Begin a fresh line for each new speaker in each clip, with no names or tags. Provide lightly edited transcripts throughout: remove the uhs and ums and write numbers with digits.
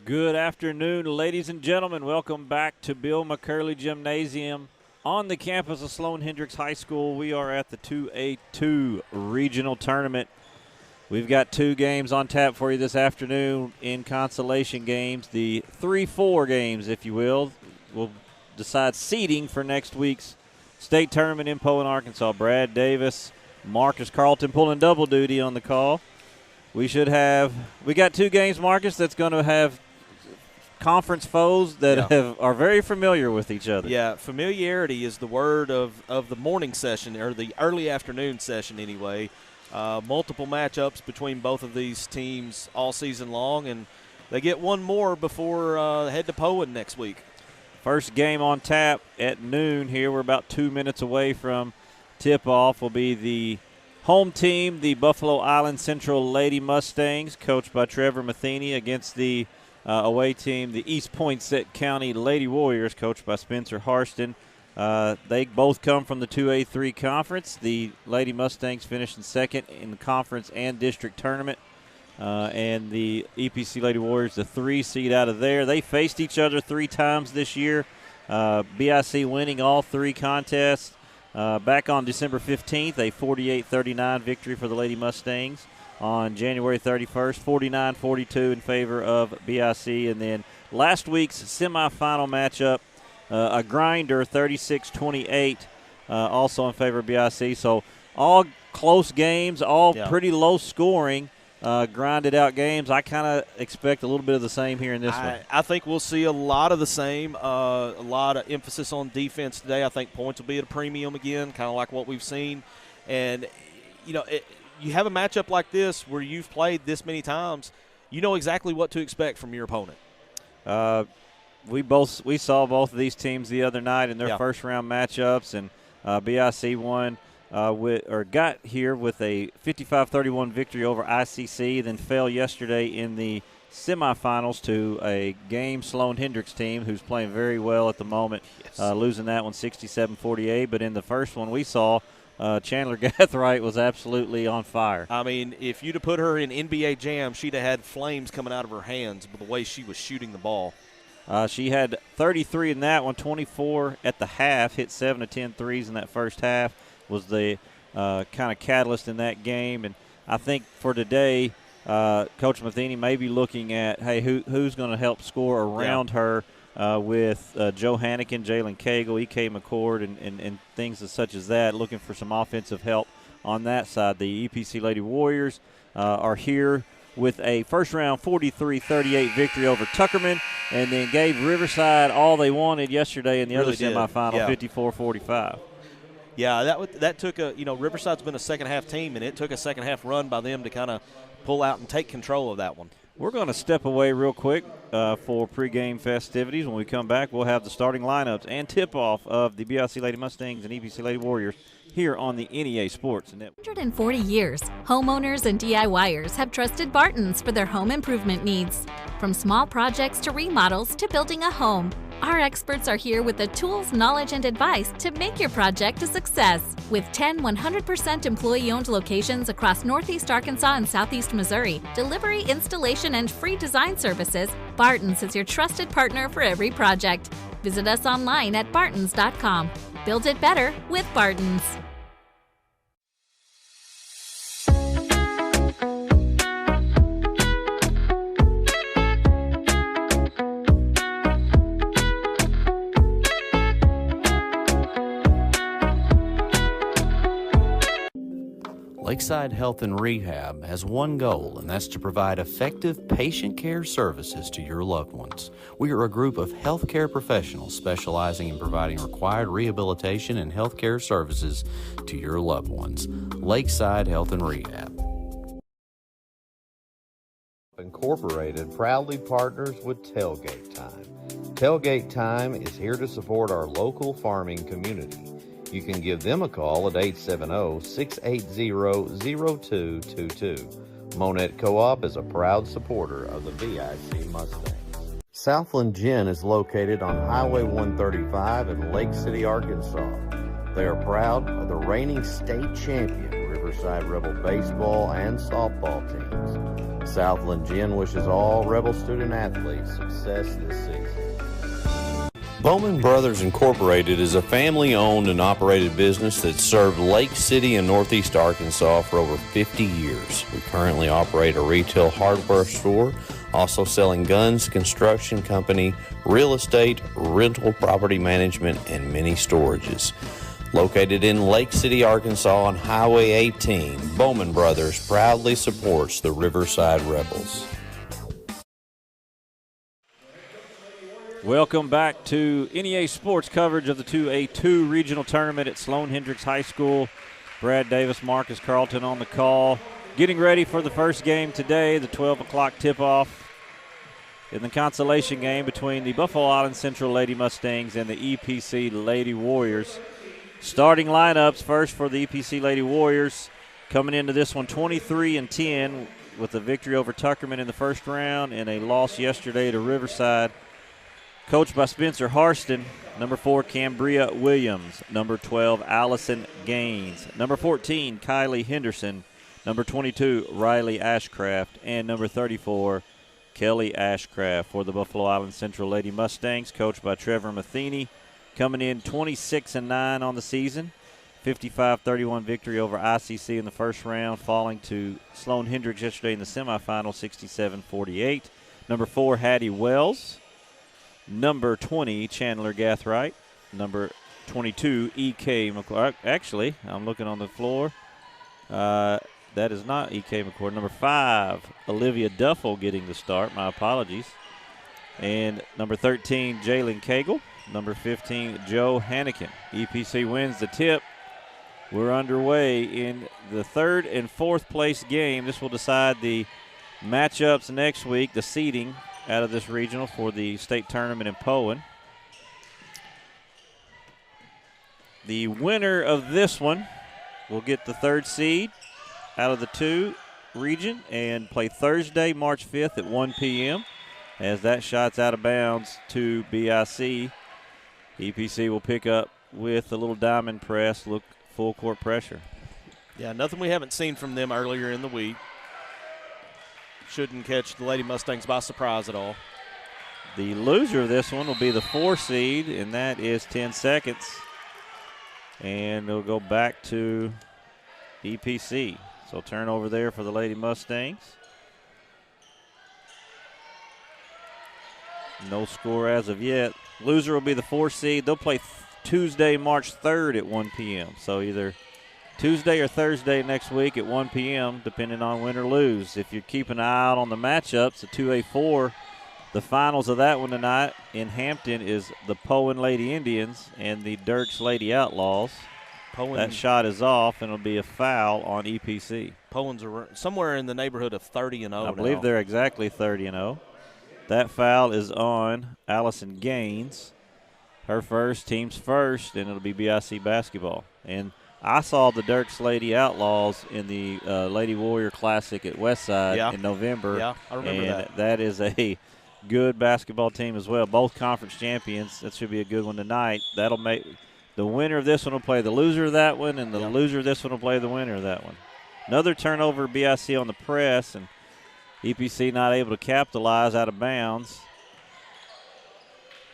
Good afternoon, ladies and gentlemen. Welcome back to Bill McCurley Gymnasium on the campus of Sloan Hendrix High School. We are at the 2A-2 regional tournament. We've got two games on tap for you this afternoon in consolation games. The 3-4 games, if you will, will decide seeding for next week's state tournament in Poe, Arkansas. Brad Davis, Marcus Carlton pulling double duty on the call. We got two games, Marcus, that's going to have conference foes that are very familiar with each other.
Yeah, familiarity is the word of the morning session, or the early afternoon session anyway. Multiple matchups between both of these teams all season long, and they get one more before head to Poe next week.
First game on tap at noon here. We're about 2 minutes away from tip-off. Will be the home team, the Buffalo Island Central Lady Mustangs, coached by Trevor Matheny, against the away team, the East Poinsett County Lady Warriors, coached by Spencer Harston. They both come from the 2A-3 conference. The Lady Mustangs finishing second in the conference and district tournament. And the EPC Lady Warriors, the 3 seed out of there. They faced each other 3 times this year. BIC winning all 3 contests. Back on December 15th, a 48-39 victory for the Lady Mustangs. On January 31st, 49-42 in favor of BIC. And then last week's semifinal matchup, a grinder, 36-28, also in favor of BIC. So all close games, all pretty low scoring, grinded out games. I kind of expect a little bit of the same here in this one.
I think we'll see a lot of the same, a lot of emphasis on defense today. I think points will be at a premium again, kind of like what we've seen. And, you know, you have a matchup like this where you've played this many times, you know exactly what to expect from your opponent.
We saw both of these teams the other night in their first round matchups, and BIC won got here with a 55-31 victory over ICC, then fell yesterday in the semifinals to a game Sloan Hendrix team who's playing very well at the moment, losing that one 67-48. But in the first one we saw, Chandler Gathright was absolutely on fire.
I mean, if you'd have put her in NBA Jam, she'd have had flames coming out of her hands with the way she was shooting the ball.
She had 33 in that one, 24 at the half, hit 7 of 10 threes in that first half, was the kind of catalyst in that game. And I think for today, Coach Matheny may be looking at, hey, who's going to help score around her with Joe Hannigan, Jalen Cagle, E.K. McCord, and things such as that, looking for some offensive help on that side. The EPC Lady Warriors are here with a first-round 43-38 victory over Tuckerman, and then gave Riverside all they wanted yesterday in the other semifinal, 54-45.
Yeah, that took Riverside's been a second-half team, and it took a second-half run by them to kind of pull out and take control of that one.
We're going to step away real quick for pregame festivities. When we come back, we'll have the starting lineups and tip-off of the BIC Lady Mustangs and EPC Lady Warriors here on the NEA Sports Network.
140 years, homeowners and DIYers have trusted Barton's for their home improvement needs. From small projects to remodels to building a home, our experts are here with the tools, knowledge, and advice to make your project a success. With 10 100% employee-owned locations across Northeast Arkansas and Southeast Missouri, delivery, installation, and free design services, Barton's is your trusted partner for every project. Visit us online at bartons.com. Build it better with Barton's.
Lakeside Health and Rehab has one goal, and that's to provide effective patient care services to your loved ones. We are a group of healthcare professionals specializing in providing required rehabilitation and healthcare services to your loved ones. Lakeside Health and Rehab.
Incorporated proudly partners with Tailgate Time. Tailgate Time is here to support our local farming community. You can give them a call at 870-680-0222. Monette Co-op is a proud supporter of the BIC Mustangs. Southland Gin is located on Highway 135 in Lake City, Arkansas. They are proud of the reigning state champion Riverside Rebel baseball and softball teams. Southland Gin wishes all Rebel student athletes success this season.
Bowman Brothers Incorporated is a family-owned and operated business that served Lake City and Northeast Arkansas for over 50 years. We currently operate a retail hardware store, also selling guns, construction company, real estate, rental property management, and many storages. Located in Lake City, Arkansas on Highway 18, Bowman Brothers proudly supports the Riverside Rebels.
Welcome back to NEA Sports coverage of the 2A-2 regional tournament at Sloan Hendrix High School. Brad Davis, Marcus Carlton on the call. Getting ready for the first game today, the 12 o'clock tip-off in the consolation game between the Buffalo Island Central Lady Mustangs and the EPC Lady Warriors. Starting lineups first for the EPC Lady Warriors. Coming into this one 23-10 with a victory over Tuckerman in the first round and a loss yesterday to Riverside. Coached by Spencer Harston. Number 4, Cambria Williams. Number 12, Allison Gaines. Number 14, Kylie Henderson. Number 22, Riley Ashcraft. And number 34, Kelly Ashcraft for the Buffalo Island Central Lady Mustangs, coached by Trevor Matheny. Coming in 26-9 on the season. 55-31 victory over ICC in the first round, falling to Sloan Hendrix yesterday in the semifinal, 67-48. Number 4, Hattie Wells. Number 20, Chandler Gathright. Number 22, E.K. McCord. Actually, I'm looking on the floor. That is not E.K. McCord. Number 5, Olivia Duffel getting the start. My apologies. And number 13, Jalen Cagle. Number 15, Joe Hannigan. EPC wins the tip. We're underway in the third and fourth place game. This will decide the matchups next week, the seeding out of this regional for the state tournament in Poen. The winner of this one will get the third seed out of the 2 region and play Thursday, March 5th at 1 p.m. as that shot's out of bounds to BIC. EPC will pick up with a little diamond press, look full court pressure.
Yeah, nothing we haven't seen from them earlier in the week. Shouldn't catch the Lady Mustangs by surprise at all.
The loser of this one will be the 4 seed, and that is 10 seconds. And it'll go back to EPC. So turnover there for the Lady Mustangs. No score as of yet. Loser will be the 4 seed. They'll play Tuesday, March 3rd at 1 p.m. So either Tuesday or Thursday next week at 1 p.m., depending on win or lose. If you're keeping an eye out on the matchups, the 2A-4, the finals of that one tonight in Hampton is the Poen Lady Indians and the Dirks Lady Outlaws. That shot is off, and it'll be a foul on EPC.
Poen's are somewhere in the neighborhood of 30-0
I believe they're exactly 30-0. That foul is on Allison Gaines. Her first, team's first, and it'll be BIC basketball. And I saw the Dirks Lady Outlaws in the Lady Warrior Classic at Westside in November.
Yeah, I remember
and
that.
That is a good basketball team as well. Both conference champions. That should be a good one tonight. That'll make the winner of this one will play the loser of that one, and the loser of this one will play the winner of that one. Another turnover, BIC on the press, and EPC not able to capitalize, out of bounds.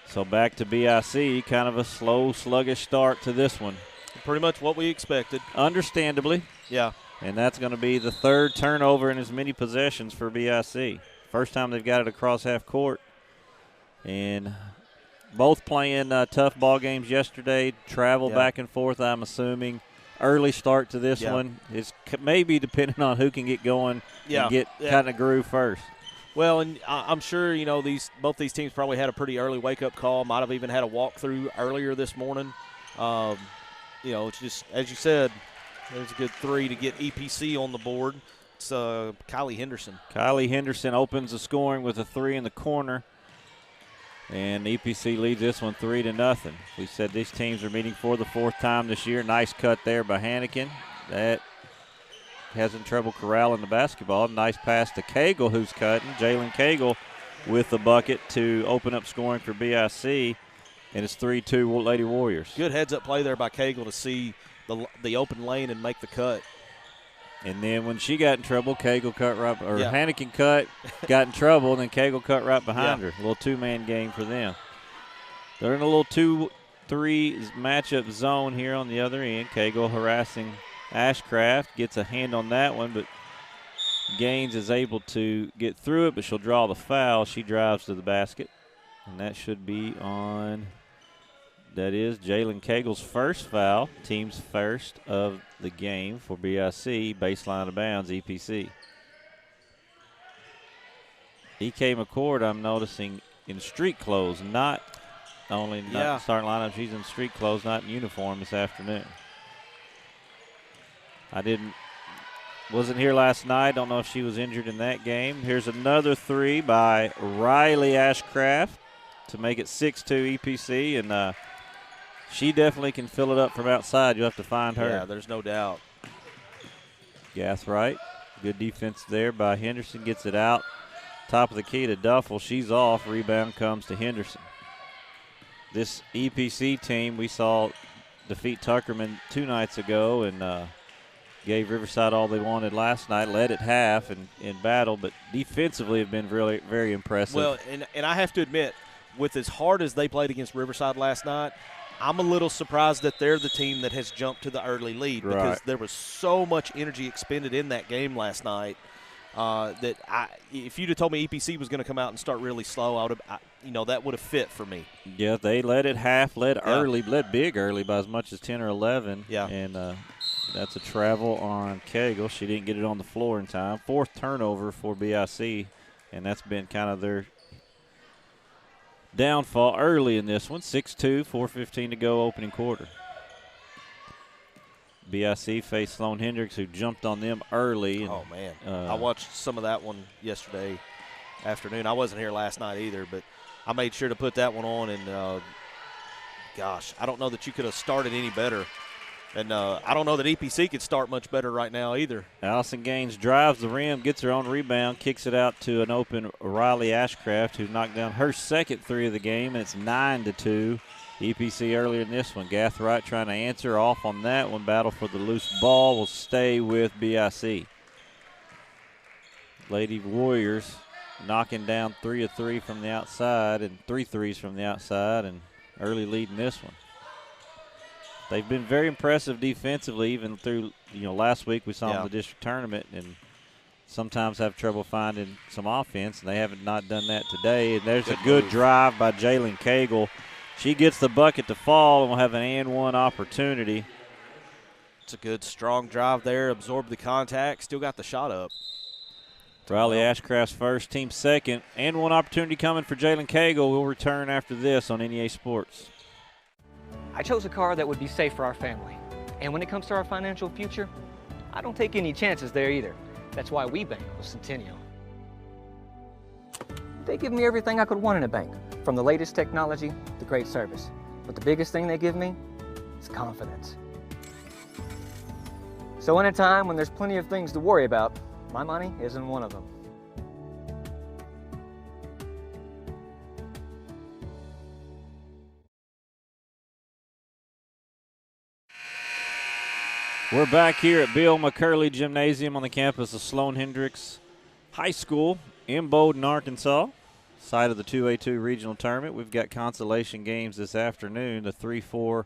So back to BIC, kind of a slow, sluggish start to this one.
Pretty much what we expected.
Understandably.
Yeah.
And that's going to be the third turnover in as many possessions for BIC. First time they've got it across half court. And both playing tough ball games yesterday. Travel back and forth, I'm assuming. Early start to this one. It's maybe depending on who can get going and get kind of groove first.
Well, and I'm sure, both these teams probably had a pretty early wake-up call. Might have even had a walkthrough earlier this morning. It's just, as you said, there's a good 3 to get EPC on the board. It's Kylie Henderson.
Kylie Henderson opens the scoring with a 3 in the corner. And EPC leads this one 3-0. We said these teams are meeting for the 4th time this year. Nice cut there by Hannikin. That hasn't trouble corralling the basketball. Nice pass to Cagle, who's cutting. Jalen Cagle with the bucket to open up scoring for BIC. And it's 3-2 Lady Warriors.
Good heads-up play there by Cagle to see the open lane and make the cut.
And then when she got in trouble, Cagle cut right, or Hannikin cut, got in trouble, and then Cagle cut right behind her. A little two-man game for them. They're in a little 2-3 matchup zone here on the other end. Cagle harassing Ashcraft, gets a hand on that one, but Gaines is able to get through it, but she'll draw the foul. She drives to the basket, and that should be on, that is Jalen Cagle's first foul, team's first of the game for BIC, baseline of bounds, EPC. EK McCord, I'm noticing, in street clothes, not only not starting lineup, she's in street clothes, not in uniform this afternoon. Wasn't here last night. Don't know if she was injured in that game. Here's another 3 by Riley Ashcraft to make it 6-2 EPC, and she definitely can fill it up from outside. You'll have to find her.
Yeah, there's no doubt.
Gathright, good defense there by Henderson. Gets it out. Top of the key to Duffel. She's off. Rebound comes to Henderson. This EPC team we saw defeat Tuckerman 2 nights ago and gave Riverside all they wanted last night. Led at half and in battle, but defensively have been really very impressive.
Well, and I have to admit, with as hard as they played against Riverside last night, I'm a little surprised that they're the team that has jumped to the early lead because there was so much energy expended in that game last night that if you'd have told me EPC was going to come out and start really slow, that would have fit for me.
Yeah, they led at half, led early, led big early by as much as 10 or 11.
Yeah.
And that's a travel on Cagle. She didn't get it on the floor in time. 4th turnover for BIC, and that's been kind of their downfall early in this one. 6-2, 4:15 to go, opening quarter. BIC faced Sloan Hendrix, who jumped on them early. And,
oh, man. I watched some of that one yesterday afternoon. I wasn't here last night either, but I made sure to put that one on. And, gosh, I don't know that you could have started any better. And I don't know that EPC could start much better right now either.
Allison Gaines drives the rim, gets her own rebound, kicks it out to an open Riley Ashcraft, who knocked down her second 3 of the game, and it's 9-2. EPC earlier in this one. Gathright trying to answer off on that one. Battle for the loose ball will stay with BIC. Lady Warriors knocking down 3 of 3 from the outside and 3 threes from the outside, and early lead in this one. They've been very impressive defensively, even through, last week we saw them in the district tournament and sometimes have trouble finding some offense, and they haven't not done that today. And there's a good drive by Jalen Cagle. She gets the bucket to fall, and we'll have an and one opportunity.
It's a good, strong drive there. Absorbed the contact. Still got the shot up.
Riley Ashcraft's first, team second. And one opportunity coming for Jalen Cagle. We'll return after this on NEA Sports.
I chose a car that would be safe for our family. And when it comes to our financial future, I don't take any chances there either. That's why we bank with Centennial. They give me everything I could want in a bank, from the latest technology to great service. But the biggest thing they give me is confidence. So in a time when there's plenty of things to worry about, my money isn't one of them.
We're back here at Bill McCurley Gymnasium on the campus of Sloan Hendrix High School in Bowdoin, Arkansas, site of the 2A-2 regional tournament. We've got consolation games this afternoon. The 3-4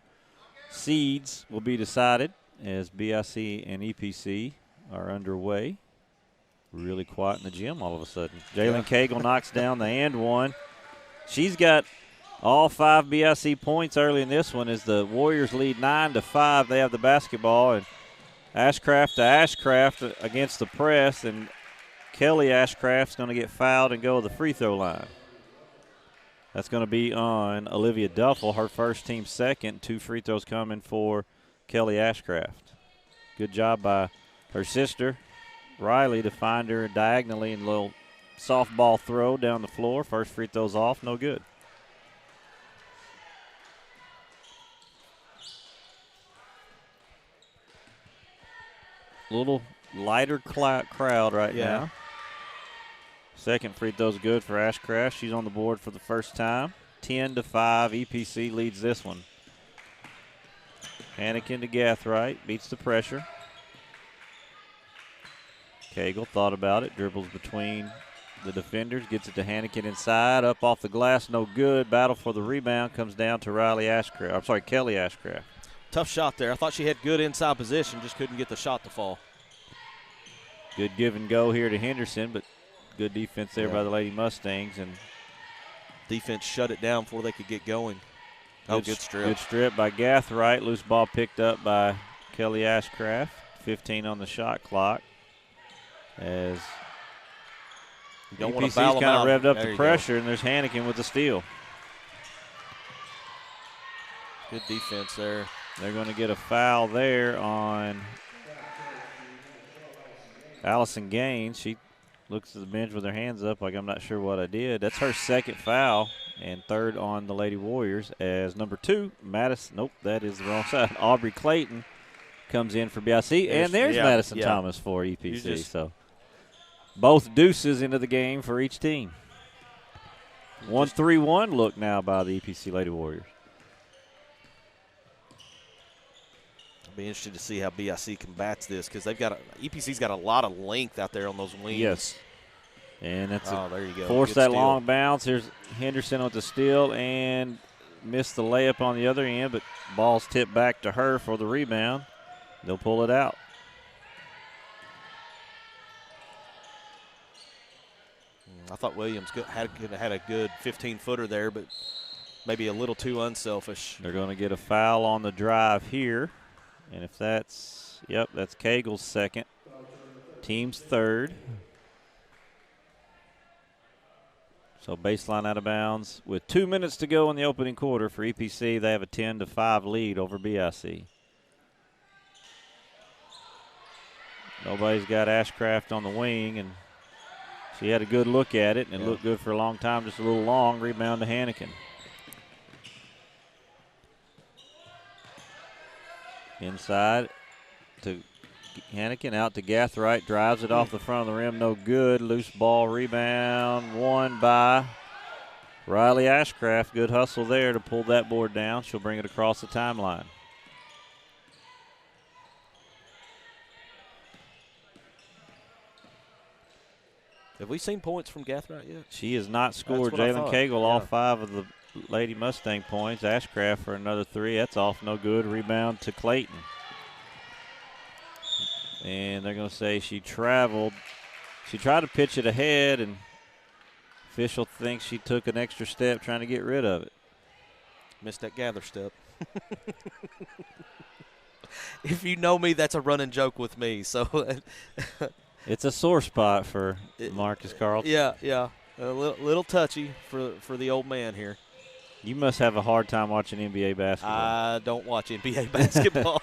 seeds will be decided as BIC and EPC are underway. Really quiet in the gym all of a sudden. Jalen Cagle knocks down the and one. She's got all 5 BIC points early in this one as the Warriors lead 9-5. They have the basketball, and Ashcraft to Ashcraft against the press, and Kelly Ashcraft's going to get fouled and go to the free throw line. That's going to be on Olivia Duffel, her first, team second. 2 free throws coming for Kelly Ashcraft. Good job by her sister, Riley, to find her diagonally in a little softball throw down the floor. First free throw's off, no good. Little lighter crowd right now. Second free throw's good for Ashcraft. She's on the board for the first time. 10-5, EPC leads this one. Hannikin to Gathright, beats the pressure. Cagle thought about it, dribbles between the defenders, gets it to Hannikin inside, up off the glass, no good. Battle for the rebound comes down to Kelly Ashcraft.
Tough shot there. I thought she had good inside position, just couldn't get the shot to fall.
Good give and go here to Henderson, but good defense there by the Lady Mustangs. And
defense shut it down before they could get going. Good strip. Good
strip by Gathright. Loose ball picked up by Kelly Ashcraft. 15 on the shot clock. As
you don't
EPC's kind of revved up the pressure, and there's Hannikin with the steal.
Good defense there.
They're going to get a foul there on Allison Gaines. She looks at the bench with her hands up like, I'm not sure what I did. That's her second foul and third on the Lady Warriors as number 2, Madison. Nope, that is the wrong side. Aubrey Clayton comes in for BIC, and there's Madison Thomas for EPC. So both deuces into the game for each team. 1-3-1 look now by the EPC Lady Warriors.
Be interested to see how BIC combats this because EPC's got a lot of length out there on those wings.
Yes, and that's
there you go.
Force that long bounce. Here's Henderson with the steal and missed the layup on the other end, but ball's tipped back to her for the rebound. They'll pull it out.
I thought Williams had a good 15-footer there, but maybe a little too unselfish.
They're going to get a foul on the drive here. And if that's Cagle's second, team's third. So baseline out of bounds with 2 minutes to go in the opening quarter for EPC. They have a 10-5 lead over BIC. Nobody's got Ashcraft on the wing, and she had a good look at it, and it looked good for a long time, just a little long. Rebound to Hannikin. Inside to Hannikin, out to Gathright, drives it off the front of the rim, no good. Loose ball rebound, won by Riley Ashcraft. Good hustle there to pull that board down. She'll bring it across the timeline.
Have we seen points from Gathright yet?
She has not scored. Jalen Cagle, all 5 of the Lady Mustang points. Ashcraft for another 3. That's off, no good. Rebound to Clayton. And they're going to say she traveled. She tried to pitch it ahead, and official thinks she took an extra step trying to get rid of it.
Missed that gather step. If you know me, that's a running joke with me. So
it's a sore spot for Marcus Carlton.
Yeah. A little touchy for the old man here.
You must have a hard time watching NBA basketball.
I don't watch NBA basketball.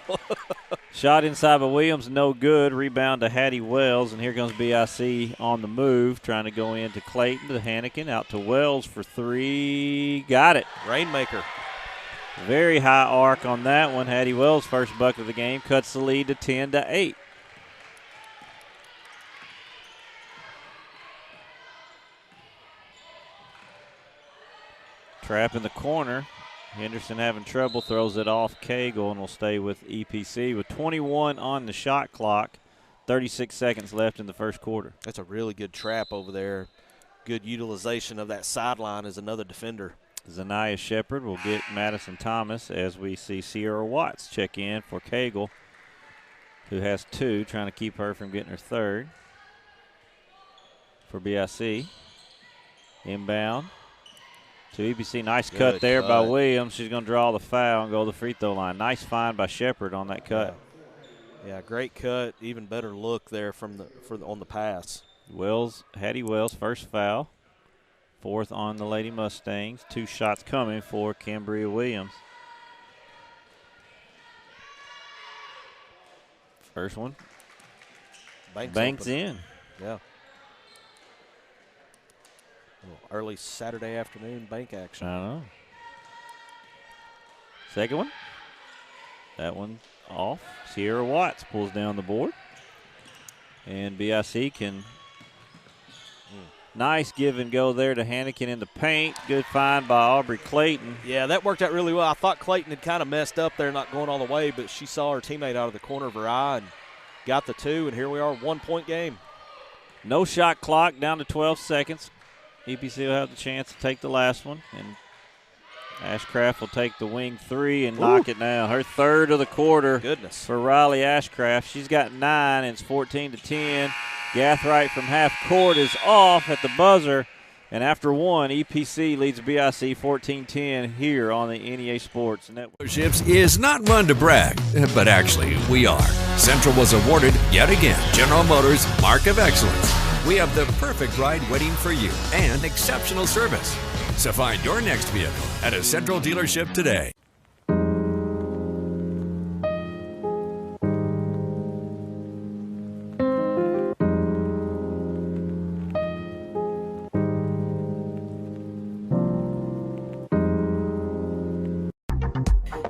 Shot inside by Williams, no good. Rebound to Hattie Wells, and here comes BIC on the move, trying to go into Clayton, to Hannikin, out to Wells for 3. Got it.
Rainmaker.
Very high arc on that one. Hattie Wells' first bucket of the game, cuts the lead to 10-8. Trap in the corner. Henderson having trouble, throws it off Cagle, and will stay with EPC with 21 on the shot clock. 36 seconds left in the first quarter.
That's a really good trap over there. Good utilization of that sideline as another defender.
Zanaya Shepard will get Madison Thomas as we see Sierra Watts check in for Cagle, who has 2, trying to keep her from getting her 3rd. For BIC. Inbound to EPC. Nice cut there by Williams. She's going to draw the foul and go to the free throw line. Nice find by Shepard on that cut.
Yeah, great cut. Even better look there on the pass.
Hattie Wells, first foul. 4th on the Lady Mustangs. 2 shots coming for Cambria Williams. First one. Banks in.
Yeah. Early Saturday afternoon bank action.
I know. Second one. That one off. Sierra Watts pulls down the board. And BIC can. Nice give and go there to Hannikin in the paint. Good find by Aubrey Clayton.
Yeah, that worked out really well. I thought Clayton had kind of messed up there, not going all the way, but she saw her teammate out of the corner of her eye and got the 2, and here we are, 1-point game.
No shot clock, down to 12 seconds. EPC will have the chance to take the last one, and Ashcraft will take the wing 3 and knock it down. Her 3rd of the quarter.
Goodness.
For Riley Ashcraft. She's got 9, and it's 14-10. Gathright from half court is off at the buzzer, and after 1, EPC leads BIC 14-10 here on the NEA Sports Network.
Dealerships is not one to brag, but actually we are. Central was awarded yet again General Motors Mark of Excellence. We have the perfect ride waiting for you and exceptional service. So find your next vehicle at a Central dealership today.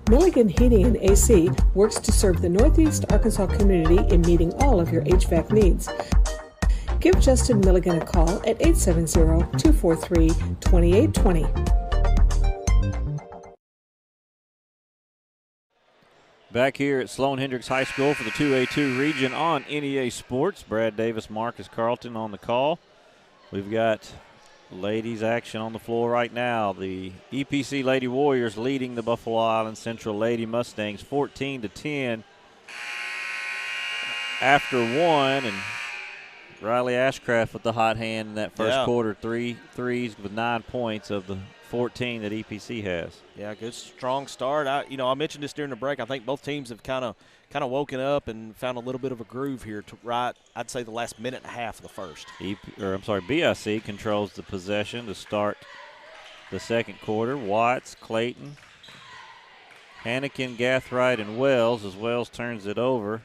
Milligan Heating and AC works to serve the Northeast Arkansas community in meeting all of your HVAC needs. Give Justin Milligan a call at 870-243-2820.
Back here at Sloan Hendrix High School for the 2A-2 region on NEA Sports. Brad Davis, Marcus Carlton on the call. We've got ladies action on the floor right now. The EPC Lady Warriors leading the Buffalo Island Central Lady Mustangs 14-10 after 1, and Riley Ashcraft with the hot hand in that first quarter. 3 threes with 9 points of the 14 that EPC has.
Yeah, good strong start. I mentioned this during the break. I think both teams have kind of woken up and found a little bit of a groove here to I'd say the last minute and a half of the first.
BIC controls the possession to start the second quarter. Watts, Clayton, Hannikin, Gathright, and Wells as Wells turns it over.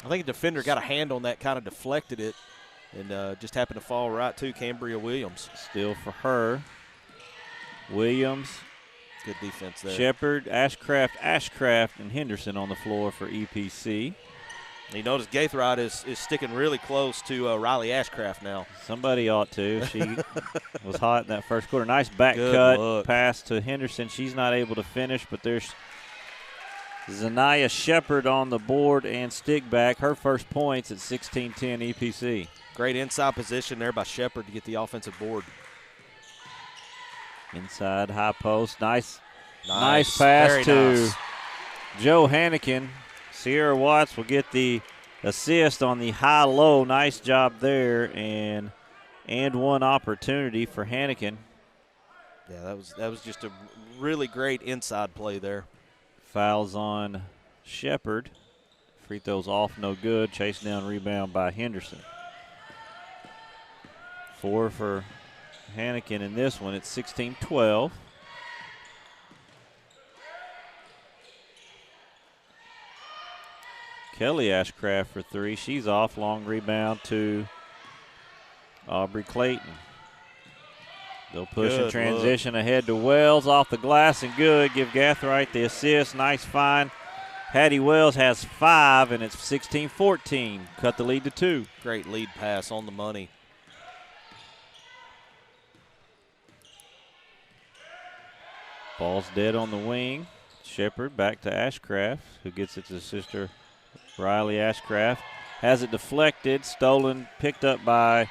I think a defender got a hand on that, kind of deflected it, and just happened to fall right to Cambria Williams.
Still for her. Williams.
Good defense there.
Shepard, Ashcraft, and Henderson on the floor for EPC.
You notice Gathright is sticking really close to Riley Ashcraft now.
Somebody ought to. She was hot in that first quarter. Nice back cut pass to Henderson. She's not able to finish, but there's Zanaya Shepard on the board and stick back. Her first points at 16-10 EPC.
Great inside position there by Shepard to get the offensive board.
Inside high post. Nice pass
Very
to
nice.
Joe Hannigan. Sierra Watts will get the assist on the high-low. Nice job there, and one opportunity for Hannigan.
Yeah, that was just a really great inside play there.
Fouls on Shepard. Free throws off, no good. Chased down, rebound by Henderson. 4 for Hannigan in this one. It's 16-12. Kelly Ashcraft for 3. She's off. Long rebound to Aubrey Clayton. They'll push in transition ahead to Wells. Off the glass and good. Give Gathright the assist. Nice find. Hattie Wells has 5, and it's 16-14. Cut the lead to 2.
Great lead pass on the money.
Ball's dead on the wing. Shepard back to Ashcraft, who gets it to his sister Riley Ashcraft. Has it deflected, stolen, picked up by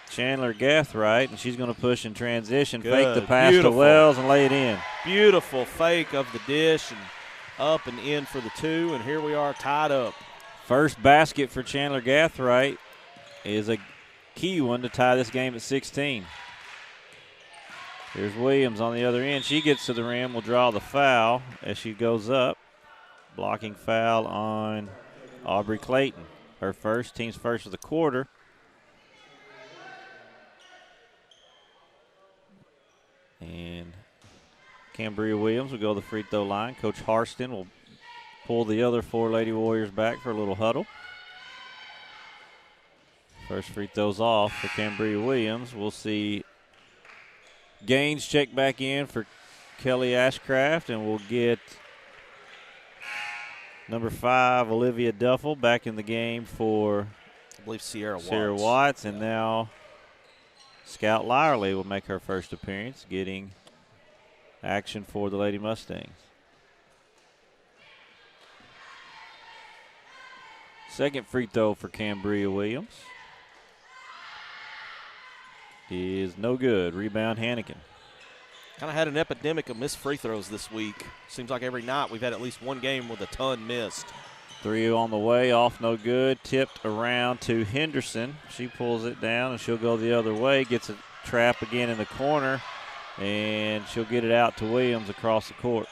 Chandler Gathright, and she's going to push in transition.
Good.
Fake the pass
Beautiful.
to Wells and lay it in.
Beautiful fake of the dish and up and in for the 2, and here we are tied up.
First basket for Chandler Gathright is a key one to tie this game at 16. Here's Williams on the other end. She gets to the rim, will draw the foul as she goes up. Blocking foul on Aubrey Clayton. Her first, team's first of the quarter. And Cambria Williams will go to the free throw line. Coach Harston will pull the other 4 Lady Warriors back for a little huddle. First free throw's off for Cambria Williams. We'll see Gaines check back in for Kelly Ashcraft, and we'll get number 5, Olivia Duffel, back in the game for,
I believe, Sierra
Watts. And now Scout Lyerly will make her first appearance, getting action for the Lady Mustangs. Second free throw for Cambria Williams is no good. Rebound Hannigan.
Kind of had an epidemic of missed free throws this week. Seems like every night we've had at least one game with a ton missed.
3 on the way, off no good. Tipped around to Henderson. She pulls it down, and she'll go the other way. Gets a trap again in the corner, and she'll get it out to Williams across the court.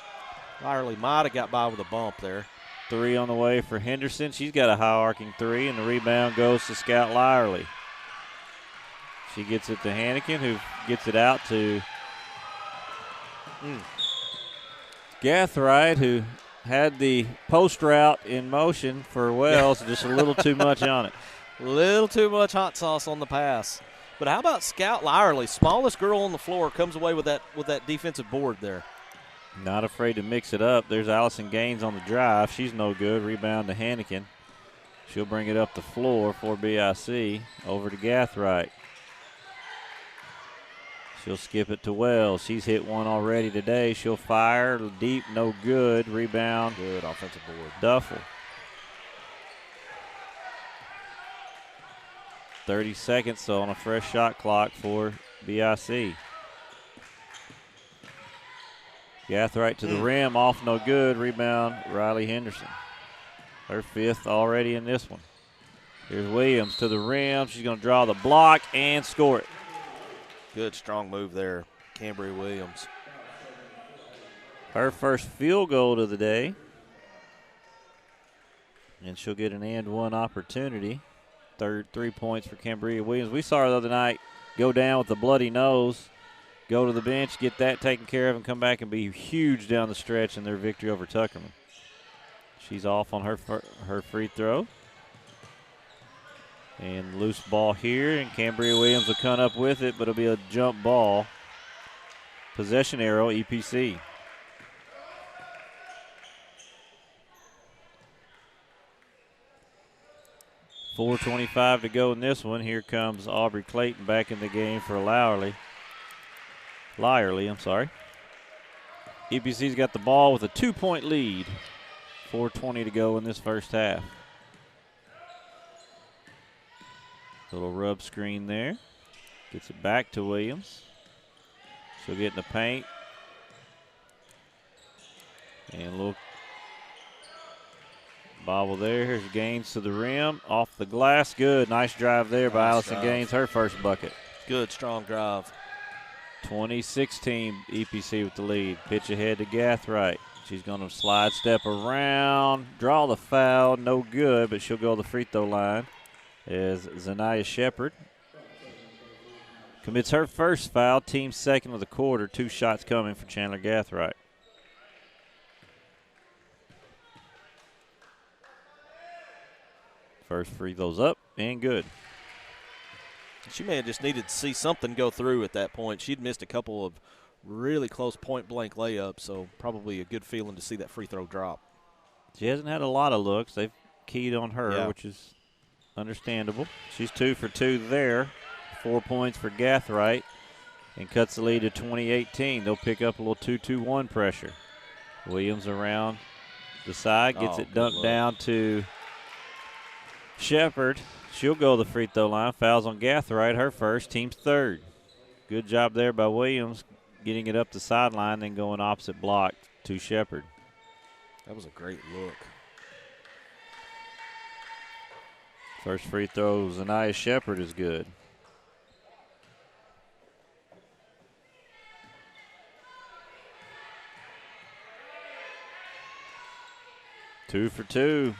Lyerly might have got by with a bump there.
3 on the way for Henderson. She's got a high arcing 3, and the rebound goes to Scout Lyerly. She gets it to Hannigan, who gets it out to Gathright, who had the post route in motion for Wells, just a little too much on it.
A little too much hot sauce on the pass. But how about Scout Lyerly? Smallest girl on the floor comes away with that defensive board there.
Not afraid to mix it up. There's Allison Gaines on the drive. She's no good. Rebound to Hannigan. She'll bring it up the floor for BIC. Over to Gathright. She'll skip it to Wells. She's hit one already today. She'll fire deep, no good. Rebound.
Good offensive board.
Duffel. 30 seconds so on a fresh shot clock for BIC. Gathright to the rim, off no good. Rebound, Riley Henderson. Her 5th already in this one. Here's Williams to the rim. She's going to draw the block and score it.
Good, strong move there, Cambria Williams.
Her first field goal of the day. And she'll get an and one opportunity. Third 3 points for Cambria Williams. We saw her the other night go down with a bloody nose, go to the bench, get that taken care of, and come back and be huge down the stretch in their victory over Tuckerman. She's off on her free throw. And loose ball here, and Cambria Williams will come up with it, but it'll be a jump ball. Possession arrow, EPC. .425 to go in this one. Here comes Aubrey Clayton back in the game for Lyerly. EPC's got the ball with a 2-point lead. 4:20 to go in this first half. Little rub screen there. Gets it back to Williams. She'll get in the paint. And a little bobble there. Here's Gaines to the rim. Off the glass. Good. Nice drive there by Allison Gaines. Her first bucket.
Good, strong drive.
20-16, EPC with the lead. Pitch ahead to Gathright. She's going to slide step around, draw the foul, no good, but she'll go to the free throw line as Zanaya Shepard commits her first foul, team second of the quarter. 2 shots coming for Chandler Gathright. First free throws up and good.
She may have just needed to see something go through at that point. She'd missed a couple of really close point-blank layups, so probably a good feeling to see that free throw drop.
She hasn't had a lot of looks. They've keyed on her, which is understandable. She's 2 for 2 there. 4 points for Gathright and cuts the lead to 20-18. They'll pick up a little 2-2-1 pressure. Williams around the side, gets it dumped down to Shepard. She'll go to the free throw line. Fouls on Gathright, her first, team's third. Good job there by Williams, getting it up the sideline, then going opposite block to Shepard.
That was a great look.
First free throw, Zanaya Shepard is good. Two for 2.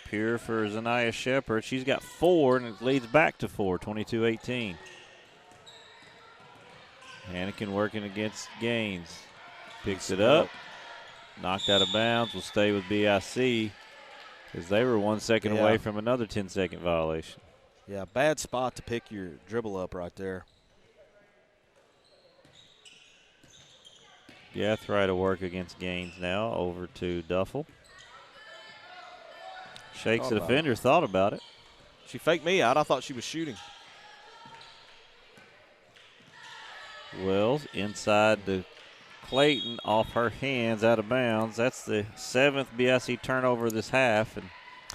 Pure for Zanaya Shepard. She's got 4, and it leads back to 4, 22-18. Hannikin working against Gaines. Picks it up. Knocked out of bounds. Will stay with BIC as they were 1 second away from another 10-second violation.
Yeah, bad spot to pick your dribble up right there.
Gathright to work against Gaines now. Over to Duffel. Shakes the defender, thought about it.
She faked me out. I thought she was shooting.
Wells inside to Clayton, off her hands, out of bounds. That's the 7th BIC turnover this half, and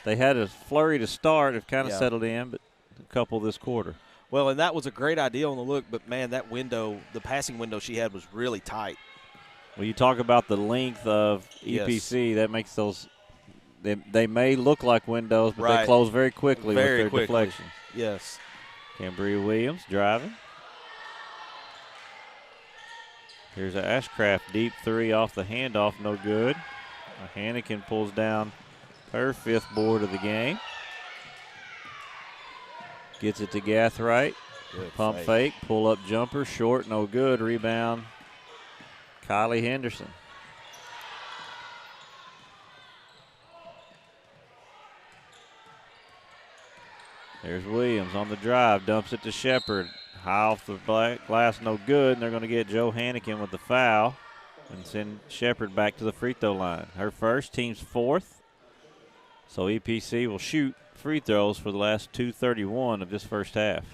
they had a flurry to start. Have kind of settled in, but a couple this quarter.
Well, and that was a great idea on the look, but, man, that window, the passing window she had was really tight.
Well, you talk about the length of EPC. That makes those – they may look like windows, but they close very quickly with their deflections.
Yes.
Cambria Williams driving. Here's an Ashcraft deep 3 off the handoff, no good. Hannikin pulls down her 5th board of the game. Gets it to Gathright. Pump fake, pull up jumper, short, no good. Rebound, Kylie Henderson. There's Williams on the drive, dumps it to Shepard. High off the glass, no good, and they're going to get Joe Hannikin with the foul and send Shepard back to the free throw line. Her first, team's 4th. So EPC will shoot free throws for the last 2:31 of this first half.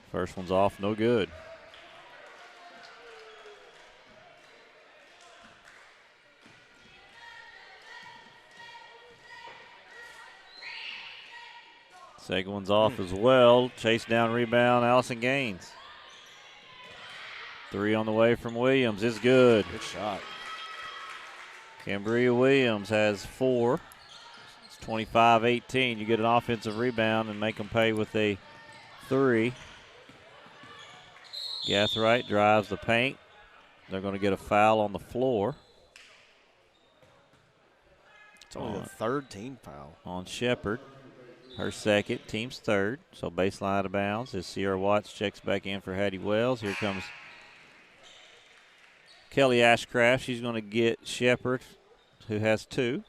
First one's off, no good. Second one's off as well. Chase down, rebound, Allison Gaines. 3 on the way from Williams is good.
Good shot.
Cambria Williams has 4. It's 25-18. You get an offensive rebound and make them pay with a 3. Gathright drives the paint. They're going to get a foul on the floor.
It's only the 3rd team foul.
On Shepard. Her second, team's 3rd. So baseline out of bounds as Sierra Watts checks back in for Hattie Wells. Here comes Kelly Ashcraft. She's going to get Shepard, who has 2.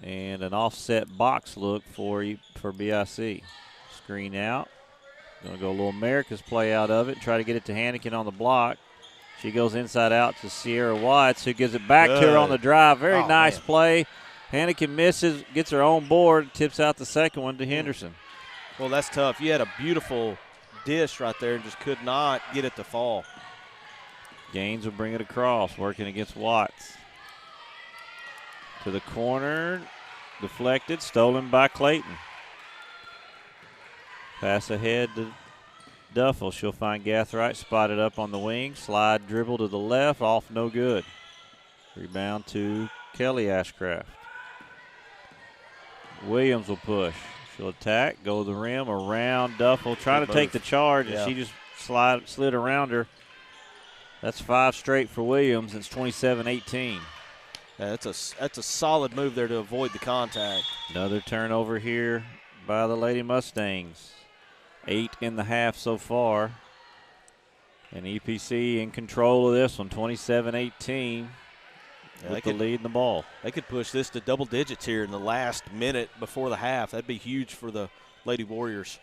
And an offset box look for BIC. Screen out. Going to go a little America's play out of it. Try to get it to Hannikin on the block. She goes inside out to Sierra Watts, who gives it back to her on the drive. Very nice play. Hannikin misses, gets her own board, tips out the second one to Henderson.
Well, that's tough. You had a beautiful dish right there and just could not get it to fall.
Gaines will bring it across, working against Watts. To the corner, deflected, stolen by Clayton. Pass ahead to Duffel. She'll find Gathright spotted up on the wing. Slide dribble to the left. Off, no good. Rebound to Kelly Ashcraft. Williams will push. She'll attack, go to the rim, around Duffel, trying to take the charge, and she just slid around her. That's 5 straight for Williams. It's 27-18.
Yeah, that's a solid move there to avoid the contact.
Another turnover here by the Lady Mustangs. 8 in the half so far. And EPC in control of this one, 27-18. With the lead in the ball.
They could push this to double digits here in the last minute before the half. That'd be huge for the Lady Warriors.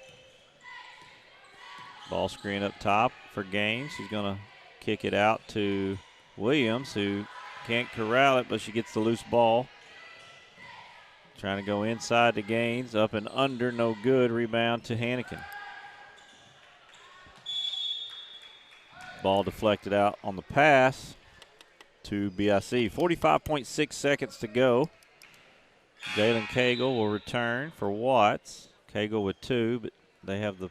Ball screen up top for Gaines. She's going to kick it out to Williams, who can't corral it, but she gets the loose ball. Trying to go inside to Gaines. Up and under, no good. Rebound to Hannikin. Ball deflected out on the pass to BIC. 45.6 seconds to go. Jalen Cagle will return for Watts. Cagle with 2, but they have the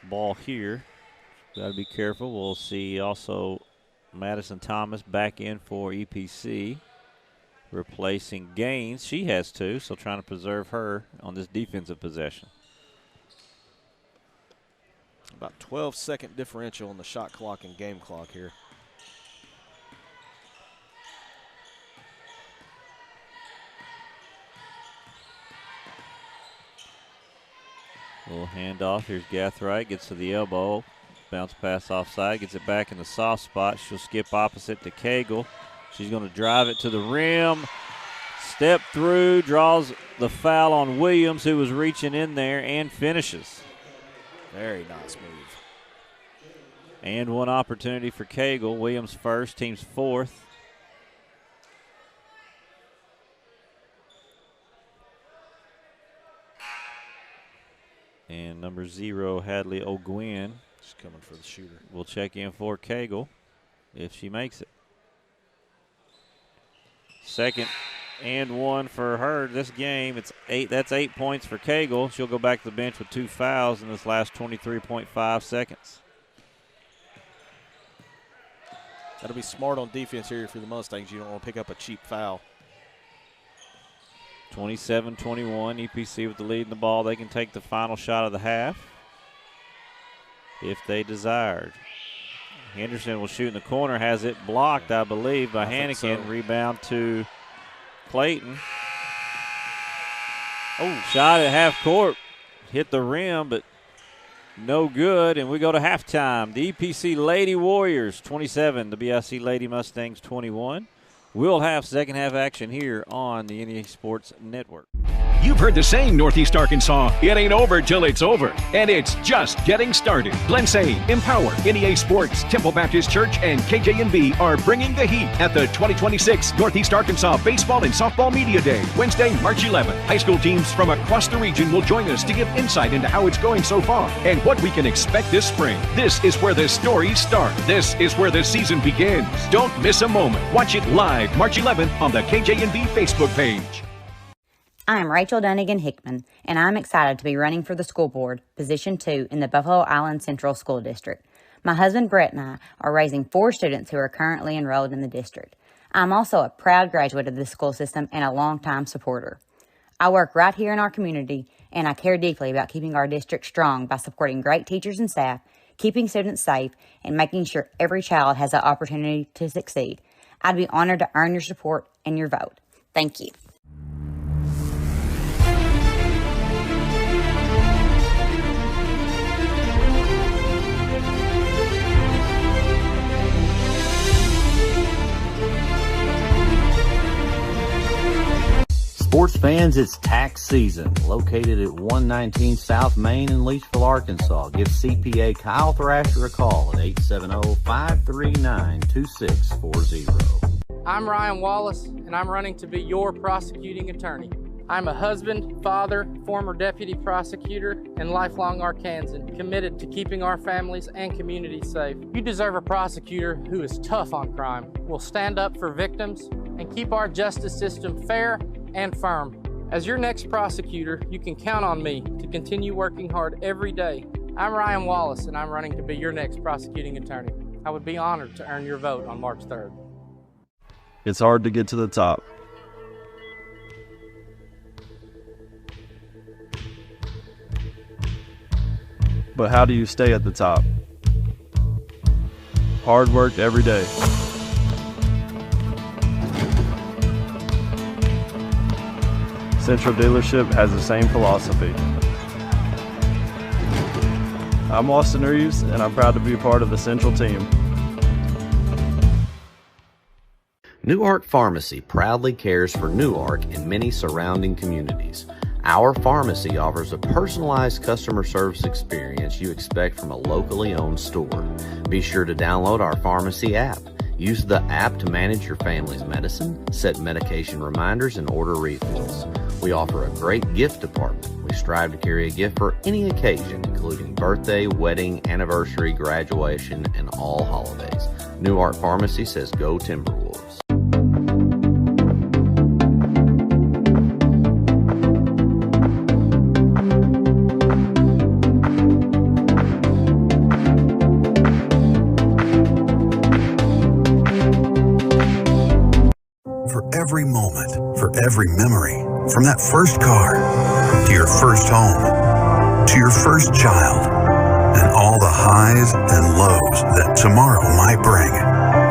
ball here. Got to be careful. We'll see also Madison Thomas back in for EPC, replacing Gaines. She has 2, so trying to preserve her on this defensive possession.
About 12-second differential on the shot clock and game clock here.
Little handoff. Here's Gathright. Gets to the elbow. Bounce pass offside. Gets it back in the soft spot. She'll skip opposite to Cagle. She's going to drive it to the rim. Step through. Draws the foul on Williams, who was reaching in there, and finishes.
Very nice move.
And one opportunity for Cagle. Williams first. Team's 4th. And number 0, Hadley O'Gwen.
She's coming for the shooter.
Will check in for Cagle if she makes it. Second and 1 for her this game. It's 8. That's 8 points for Cagle. She'll go back to the bench with 2 fouls in this last 23.5 seconds.
Got to be smart on defense here for the Mustangs. You don't want to pick up a cheap foul.
27-21, EPC with the lead in the ball. They can take the final shot of the half if they desired. Henderson will shoot in the corner, has it blocked, I believe, by Hannikin. So. Rebound to Clayton. Oh, shot at half court. Hit the rim, but no good, and we go to halftime. The EPC Lady Warriors 27, the BIC Lady Mustangs 21. We'll have second half action here on the NEA Sports Network.
You've heard the saying, Northeast Arkansas, it ain't over till it's over. And it's just getting started. Glensay, Empower, NEA Sports, Temple Baptist Church, and KJNB are bringing the heat at the 2026 Northeast Arkansas Baseball and Softball Media Day, Wednesday, March 11th. High school teams from across the region will join us to give insight into how it's going so far and what we can expect this spring. This is where the stories start. This is where the season begins. Don't miss a moment. Watch it live March 11th on the KJNB Facebook page.
I'm Rachel Dunnigan Hickman, and I'm excited to be running for the school board, Position 2 in the Buffalo Island Central School District. My husband Brett and I are raising 4 students who are currently enrolled in the district. I'm also a proud graduate of this school system and a longtime supporter. I work right here in our community, and I care deeply about keeping our district strong by supporting great teachers and staff, keeping students safe, and making sure every child has the opportunity to succeed. I'd be honored to earn your support and your vote. Thank you.
Sports fans, it's tax season. Located at 119 South Main in Leachville, Arkansas. Give CPA Kyle Thrasher a call at 870-539-2640.
I'm Ryan Wallace, and I'm running to be your prosecuting attorney. I'm a husband, father, former deputy prosecutor, and lifelong Arkansan, committed to keeping our families and communities safe. You deserve a prosecutor who is tough on crime, will stand up for victims, and keep our justice system fair and firm. As your next prosecutor, you can count on me to continue working hard every day. I'm Ryan Wallace, and I'm running to be your next prosecuting attorney. I would be honored to earn your vote on March 3rd.
It's hard to get to the top. But how do you stay at the top? Hard work every day. Central Dealership has the same philosophy. I'm Austin Reeves, and I'm proud to be a part of the Central team.
Newark Pharmacy proudly cares for Newark and many surrounding communities. Our pharmacy offers a personalized customer service experience you expect from a locally owned store. Be sure to download our pharmacy app. Use the app to manage your family's medicine, set medication reminders, and order refills. We offer a great gift department. We strive to carry a gift for any occasion, including birthday, wedding, anniversary, graduation, and all holidays. Newark Pharmacy says go Timberwolves.
Every moment, for every memory, from that first car, to your first home, to your first child, and all the highs and lows that tomorrow might bring.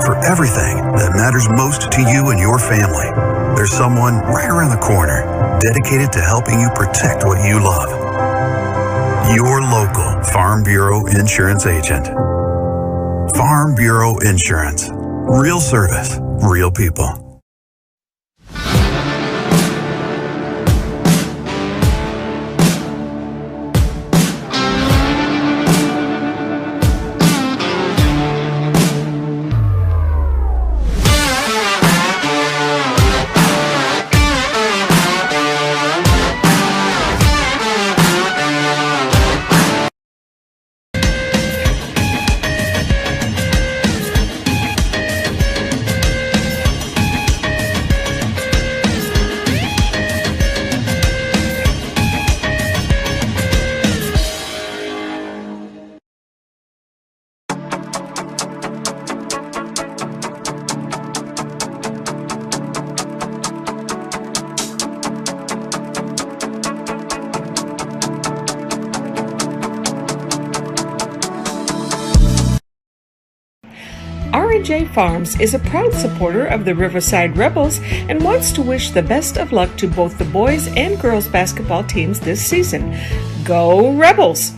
For everything that matters most to you and your family, there's someone right around the corner dedicated to helping you protect what you love. Your local Farm Bureau Insurance agent. Farm Bureau Insurance. Real service, real people.
R&J Farms is a proud supporter of the Riverside Rebels and wants to wish the best of luck to both the boys and girls basketball teams this season. Go Rebels!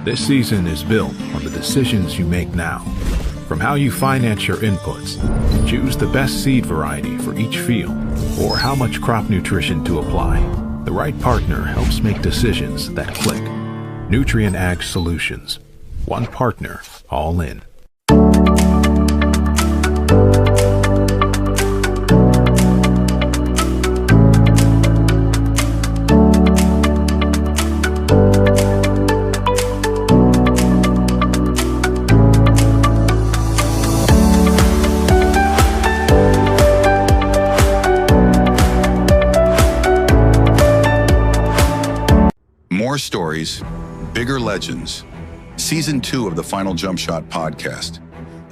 This season is built on the decisions you make now. From how you finance your inputs, choose the best seed variety for each field, or how much crop nutrition to apply. The right partner helps make decisions that click. Nutrient Ag Solutions. One partner, all in.
More stories, bigger legends. Season 2 of the Final Jump Shot podcast.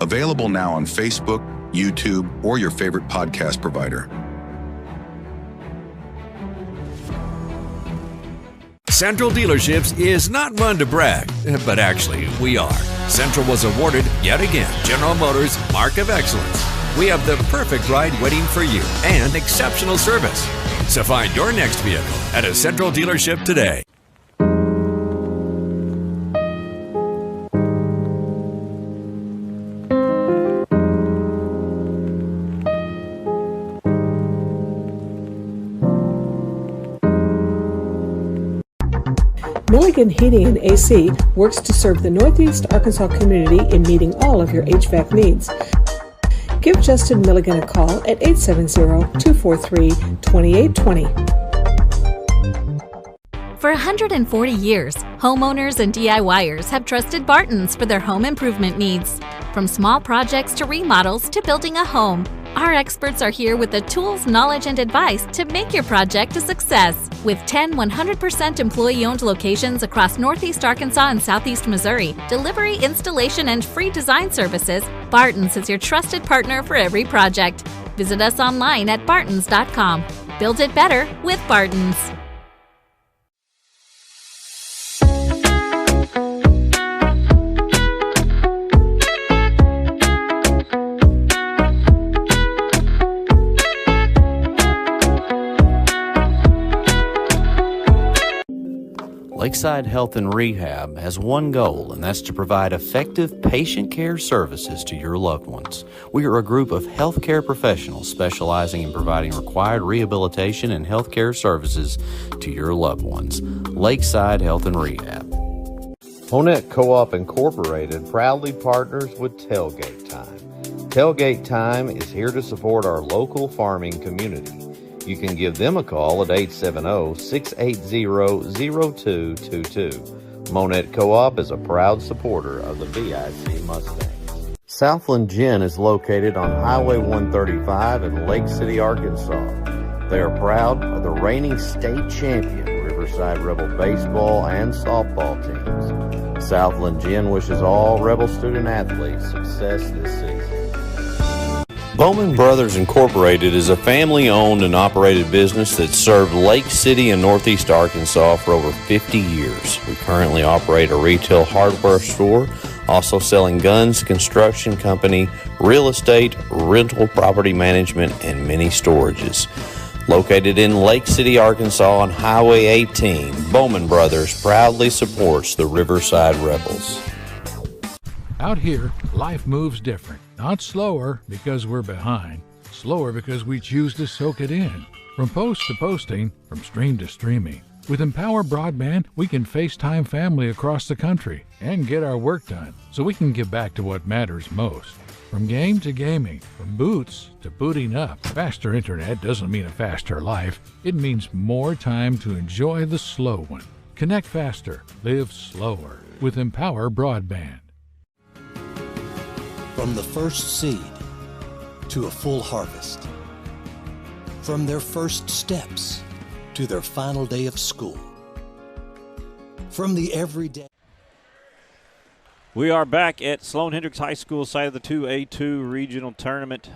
Available now on Facebook, YouTube, or your favorite podcast provider.
Central Dealerships is not one to brag, but actually, we are. Central was awarded, yet again, General Motors Mark of Excellence. We have the perfect ride waiting for you and exceptional service. So find your next vehicle at a Central dealership today.
Milligan Heating and AC works to serve the Northeast Arkansas community in meeting all of your HVAC needs. Give Justin Milligan a call at 870-243-2820.
For 140 years, homeowners and DIYers have trusted Barton's for their home improvement needs. From small projects to remodels to building a home, our experts are here with the tools, knowledge, and advice to make your project a success. With 10 100% employee-owned locations across Northeast Arkansas and Southeast Missouri, delivery, installation, and free design services, Barton's is your trusted partner for every project. Visit us online at bartons.com. Build it better with Barton's.
Lakeside Health and Rehab has one goal, and that's to provide effective patient care services to your loved ones. We are a group of healthcare professionals specializing in providing required rehabilitation and healthcare services to your loved ones. Lakeside Health and Rehab. Honett Co-op Incorporated proudly partners with Tailgate Time. Tailgate Time is here to support our local farming community. You can give them a call at 870-680-0222. Monette Co-op is a proud supporter of the VIC Mustangs. Southland Gin is located on Highway 135 in Lake City, Arkansas. They are proud of the reigning state champion Riverside Rebel baseball and softball teams. Southland Gin wishes all Rebel student athletes success this season.
Bowman Brothers Incorporated is a family-owned and operated business that served Lake City and Northeast Arkansas for over 50 years. We currently operate a retail hardware store, also selling guns, construction company, real estate, rental property management, and many storages. Located in Lake City, Arkansas on Highway 18, Bowman Brothers proudly supports the Riverside Rebels.
Out here, life moves different. Not slower because we're behind. Slower because we choose to soak it in. From post to posting, from stream to streaming. With Empower Broadband, we can FaceTime family across the country and get our work done so we can get back to what matters most. From game to gaming, from boots to booting up. Faster internet doesn't mean a faster life. It means more time to enjoy the slow one. Connect faster, live slower with Empower Broadband.
From the first seed to a full harvest. From their first steps to their final day of school. From the everyday.
We are back at Sloan Hendrix High School site of the 2A-2 regional tournament.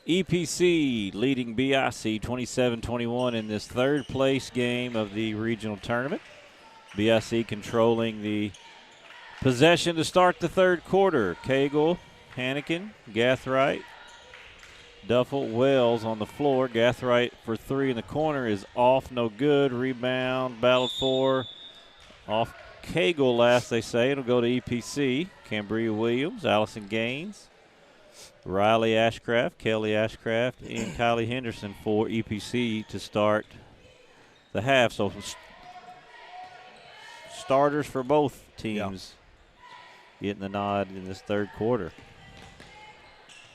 EPC leading BIC 27-21 in this third place game of the regional tournament. BIC controlling the possession to start the third quarter. Cagle, Hannikin, Gathright, Duffel, Wells on the floor. Gathright for three in the corner is off, no good. Rebound, battled for, off Cagle last, they say. It'll go to EPC. Cambria Williams, Allison Gaines, Riley Ashcraft, Kelly Ashcraft, and Kylie Henderson for EPC to start the half. So starters for both teams. Getting the nod in this third quarter.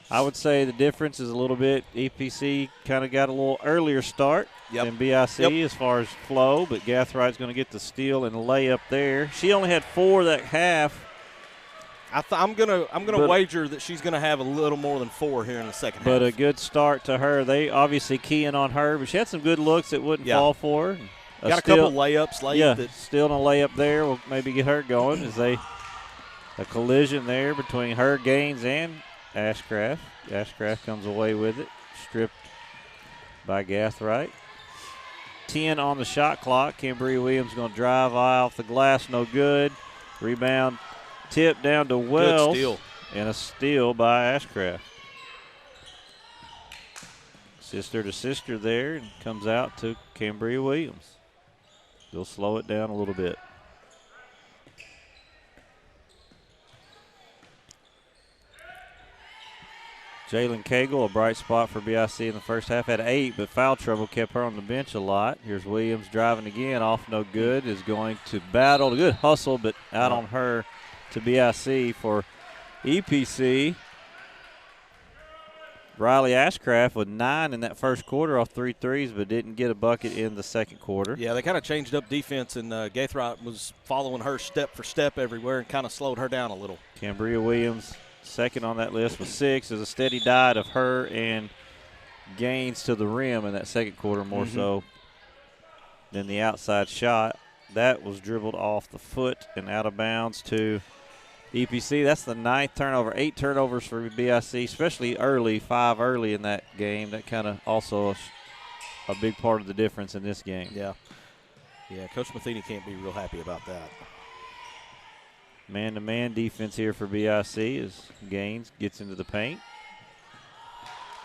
I would say the difference is a little bit EPC kind of got a little earlier start than BIC as far as flow, but Gathright's going to get the steal and layup there. She only had 4 that half.
I'm gonna wager that she's gonna have a little more than 4 here in the second half.
But a good start to her. They obviously keying on her, but she had some good looks that wouldn't fall for her.
Got a couple layups late.
Yeah, still in a layup there will maybe get her going as they. A collision there between her, Gaines, and Ashcraft. Ashcraft comes away with it. Stripped by Gathright. 10 on the shot clock. Cambria Williams going to drive off the glass. No good. Rebound tip down to Wells.
Good steal.
And a steal by Ashcraft. Sister to sister there, and comes out to Cambria Williams. They'll slow it down a little bit. Jalen Cagle, a bright spot for BIC in the first half, had 8, but foul trouble kept her on the bench a lot. Here's Williams driving again, off no good, is going to battle. A good hustle, but out on her to BIC for EPC. Riley Ashcraft with 9 in that first quarter off 3 threes, but didn't get a bucket in the second quarter.
Yeah, they kind of changed up defense, and Gathright was following her step for step everywhere and kind of slowed her down a little.
Cambria Williams, second on that list with 6. There's a steady diet of her and Gaines to the rim in that second quarter more so than the outside shot. That was dribbled off the foot and out of bounds to EPC. That's the 9th turnover. 8 turnovers for BIC, especially early, 5 early in that game. That kind of also a big part of the difference in this game.
Yeah. Yeah, Coach Matheny can't be real happy about that.
Man-to-man defense here for BIC as Gaines gets into the paint.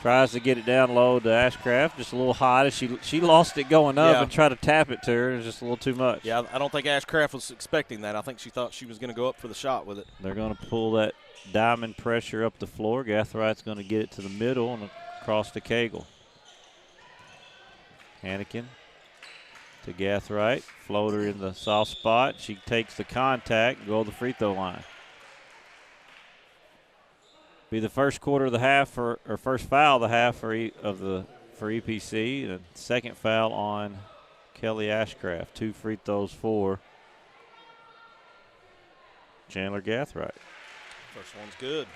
Tries to get it down low to Ashcraft, just a little hot as she lost it going up and tried to tap it to her. It was just a little too much.
Yeah, I don't think Ashcraft was expecting that. I think she thought she was going to go up for the shot with it.
They're going to pull that diamond pressure up the floor. Gathright's going to get it to the middle and across to Cagle. Hannikin to Gathright. Floater in the soft spot. She takes the contact, go to the free throw line. Be the first quarter of the half or first foul of the half for EPC. The second foul on Kelly Ashcraft. 2 free throws for Chandler Gathright.
First one's good.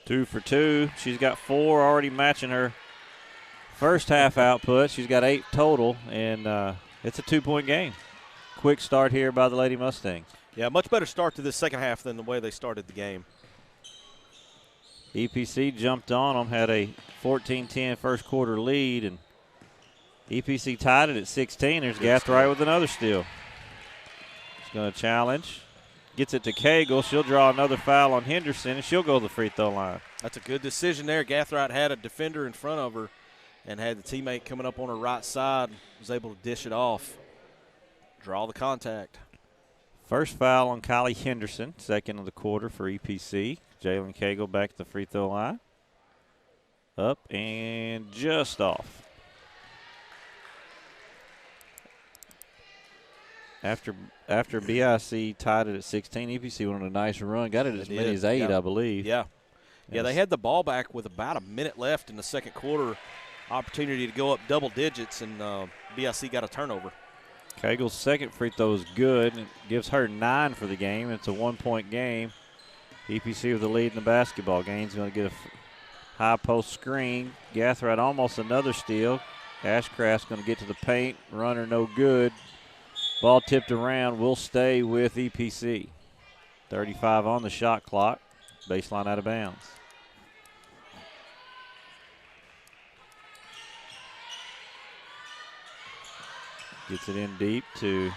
2 for 2. She's got 4 already matching her first half output. She's got 8 total, and it's a 2-point game. Quick start here by the Lady Mustangs.
Yeah, much better start to this second half than the way they started the game.
EPC jumped on them, had a 14-10 first quarter lead, and EPC tied it at 16. There's Gathright with another steal. She's going to challenge. Gets it to Cagle. She'll draw another foul on Henderson, and she'll go to the free throw line.
That's a good decision there. Gathright had a defender in front of her and had the teammate coming up on her right side, was able to dish it off, draw the contact.
First foul on Kylie Henderson, second of the quarter for EPC. Jalen Cagle back to the free throw line. Up and just off. After BIC tied it at 16, EPC went on a nice run. Got it as many as 8, I believe.
Yeah. Yeah, they had the ball back with about a minute left in the second quarter. Opportunity to go up double digits, and BIC got a turnover.
Cagle's second free throw is good. It gives her 9 for the game. It's a 1-point game. EPC with the lead in the basketball. Gaines going to get a high post screen. Gathright almost another steal. Ashcraft's going to get to the paint. Runner no good. Ball tipped around. Will stay with EPC. 35 on the shot clock. Baseline out of bounds. Gets it in deep to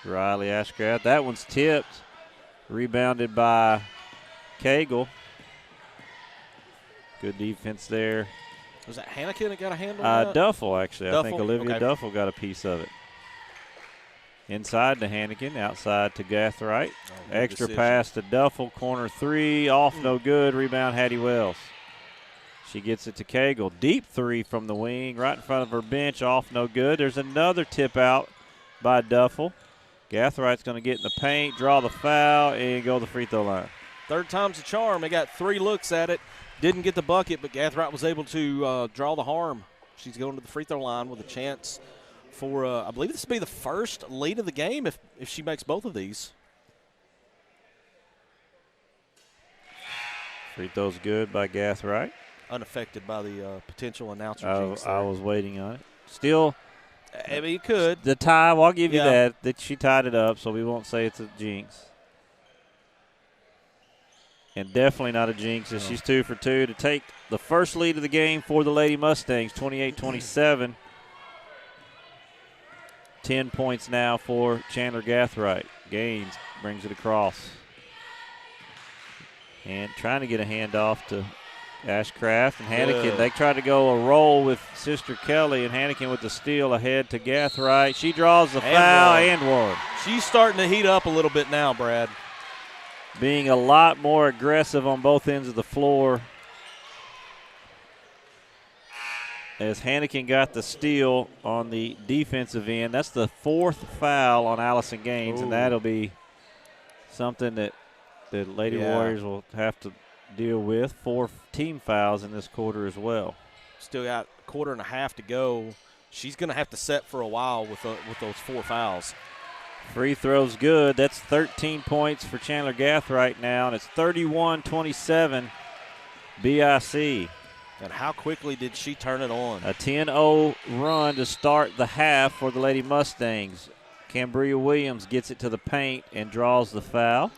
Riley Ashcraft. That one's tipped. Rebounded by Cagle. Good defense there.
Was that Hannikin that got a handle on that?
Duffel, actually.
Duffel?
I think Olivia
Okay.
Duffel got a piece of it. Inside to Hannikin, outside to Gathright. Extra
decision.
pass to Duffel, corner 3, off no good. Rebound Hattie Wells. She gets it to Cagle. Deep 3 from the wing, right in front of her bench, off no good. There's another tip out by Duffel. Gathright's going to get in the paint, draw the foul, and go to the free throw line.
Third time's a charm. They got 3 looks at it. Didn't get the bucket, but Gathright was able to draw the harm. She's going to the free throw line with a chance for, I believe this will be the first lead of the game if she makes both of these.
Free throw's good by Gathright.
Unaffected by the potential announcer jinx.
I was waiting on it. Still
I mean, you could.
The tie, well, I'll give you that she tied it up, so we won't say it's a jinx. And definitely not a jinx as she's 2 for 2 to take the first lead of the game for the Lady Mustangs, 28-27. 10 points now for Chandler Gathright. Gaines brings it across. And trying to get a handoff to Ashcraft and Hannikin. They tried to go a roll with Sister Kelly, and Hannikin with the steal ahead to Gathright. She draws the foul and one.
She's starting to heat up a little bit now, Brad.
Being a lot more aggressive on both ends of the floor. As Hannikin got the steal on the defensive end. That's the 4th foul on Allison Gaines, and that'll be something that the Lady Warriors will have to deal with. 4 team fouls in this quarter as well.
Still got a quarter and a half to go. She's going to have to set for a while with those 4 fouls.
Free throws good. That's 13 points for Chandler Gathright now, and it's 31-27 BIC.
And how quickly did she turn it on?
A 10-0 run to start the half for the Lady Mustangs. Cambria Williams gets it to the paint and draws the foul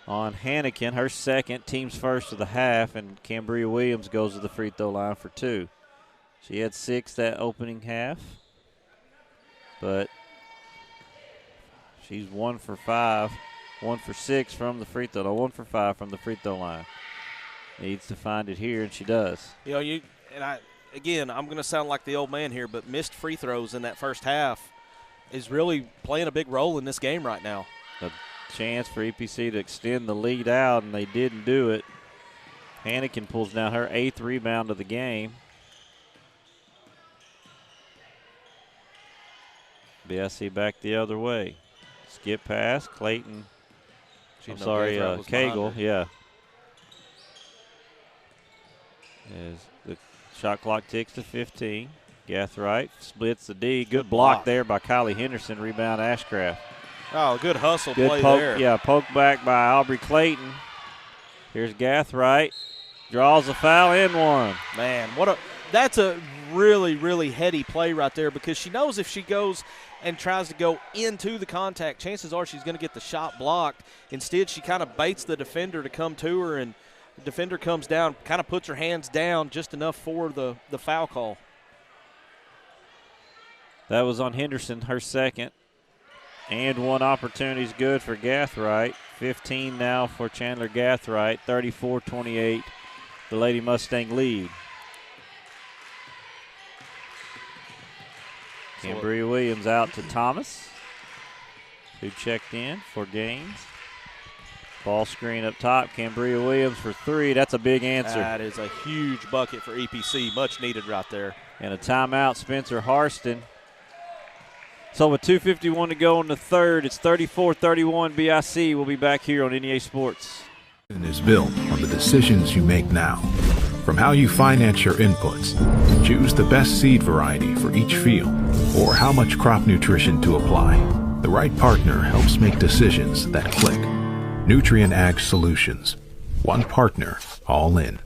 on Hannikin, her second, team's first of the half, and Cambria Williams goes to the free throw line for 2. She had 6 that opening half, but she's 1 for 5, 1 for 6 from the free throw. No, 1 for 5 from the free throw line. Needs to find it here, and she does.
You know, I'm going to sound like the old man here, but missed free throws in that first half is really playing a big role in this game right now.
A chance for EPC to extend the lead out, and they didn't do it. Hannikin pulls down her 8th rebound of the game. BIC back the other way. Skip pass, Clayton. Cagle, yeah. As the shot clock ticks to 15. Gathright splits the D. Good block there by Kylie Henderson. Rebound Ashcraft.
Oh, good hustle play there.
Yeah, poke back by Aubrey Clayton. Here's Gathright. Draws a foul and one.
Man, that's a really, really heady play right there, because she knows if she goes and tries to go into the contact, chances are she's going to get the shot blocked. Instead, she kind of baits the defender to come to her, and the defender comes down, kind of puts her hands down just enough for the foul call.
That was on Henderson, her second. And one opportunity is good for Gathright. 15 now for Chandler Gathright. 34-28, the Lady Mustang lead. Cambria Williams out to Thomas, who checked in for Gaines. Ball screen up top. Cambria Williams for 3. That's a big answer.
That is a huge bucket for EPC. Much needed right there.
And a timeout, Spencer Harston. So with 2:51 to go in the third, it's 34-31 BIC. We'll be back here on NEA Sports.
Is built on the decisions you make now. From how you finance your inputs, choose the best seed variety for each field, or how much crop nutrition to apply. The right partner helps make decisions that click. Nutrient Ag Solutions. One partner, all in.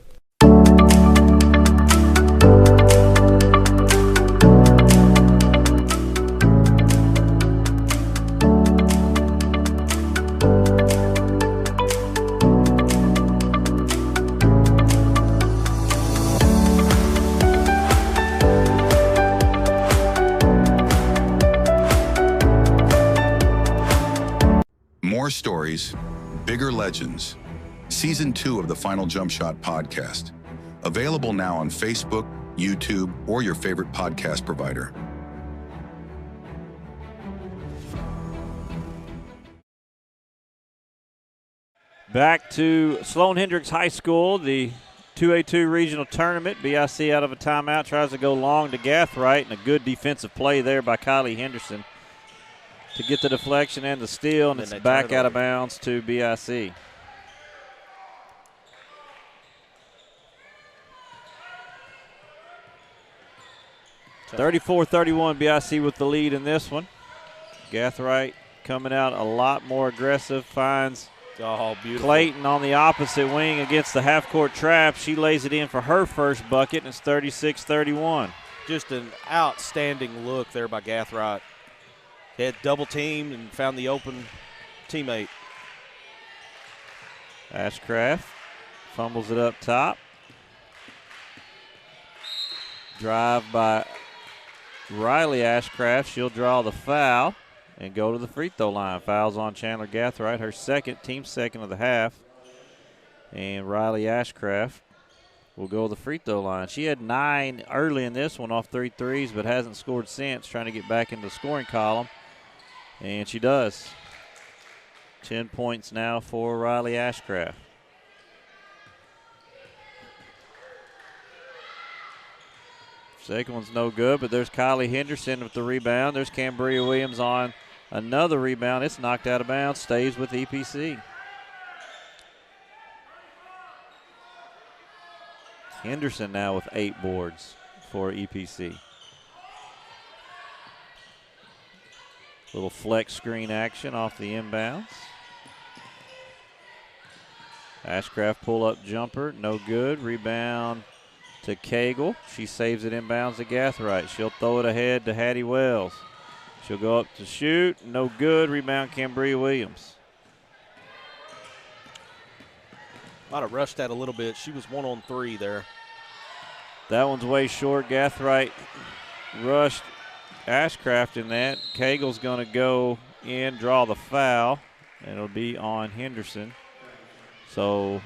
More stories, bigger legends. Season 2 of the Final Jump Shot podcast. Available now on Facebook, YouTube, or your favorite podcast provider.
Back to Sloan Hendrix High School, the 2A-2 regional tournament. BIC out of a timeout, tries to go long to Gathright, and a good defensive play there by Kylie Henderson to get the deflection and the steal, and it's back out of bounds to BIC. So 34-31 BIC with the lead in this one. Gathright coming out a lot more aggressive, finds Clayton on the opposite wing against the half-court trap. She lays it in for her first bucket, and it's 36-31.
Just an outstanding look there by Gathright. They had double teamed and found the open teammate.
Ashcraft fumbles it up top. Drive by Riley Ashcraft. She'll draw the foul and go to the free throw line. Fouls on Chandler Gathright, her team second of the half. And Riley Ashcraft will go to the free throw line. She had 9 early in this one off 3 threes, but hasn't scored since, trying to get back into the scoring column. And she does. 10 points now for Riley Ashcraft. Second one's no good, but there's Kylie Henderson with the rebound. There's Cambria Williams on another rebound. It's knocked out of bounds, stays with EPC. Henderson now with 8 boards for EPC. Little flex screen action off the inbounds. Ashcraft pull-up jumper, no good. Rebound to Cagle. She saves it inbounds to Gathright. She'll throw it ahead to Hattie Wells. She'll go up to shoot, no good. Rebound Cambria Williams.
Might have rushed that a little bit. She was 1-on-3 there.
That one's way short. Gathright rushed Ashcraft in that. Cagle's going to go in, draw the foul, and it'll be on Henderson. So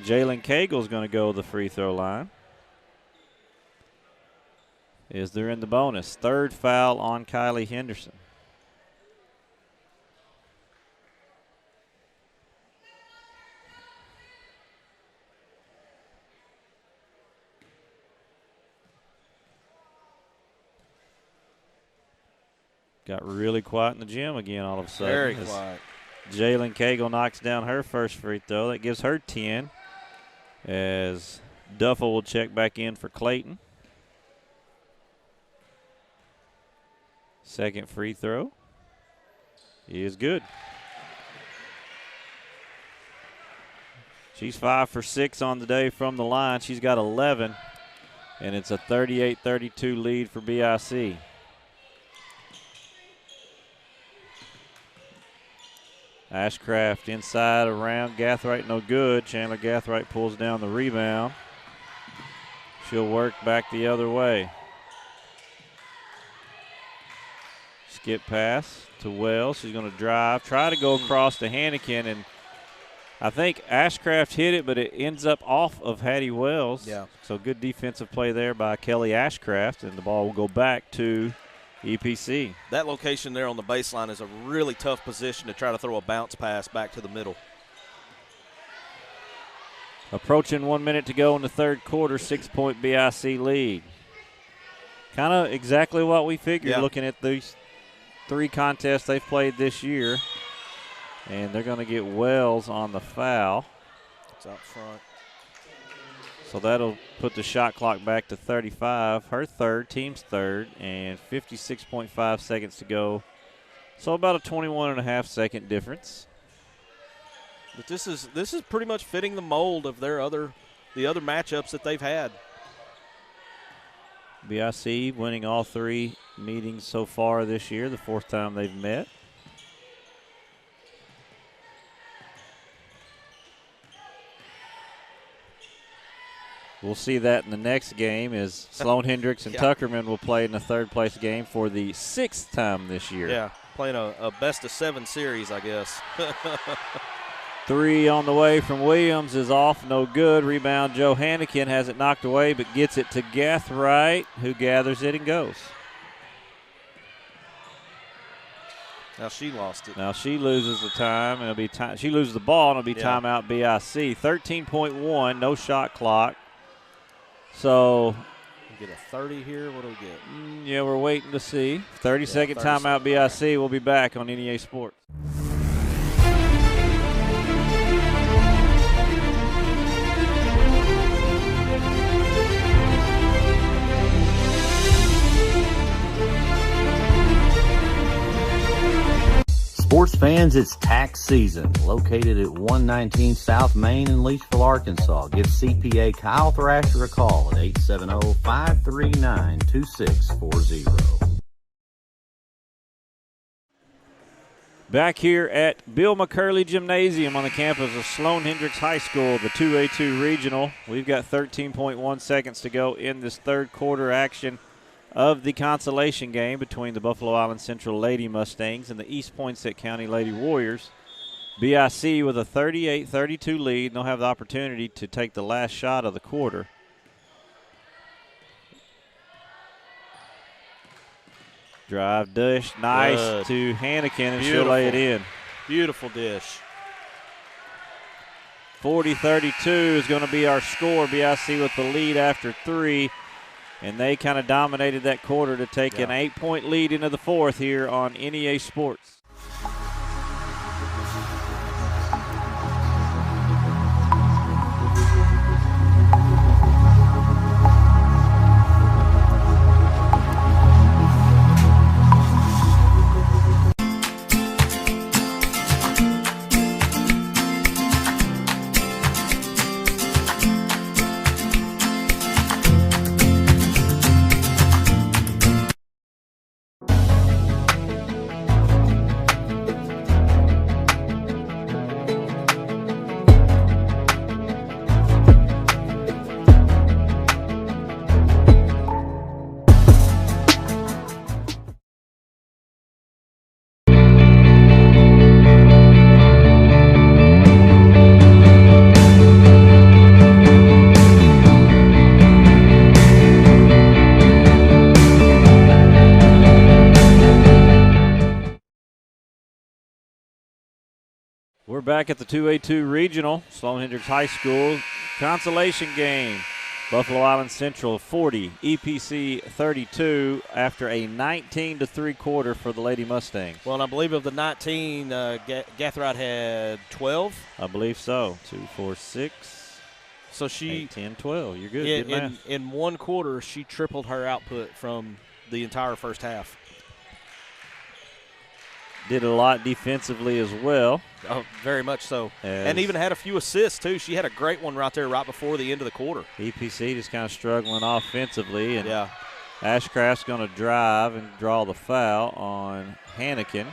Jalen Cagle's going to go to the free throw line. Is they're in the bonus. 3rd foul on Kylie Henderson. Got really quiet in the gym again all of a sudden.
Very quiet.
Jalen Cagle knocks down her first free throw. That gives her 10. As Duffel will check back in for Clayton. Second free throw is good. She's 5 for 6 on the day from the line. She's got 11, and it's a 38-32 lead for BIC. Ashcraft inside around Gathright, no good. Chandler Gathright pulls down the rebound. She'll work back the other way. Skip pass to Wells. She's going to drive, try to go across to Hannikin, and I think Ashcraft hit it, but it ends up off of Hattie Wells.
Yeah.
So good defensive play there by Kelly Ashcraft, and the ball will go back to EPC.
That location there on the baseline is a really tough position to try to throw a bounce pass back to the middle.
Approaching 1 minute to go in the third quarter, 6-point BIC lead. Kind of exactly what we figured looking at these 3 contests they've played this year. And they're going to get Wells on the foul.
It's out front.
So that'll put the shot clock back to 35. Her third, team's third, and 56.5 seconds to go. So about a 21.5-second difference.
But this is pretty much fitting the mold of the other matchups that they've had.
BIC winning all 3 meetings so far this year, the 4th time they've met. We'll see that in the next game as Sloan, Hendrix, and Tuckerman will play in the 3rd-place game for the 6th time this year.
Yeah, playing a best-of-7 series, I guess.
3 on the way from Williams is off, no good. Rebound, Joe Hannikin has it knocked away, but gets it to Gathright, who gathers it and goes.
Now she lost it.
Now she loses the time. It'll be time. She loses the ball, and it'll be timeout BIC. 13.1, no shot clock. So
we get a 30 here. What do we get?
Yeah, we're waiting to see. 30-second timeout BIC. We'll be back on NEA Sports.
Sports fans, it's tax season. Located at 119 South Main in Leachville, Arkansas. Give CPA Kyle Thrasher a call at 870-539-2640.
Back here at Bill McCurley Gymnasium on the campus of Sloan Hendrix High School, the 2A-2 Regional. We've got 13.1 seconds to go in this third quarter action of the consolation game between the Buffalo Island Central Lady Mustangs and the East Poinsett County Lady Warriors. BIC with a 38-32 lead, and they'll have the opportunity to take the last shot of the quarter. Drive dish, nice to Hanneken, and she'll lay it in.
Beautiful dish.
40-32 is going to be our score. BIC with the lead after 3, and they kind of dominated that quarter to take an 8-point lead into the fourth here on NEA Sports. We're back at the 2A-2 Regional, Sloan Hendrix High School consolation game. Buffalo Island Central 40, EPC 32 after a 19-3 quarter for the Lady Mustangs.
Well, and I believe of the 19, Gathright had 12.
I believe so. 2, 4, 6.
So she
8, 10, 12. You're good. Good math.
In one quarter, she tripled her output from the entire first half.
Did a lot defensively as well.
Oh, very much so. And even had a few assists, too. She had a great one right there right before the end of the quarter.
EPC just kind of struggling offensively. And Ashcraft's going to drive and draw the foul on Hanneken.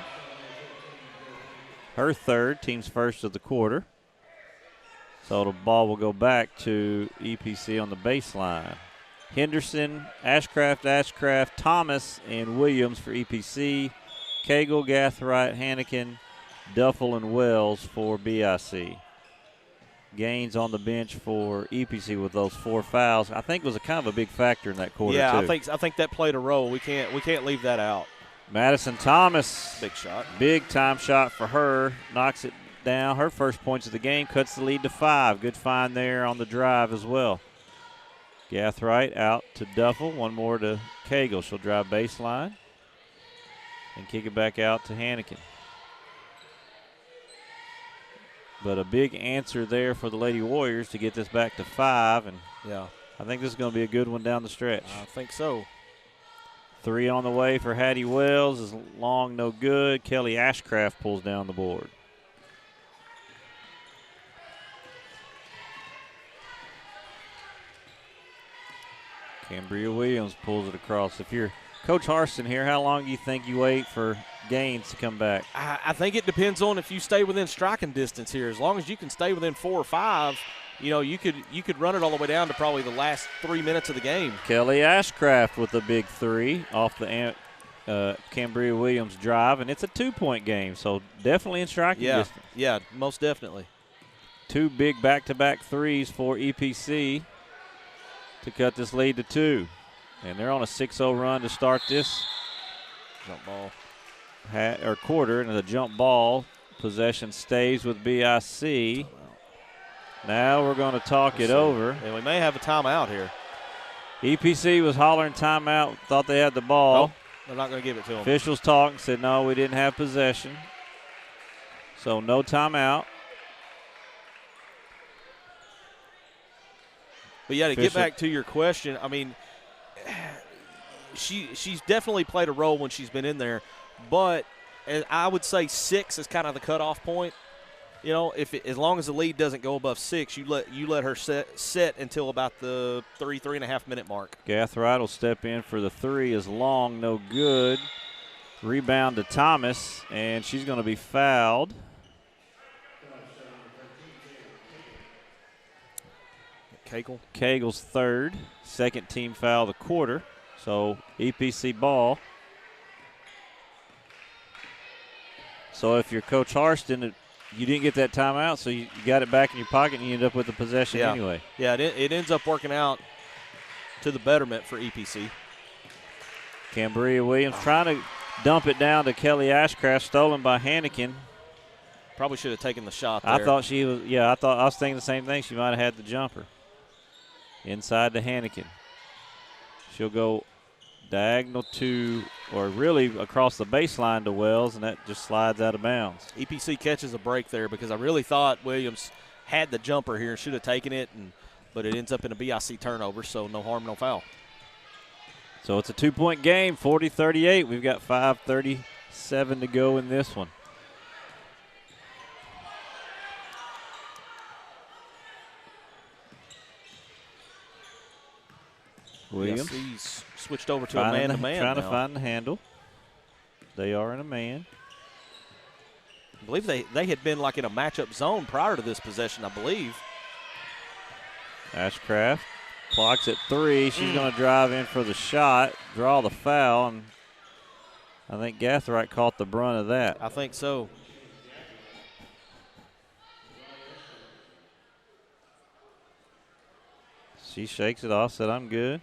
Her third, team's first of the quarter. So the ball will go back to EPC on the baseline. Henderson, Ashcraft, Thomas, and Williams for EPC. Cagle, Gathright, Hanneken, Duffel, and Wells for BIC. Gaines on the bench for EPC with those 4 fouls. I think was a kind of a big factor in that quarter,
too.
I
think that played a role. We can't leave that out.
Madison Thomas.
Big shot.
Big time shot for her. Knocks it down. Her first points of the game, cuts the lead to 5. Good find there on the drive as well. Gathright out to Duffel. One more to Cagle. She'll drive baseline and kick it back out to Hanneken. But a big answer there for the Lady Warriors to get this back to 5. And I think this is going to be a good one down the stretch.
I think so.
3 on the way for Hattie Wells is long, no good. Kelly Ashcraft pulls down the board. Cambria Williams pulls it across. If you're Coach Harston here, how long do you think you wait for Gaines to come back?
I think it depends on if you stay within striking distance here. As long as you can stay within 4 or 5, you could run it all the way down to probably the last 3 minutes of the game.
Kelly Ashcraft with a big 3 off the Cambria Williams drive, and it's a 2-point game, so definitely in striking distance.
Yeah, most definitely.
2 big back-to-back 3s for EPC to cut this lead to 2. And they're on a 6-0 run to start this
jump ball
quarter, and the jump ball possession stays with BIC. Now we're going to talk it over.
And we may have a timeout here.
EPC was hollering timeout, thought they had the ball.
Nope, they're not going to give it to them.
Officials talked, said no, we didn't have possession. So no timeout.
But yeah, to get back to your question, I mean, she's definitely played a role when she's been in there, but I would say 6 is kind of the cutoff point. You know, as long as the lead doesn't go above 6, you let her set until about the 3.5 minute mark.
Gathright will step in for the 3 is long, no good. Rebound to Thomas, and she's going to be fouled. Cagle's third, second team foul of the quarter. So EPC ball. So if you're Coach Harston, you didn't get that timeout, so you got it back in your pocket and you end up with the possession anyway.
Yeah, it ends up working out to the betterment for EPC.
Cambria Williams trying to dump it down to Kelly Ashcraft, stolen by Hannikin.
Probably should have taken the shot there.
I thought she was, I was thinking the same thing. She might have had the jumper. Inside to Hannikin. She'll go diagonal to, or really across the baseline to Wells, and that just slides out of bounds.
EPC catches a break there because I really thought Williams had the jumper here and should have taken it, but it ends up in a BIC turnover, so no harm, no foul.
So it's a 2-point game, 40-38. We've got 5:37 to go in this one. Williams.
Yes, he's switched over to a man-to-man
Trying
now.
to find the handle. They are in a man.
I believe they had been like in a matchup zone prior to this possession, I believe.
Ashcraft clocks at 3. She's going to drive in for the shot, draw the foul, and I think Gathright caught the brunt of that.
I think so.
She shakes it off, said, I'm good.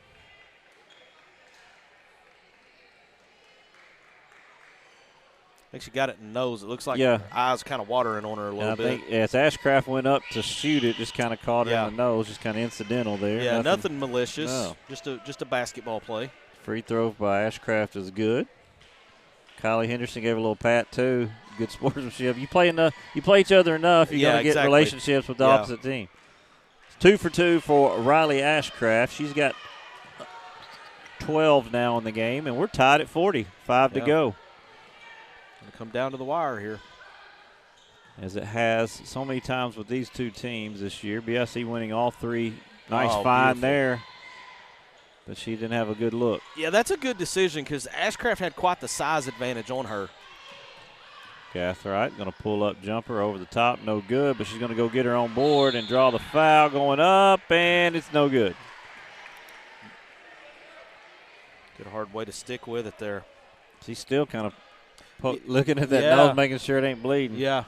I think she got it in the nose. It looks like her eyes kind of watering on her a little bit.
I think as Ashcraft went up to shoot it, just kind of caught her in the nose, just kind of incidental there.
Yeah, nothing malicious.
No.
Just a basketball play.
Free throw by Ashcraft is good. Kylie Henderson gave a little pat too. Good sportsmanship. You play each other enough, you're going to get relationships with the opposite team. It's 2 for 2 for Riley Ashcraft. She's got 12 now in the game, and we're tied at 40. 5 to go.
Going to come down to the wire here.
As it has so many times with these two teams this year. BIC winning all 3. Nice find there. But she didn't have a good look.
Yeah, that's a good decision because Ashcraft had quite the size advantage on her.
Gathright going to pull up jumper over the top. No good, but she's going to go get her on board and draw the foul going up, and it's no good.
Good hard way to stick with it there.
She's still kind of looking at that nose, making sure it ain't bleeding.
Yeah.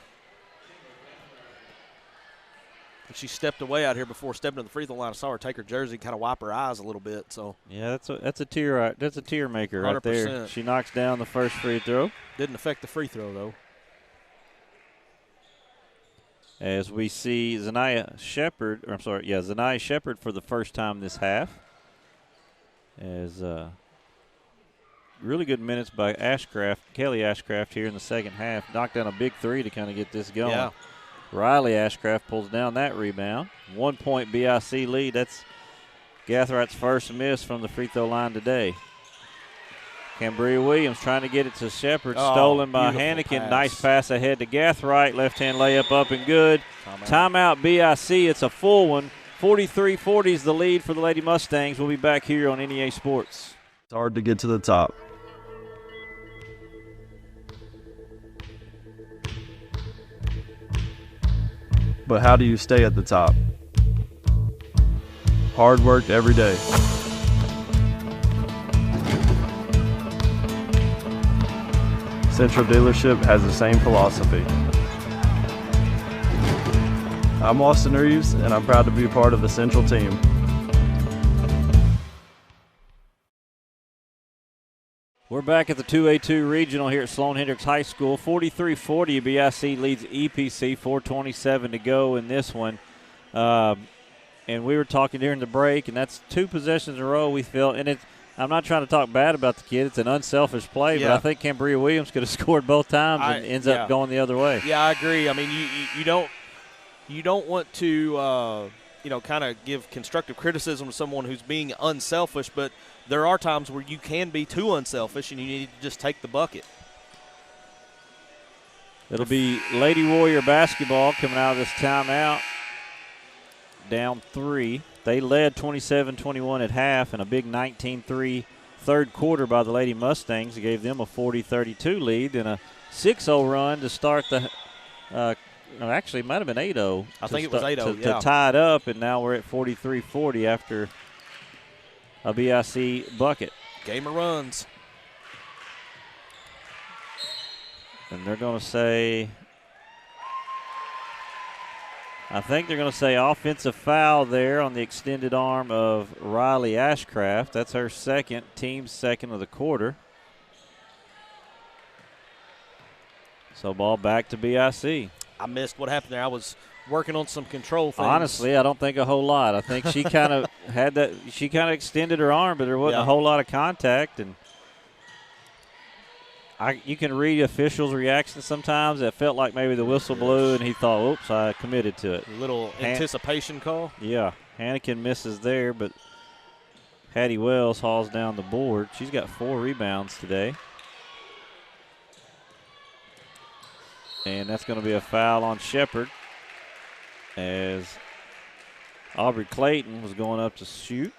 She stepped away out here before stepping to the free throw line. I saw her take her jersey, kind of wipe her eyes a little bit. So
yeah, that's a tear maker right there.
100%.
She knocks down the first free throw.
Didn't affect the free throw though.
As we see Zanaya Shepard for the first time this half. As really good minutes by Kelly Ashcraft here in the second half. Knocked down a big 3 to kind of get this going.
Yeah.
Riley Ashcraft pulls down that rebound. 1 point BIC lead. That's Gathright's first miss from the free throw line today. Cambria Williams trying to get it to Shepard. Stolen by Hannikin.
Pass.
Nice pass ahead to Gathright. Left-hand layup up and good. Timeout BIC. It's a full one. 43-40 is the lead for the Lady Mustangs. We'll be back here on NEA Sports.
It's hard to get to the top. But how do you stay at the top? Hard work every day. Central Dealership has the same philosophy. I'm Austin Reeves, and I'm proud to be a part of the Central team.
We're back at the 2A-2 regional here at Sloan Hendrix High School. 43-40, BIC leads EPC, 4:27 to go in this one. And we were talking during the break, and that's 2 possessions in a row we feel. And I'm not trying to talk bad about the kid. It's an unselfish play, but I think Cambria Williams could have scored both times and ends up going the other way.
Yeah, I agree. I mean, you don't want to kind of give constructive criticism to someone who's being unselfish, but there are times where you can be too unselfish and you need to just take the bucket.
It'll be Lady Warrior basketball coming out of this timeout. Down 3. They led 27-21 at half, and a big 19-3 third quarter by the Lady Mustangs. It gave them a 40-32 lead and a 6-0 run to start the actually, it might have been 8-0.
I think it was 8-0,
to tie it up, and now we're at 43-40 after a BIC bucket.
Game of runs.
And they're going to say, I think they're going to say offensive foul there on the extended arm of Riley Ashcraft. That's her second, team's second of the quarter. So ball back to BIC.
I missed what happened there. I was working on some control things.
Honestly, I don't think a whole lot. I think she kind of had that. She kind of extended her arm, but there wasn't a whole lot of contact. And you can read officials' reactions sometimes. It felt like maybe the whistle blew, and he thought, "Oops, I committed to it."
A little anticipation call.
Yeah, Hannikin misses there, but Hattie Wells hauls down the board. She's got 4 rebounds today. And that's going to be a foul on Shepard as Aubrey Clayton was going up to shoot.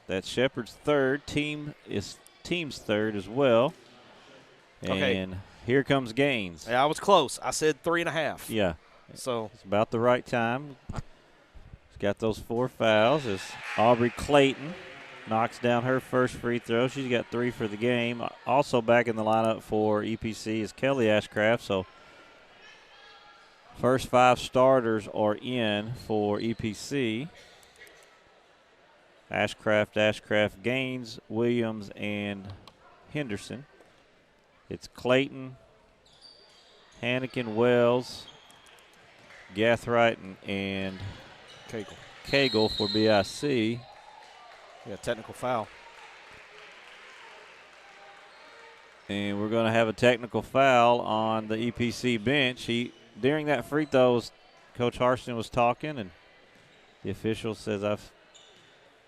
That's Shepard's third. Team's third as well. And here comes Gaines.
Yeah, I was close. I said 3.5.
Yeah.
So
it's about the right time. He's got those 4 fouls as Aubrey Clayton knocks down her first free throw. She's got 3 for the game. Also back in the lineup for EPC is Kelly Ashcraft. So first 5 starters are in for EPC. Ashcraft, Gaines, Williams, and Henderson. It's Clayton, Hannikin, Wells, Gathright, and Cagle for BIC.
Yeah, technical foul.
And we're going to have a technical foul on the EPC bench. During that free throw, Coach Harston was talking, and the official says,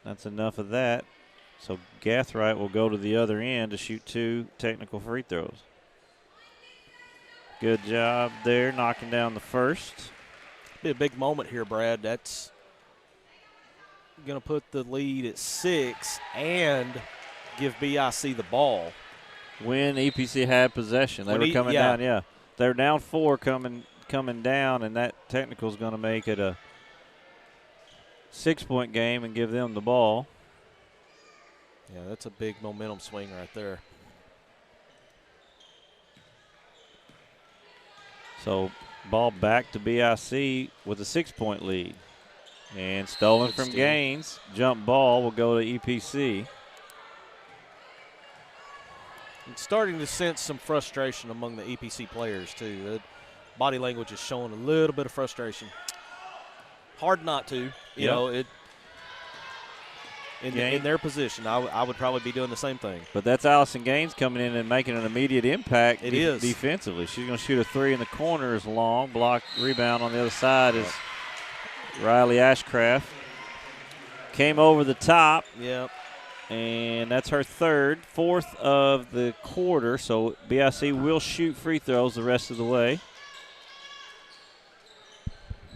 that's enough of that. So Gathright will go to the other end to shoot 2 technical free throws. Good job there, knocking down the first.
Be a big moment here, Brad. That's going to put the lead at 6 and give BIC the ball.
When EPC had possession, they were coming down. Yeah, they're down 4 coming down, and that technical is going to make it a 6-point game and give them the ball.
Yeah, that's a big momentum swing right there.
So ball back to BIC with a 6-point lead. And stolen from Gaines. Jump ball will go to EPC.
I'm starting to sense some frustration among the EPC players, too. The body language is showing a little bit of frustration. Hard not to. You know, in their position, I would probably be doing the same thing.
But that's Allison Gaines coming in and making an immediate impact
is.
Defensively. She's going to shoot a 3 in the corner is long. Block rebound on the other side is Riley Ashcraft. Came over the top.
Yep.
And that's her fourth of the quarter. So BIC will shoot free throws the rest of the way.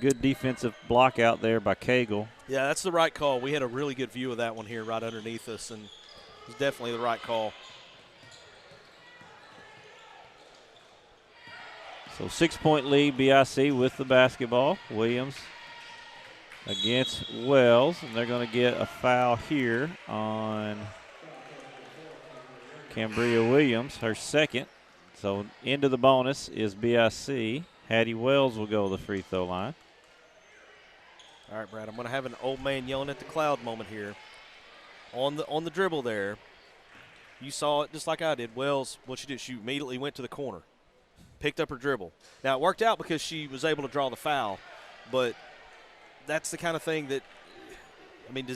Good defensive block out there by Cagle.
Yeah, that's the right call. We had a really good view of that one here right underneath us, and it was definitely the right call.
So 6-point lead, BIC with the basketball. Williams against Wells, and they're going to get a foul here on Cambria Williams, her second. So into the bonus is BIC. Hattie Wells will go to the free throw line.
All right, Brad, I'm going to have an old man yelling at the cloud moment here. On the dribble there, you saw it just like I did. Wells, what she did, she immediately went to the corner, picked up her dribble. Now, it worked out because she was able to draw the foul, but that's the kind of thing that, I mean,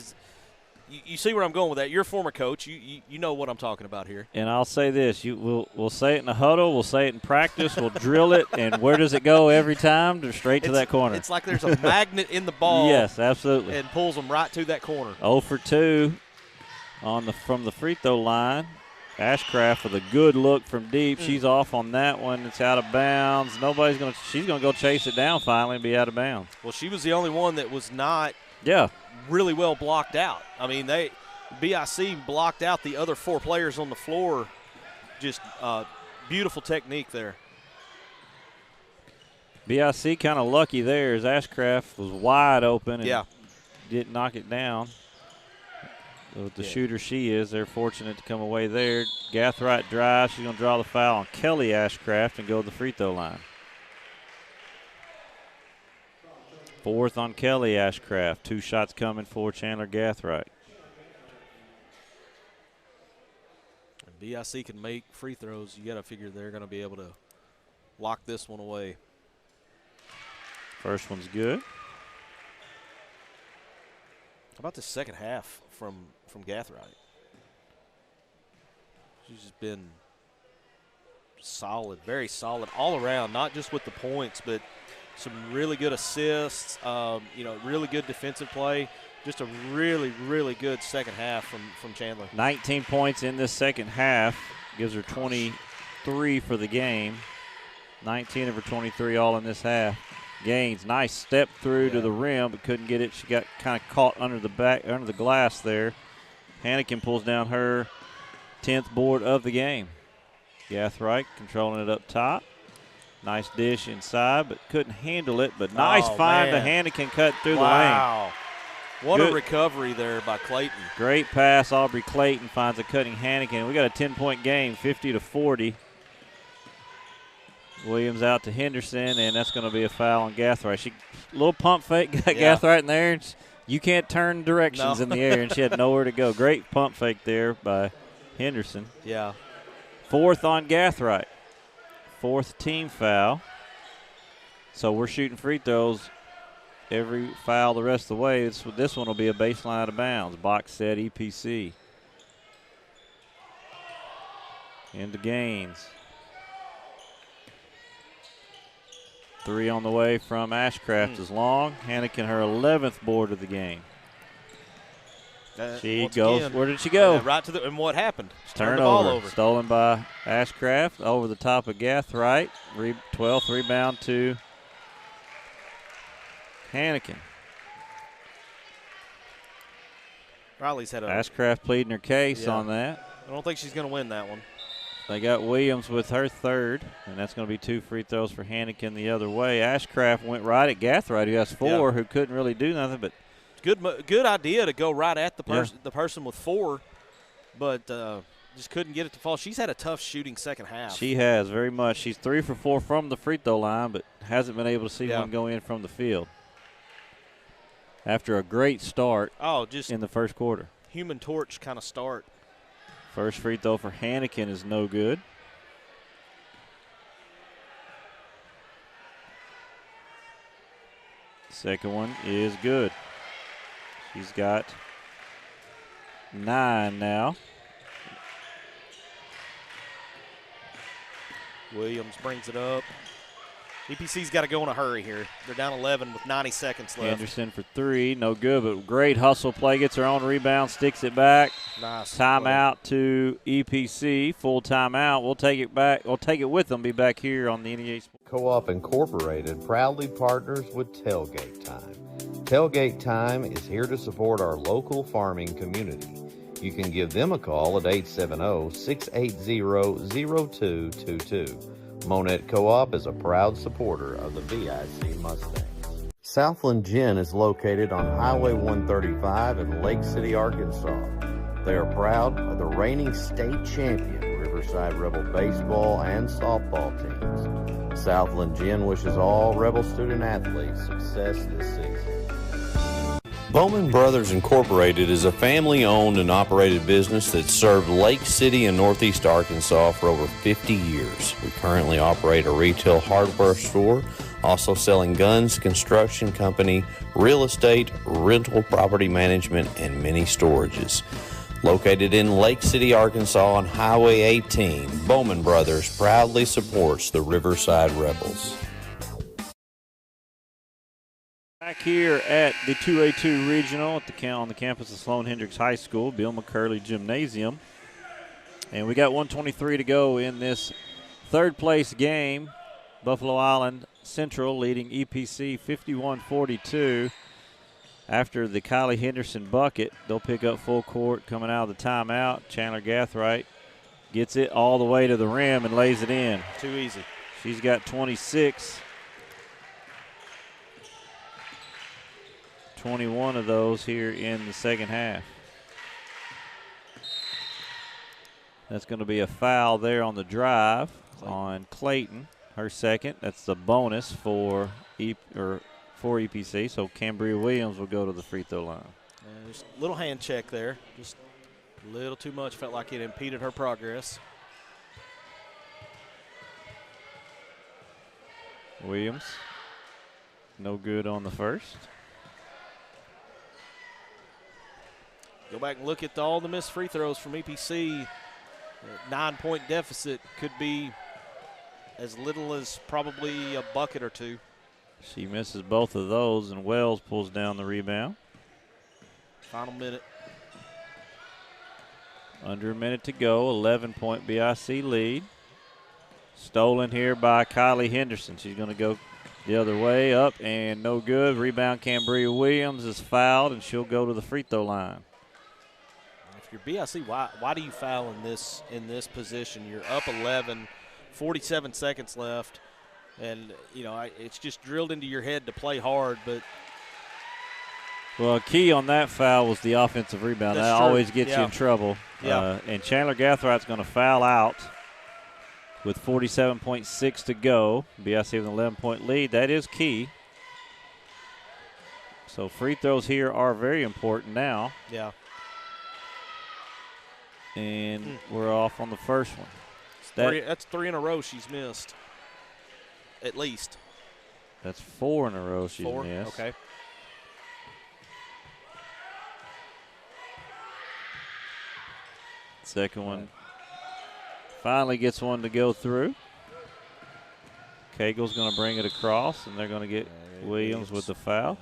you see where I'm going with that. You're a former coach. You know what I'm talking about here.
And I'll say this. We'll say it in the huddle. We'll say it in practice. We'll drill it. And where does it go every time? Straight to that corner.
It's like there's a magnet in the ball.
Yes, absolutely.
And pulls them right to that corner.
0 for 2 from the free throw line Ashcraft with a good look from deep. She's off on that one. It's out of bounds. She's going to go chase it down finally and be out of bounds.
Well, she was the only one that was not really well blocked out. I mean, BIC blocked out the other 4 players on the floor. Just beautiful technique there.
BIC kind of lucky there as Ashcraft was wide open and didn't knock it down. With the shooter she is, they're fortunate to come away there. Gathright drives. She's going to draw the foul on Kelly Ashcraft and go to the free throw line. 4th on Kelly Ashcraft. 2 shots coming for Chandler Gathright.
BIC can make free throws. You got to figure they're going to be able to lock this one away.
First one's good.
How about the second half from Gathright? She's just been solid, very solid all around, not just with the points, but some really good assists, really good defensive play. Just a really, really good second half from Chandler.
19 points in this second half. Gives her 23 for the game. 19 of her 23 all in this half. Gaines, nice step through to the rim, but couldn't get it. She got kind of caught under the glass there. Hannikin pulls down her 10th board of the game. Gathright controlling it up top. Nice dish inside, but couldn't handle it. But nice find to Hannikin cut through the lane.
Wow. What a recovery there by Clayton.
Great pass. Aubrey Clayton finds a cutting Hannikin. We got a 10-point game, 50-40. Williams out to Henderson, and that's going to be a foul on Gathright. Little pump fake, got Gathright in there. You can't turn directions in the air, and she had nowhere to go. Great pump fake there by Henderson.
Yeah.
4th on Gathright. 4th team foul. So we're shooting free throws every foul the rest of the way. This one will be a baseline out of bounds. Box set EPC. Into Gaines. 3 on the way from Ashcraft is long. Hannikin, her 11th board of the game. She goes.
Again,
where did she go?
Right to and what happened?
Turnover.
The ball over.
Stolen by Ashcraft over the top of Gathright. 12th rebound to Hannikin.
Riley's had a
Ashcraft pleading her case on that.
I don't think she's going to win that one.
They got Williams with her 3rd, and that's going to be 2 free throws for Hannikin the other way. Ashcraft went right at Gathright, who has 4, who couldn't really do nothing. But
good idea to go right at the person with 4, but just couldn't get it to fall. She's had a tough shooting second half.
She has, very much. She's 3 for 4 from the free throw line, but hasn't been able to see one go in from the field. After a great start
just
in the first quarter.
Human Torch kind of start.
First free throw for Hannikin is no good. Second one is good. She's got 9 now.
Williams brings it up. EPC's got to go in a hurry here. They're down 11 with 90 seconds left.
Anderson for 3, no good, but great hustle play. Gets her own rebound, sticks it back.
Nice.
Timeout to EPC. Full timeout. We'll take it back. We'll take it with them. Be back here on the NEA Sports.
Co-op Incorporated proudly partners with Tailgate Time. Tailgate Time is here to support our local farming community. You can give them a call at 870-680-0222. Monette Co-op is a proud supporter of the VIC Mustangs. Southland Gin is located on Highway 135 in Lake City, Arkansas. They are proud of the reigning state champion Riverside Rebel baseball and softball teams. Southland Gin wishes all Rebel student athletes success this season.
Bowman Brothers Incorporated is a family-owned and operated business that served Lake City and Northeast Arkansas for over 50 years. We currently operate a retail hardware store, also selling guns, construction company, real estate, rental property management, and many storages. Located in Lake City, Arkansas on Highway 18, Bowman Brothers proudly supports the Riverside Rebels.
Back here at the 2A-2 Regional on the campus of Sloan Hendrix High School, Bill McCurley Gymnasium. And we got 1:23 to go in this third-place game. Buffalo Island Central leading EPC 51-42. After the Kylie Henderson bucket, they'll pick up full court coming out of the timeout. Chandler Gathright gets it all the way to the rim and lays it in.
Too easy.
She's got 26. 21 of those here in the second half. That's going to be a foul there on the drive on Clayton. Her second. That's the bonus for EPC. So Cambria Williams will go to the free throw line.
Just a little hand check there. Just a little too much. Felt like it impeded her progress.
Williams, no good on the first.
Go back and look at all the missed free throws from EPC. 9-point deficit could be as little as probably a bucket or two.
She misses both of those, and Wells pulls down the rebound.
Final minute.
Under a minute to go, 11-point BIC lead. Stolen here by Kylie Henderson. She's going to go the other way, up and no good. Rebound Cambria Williams is fouled, and she'll go to the free throw line.
If you're BIC, why do you foul in this position? You're up 11, 47 seconds left, and it's just drilled into your head to play hard. But
well, key on that foul was the offensive rebound. That always gets you in trouble.
Yeah.
And Chandler Gathwright's going to foul out with 47.6 to go. BIC with an 11-point lead. That is key. So free throws here are very important now.
Yeah.
And we're off on the first one.
That's three in a row she's missed, at least.
That's 4 in a row she's
Four?
missed.
Okay.
Second one finally gets one to go through. Cagle's going to bring it across, and they're going to get Williams with the foul.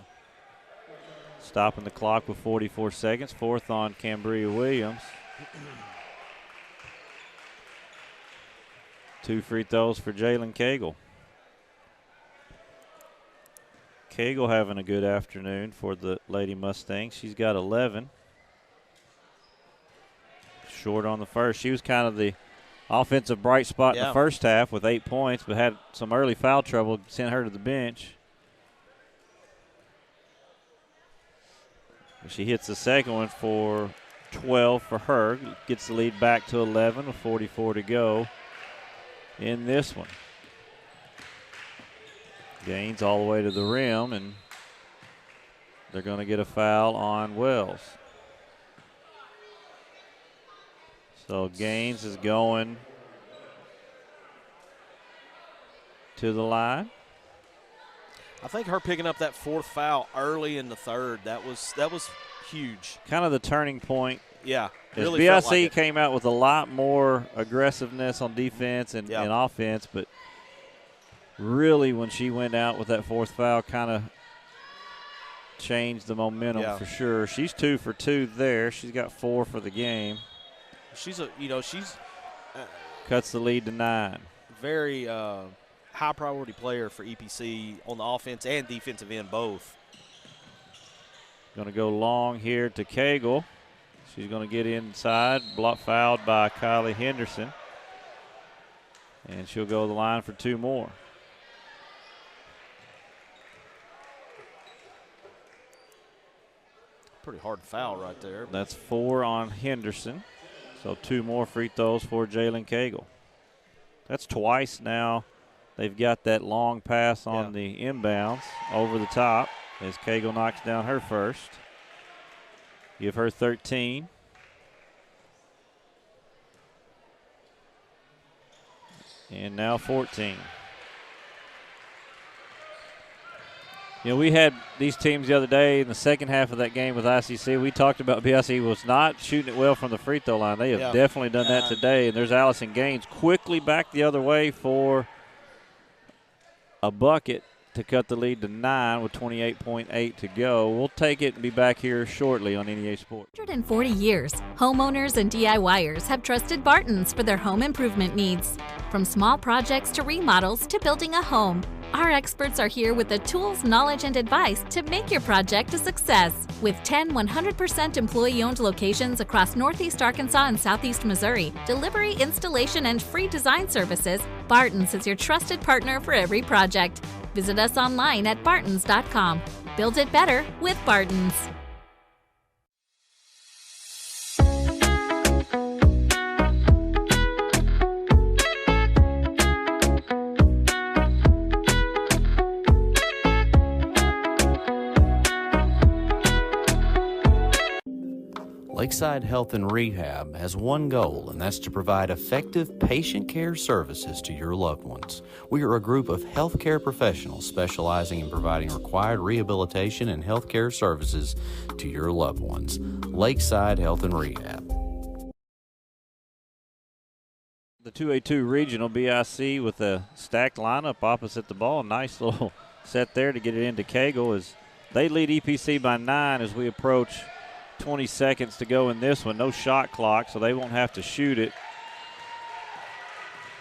Stopping the clock with 44 seconds. Fourth on Cambria Williams. 2 free throws for Jalen Cagle. Cagle having a good afternoon for the Lady Mustangs. She's got 11. Short on the first. She was kind of the offensive bright spot in the first half with 8 points, but had some early foul trouble, sent her to the bench. She hits the second one for 12 for her. Gets the lead back to 11 with 44 to go in this one. Gains all the way to the rim, and they're going to get a foul on Wells. So Gaines is going to the line.
I think her picking up that fourth foul early in the third, that was huge.
Kind of the turning point.
Yeah,
really BIC like came out with a lot more aggressiveness on defense and offense, but really when she went out with that fourth foul, kind of changed the momentum for sure. She's 2 for 2 there. She's got 4 for the game.
She's
cuts the lead to 9.
Very high priority player for EPC on the offense and defensive end both.
Going to go long here to Cagle. She's going to get inside, block fouled by Kylie Henderson. And she'll go to the line for 2 more.
Pretty hard foul right there.
That's 4 on Henderson. So 2 more free throws for Jalen Cagle. That's twice now. They've got that long pass on the inbounds over the top as Cagle knocks down her first. Give her 13. And now 14. You know, we had these teams the other day in the second half of that game with ICC. We talked about BIC was not shooting it well from the free throw line. They have definitely done that today. And there's Allison Gaines quickly back the other way for a bucket. to cut the lead to 9 with 28.8 to go. We'll take it and be back here shortly on NEA Sports.
140 years, homeowners and DIYers have trusted Barton's for their home improvement needs. From small projects to remodels to building a home, our experts are here with the tools, knowledge, and advice to make your project a success. With 10 100% employee-owned locations across Northeast Arkansas and Southeast Missouri, delivery, installation, and free design services, Barton's is your trusted partner for every project. Visit us online at bartons.com. Build it better with Barton's.
Lakeside Health and Rehab has one goal, and that's to provide effective patient care services to your loved ones. We are a group of healthcare professionals specializing in providing required rehabilitation and healthcare services to your loved ones. Lakeside Health and Rehab.
The 2A-2 Regional BIC with a stacked lineup opposite the ball. Nice little set there to get it into Cagle as they lead EPC by 9 as we approach 20 seconds to go in this one. No shot clock, so they won't have to shoot it.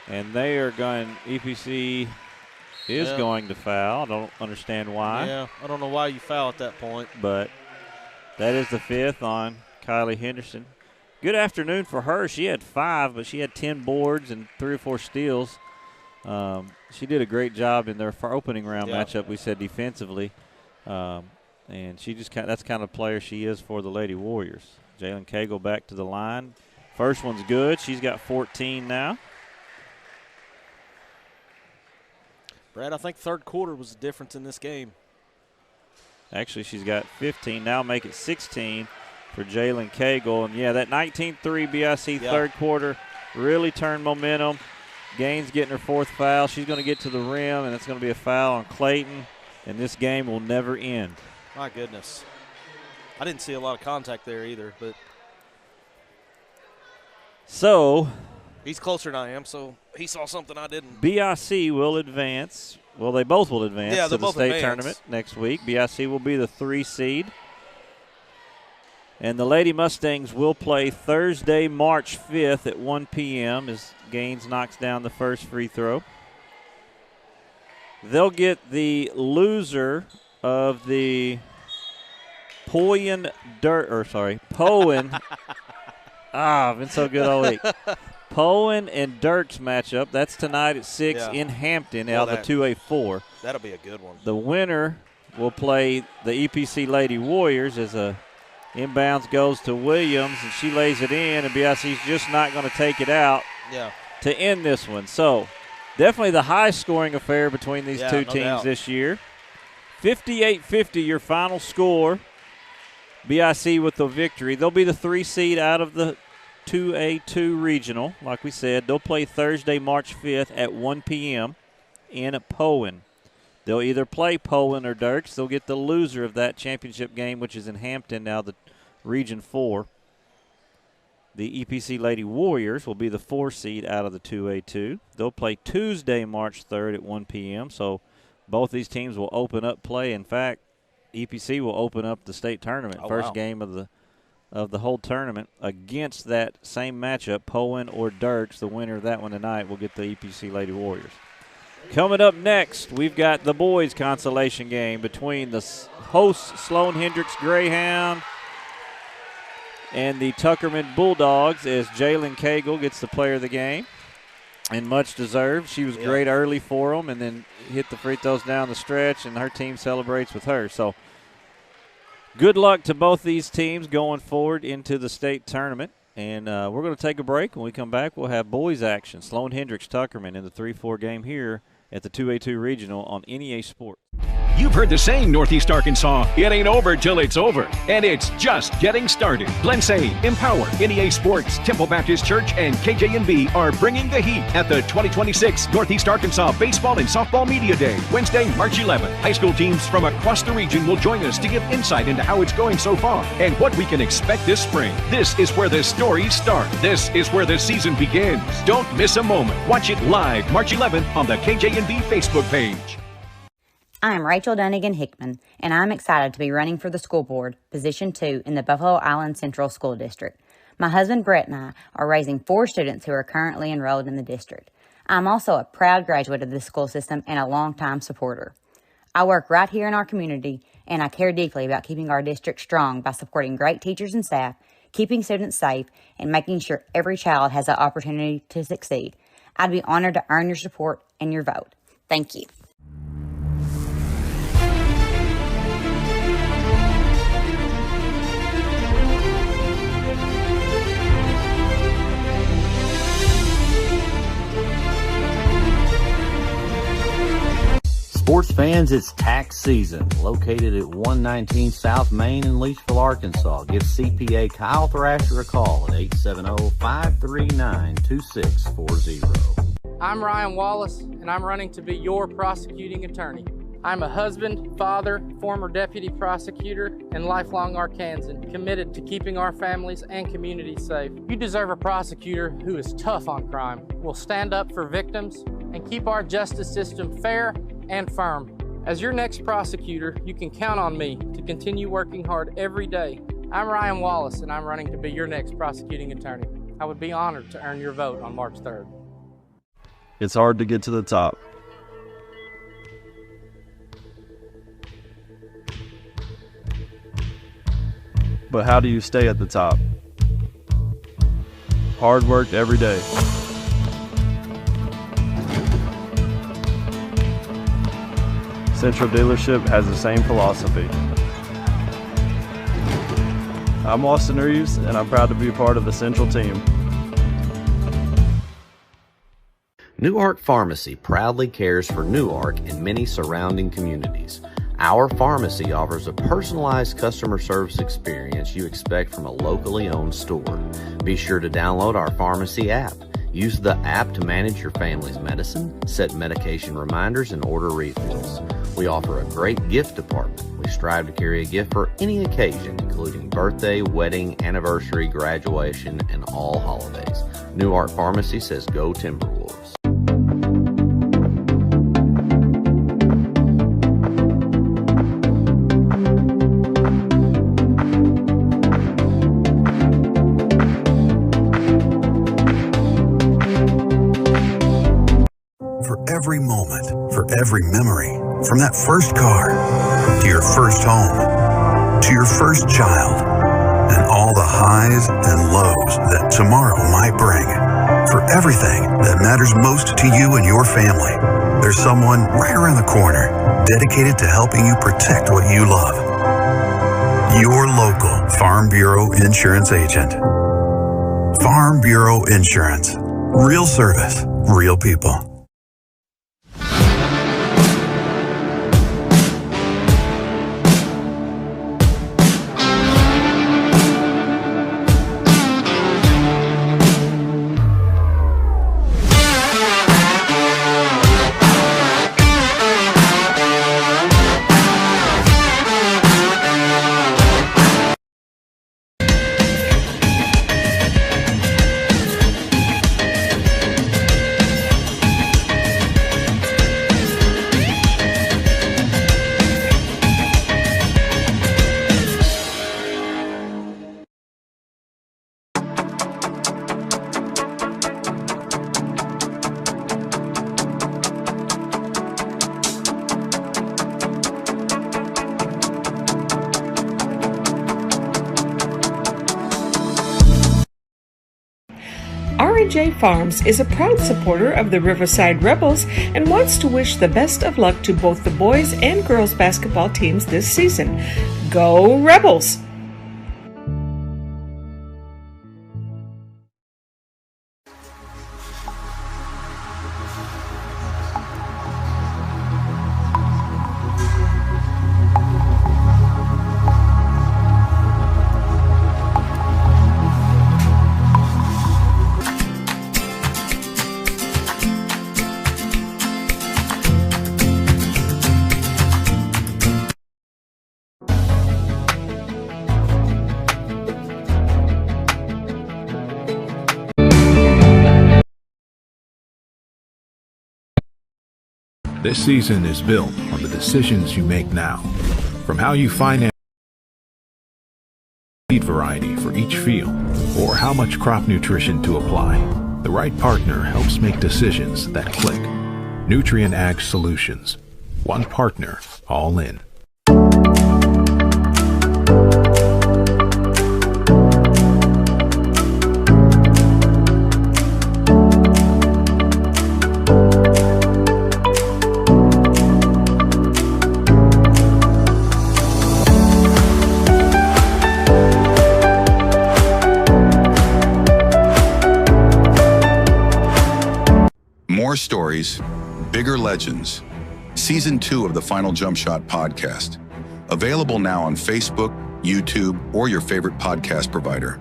And they are going, EPC is going to foul. I don't understand why.
Yeah, I don't know why you foul at that point.
But that is the 5th on Kylie Henderson. Good afternoon for her. She had 5, but she had 10 boards and 3 or 4 steals. She did a great job in their opening round matchup, we said, defensively. And she just that's kind of player she is for the Lady Warriors. Jalen Cagle back to the line. First one's good. She's got 14 now.
Brad, I think third quarter was the difference in this game.
Actually, she's got 15 now, make it 16 for Jalen Cagle. And, yeah, that 19-3 BIC third quarter really turned momentum. Gaines getting her 4th foul. She's going to get to the rim, and it's going to be a foul on Clayton, and this game will never end.
My goodness. I didn't see a lot of contact there either, but.
So.
He's closer than I am, so he saw something I didn't.
BIC will advance. Well, they both will advance to the state tournament next week. BIC will be the 3 seed. And the Lady Mustangs will play Thursday, March 5th at 1 p.m. as Gaines knocks down the first free throw. They'll get the loser of the Poen. I've been so good all week. Poen and Dirks matchup. That's tonight at 6 in Hampton out of the 2A-4.
That'll be a good one.
The winner will play the EPC Lady Warriors as a inbounds goes to Williams, and she lays it in, and BIC's just not going to take it out to end this one. So definitely the high-scoring affair between these two teams this year. 58-50 your final score. BIC with the victory. They'll be the 3 seed out of the 2A-2 regional. Like we said, they'll play Thursday, March 5th at 1 p.m. in Poen. They'll either play Poen or Dirks. They'll get the loser of that championship game, which is in Hampton, now the Region 4. The EPC Lady Warriors will be the 4 seed out of the 2A-2. They'll play Tuesday, March 3rd at 1 p.m., so both these teams will open up play. In fact, EPC will open up the state tournament, first game of the whole tournament against that same matchup, Poen or Dirks. The winner of that one tonight will get the EPC Lady Warriors. Coming up next, we've got the boys' consolation game between the hosts Sloan Hendrix Greyhound and the Tuckerman Bulldogs as Jalen Cagle gets the player of the game. And much deserved. She was great early for them and then hit the free throws down the stretch, and her team celebrates with her. So good luck to both these teams going forward into the state tournament. And we're going to take a break. When we come back, we'll have boys action. Sloan Hendrix Tuckerman in the 3-4 game here at the 2A-2 Regional on NEA Sports.
You've heard the saying, Northeast Arkansas, it ain't over till it's over. And it's just getting started. Glensay, Empower, NEA Sports, Temple Baptist Church, and KJNB are bringing the heat at the 2026 Northeast Arkansas Baseball and Softball Media Day, Wednesday, March 11th. High school teams from across the region will join us to give insight into how it's going so far and what we can expect this spring. This is where the stories start. This is where the season begins. Don't miss a moment. Watch it live March 11th on the KJNB Facebook page.
I am Rachel Dunnigan Hickman, and I'm excited to be running for the school board, Position 2 in the Buffalo Island Central School District. My husband Brett and I are raising 4 students who are currently enrolled in the district. I'm also a proud graduate of this school system and a longtime supporter. I work right here in our community, and I care deeply about keeping our district strong by supporting great teachers and staff, keeping students safe, and making sure every child has the opportunity to succeed. I'd be honored to earn your support and your vote. Thank you.
Sports fans, it's tax season. Located at 119 South Main in Leachville, Arkansas. Give CPA Kyle Thrasher a call at 870-539-2640.
I'm Ryan Wallace, and I'm running to be your prosecuting attorney. I'm a husband, father, former deputy prosecutor, and lifelong Arkansan, committed to keeping our families and communities safe. You deserve a prosecutor who is tough on crime, will stand up for victims, and keep our justice system fair and firm. As your next prosecutor, you can count on me to continue working hard every day. I'm Ryan Wallace, and I'm running to be your next prosecuting attorney. I would be honored to earn your vote on March 3rd.
It's hard to get to the top. But how do you stay at the top? Hard work every day. Central Dealership has the same philosophy. I'm Austin Reeves, and I'm proud to be a part of the Central team.
Newark Pharmacy proudly cares for Newark and many surrounding communities. Our pharmacy offers a personalized customer service experience you expect from a locally owned store. Be sure to download our pharmacy app. Use the app to manage your family's medicine, set medication reminders, and order refills. We offer a great gift department. We strive to carry a gift for any occasion, including birthday, wedding, anniversary, graduation, and all holidays. Newark Pharmacy says go Timberwolves.
Every moment, for every memory, from that first car, to your first home, to your first child, and all the highs and lows that tomorrow might bring. For everything that matters most to you and your family, there's someone right around the corner dedicated to helping you protect what you love. Your local Farm Bureau Insurance agent. Farm Bureau Insurance. Real service, real people.
R&J Farms is a proud supporter of the Riverside Rebels and wants to wish the best of luck to both the boys and girls basketball teams this season. Go Rebels!
This season is built on the decisions you make now. From how you finance seed variety for each field, or how much crop nutrition to apply, the right partner helps make decisions that click. Nutrient Ag Solutions. One partner, all in.
More stories, bigger legends. Season 2 of the Final Jump Shot podcast. Available now on Facebook, YouTube, or your favorite podcast provider.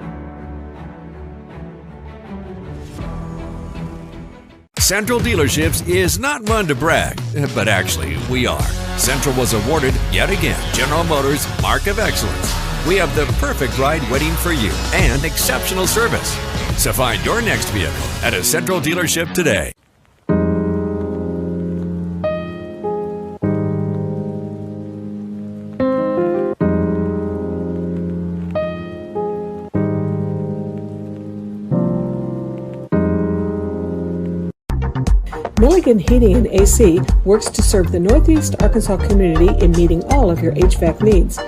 Central Dealerships is not one to brag, but actually, we are. Central was awarded, yet again, General Motors Mark of Excellence. We have the perfect ride waiting for you and exceptional service. So find your next vehicle at a Central dealership today.
Milligan Heating and AC works to serve the Northeast Arkansas community in meeting all of your HVAC needs.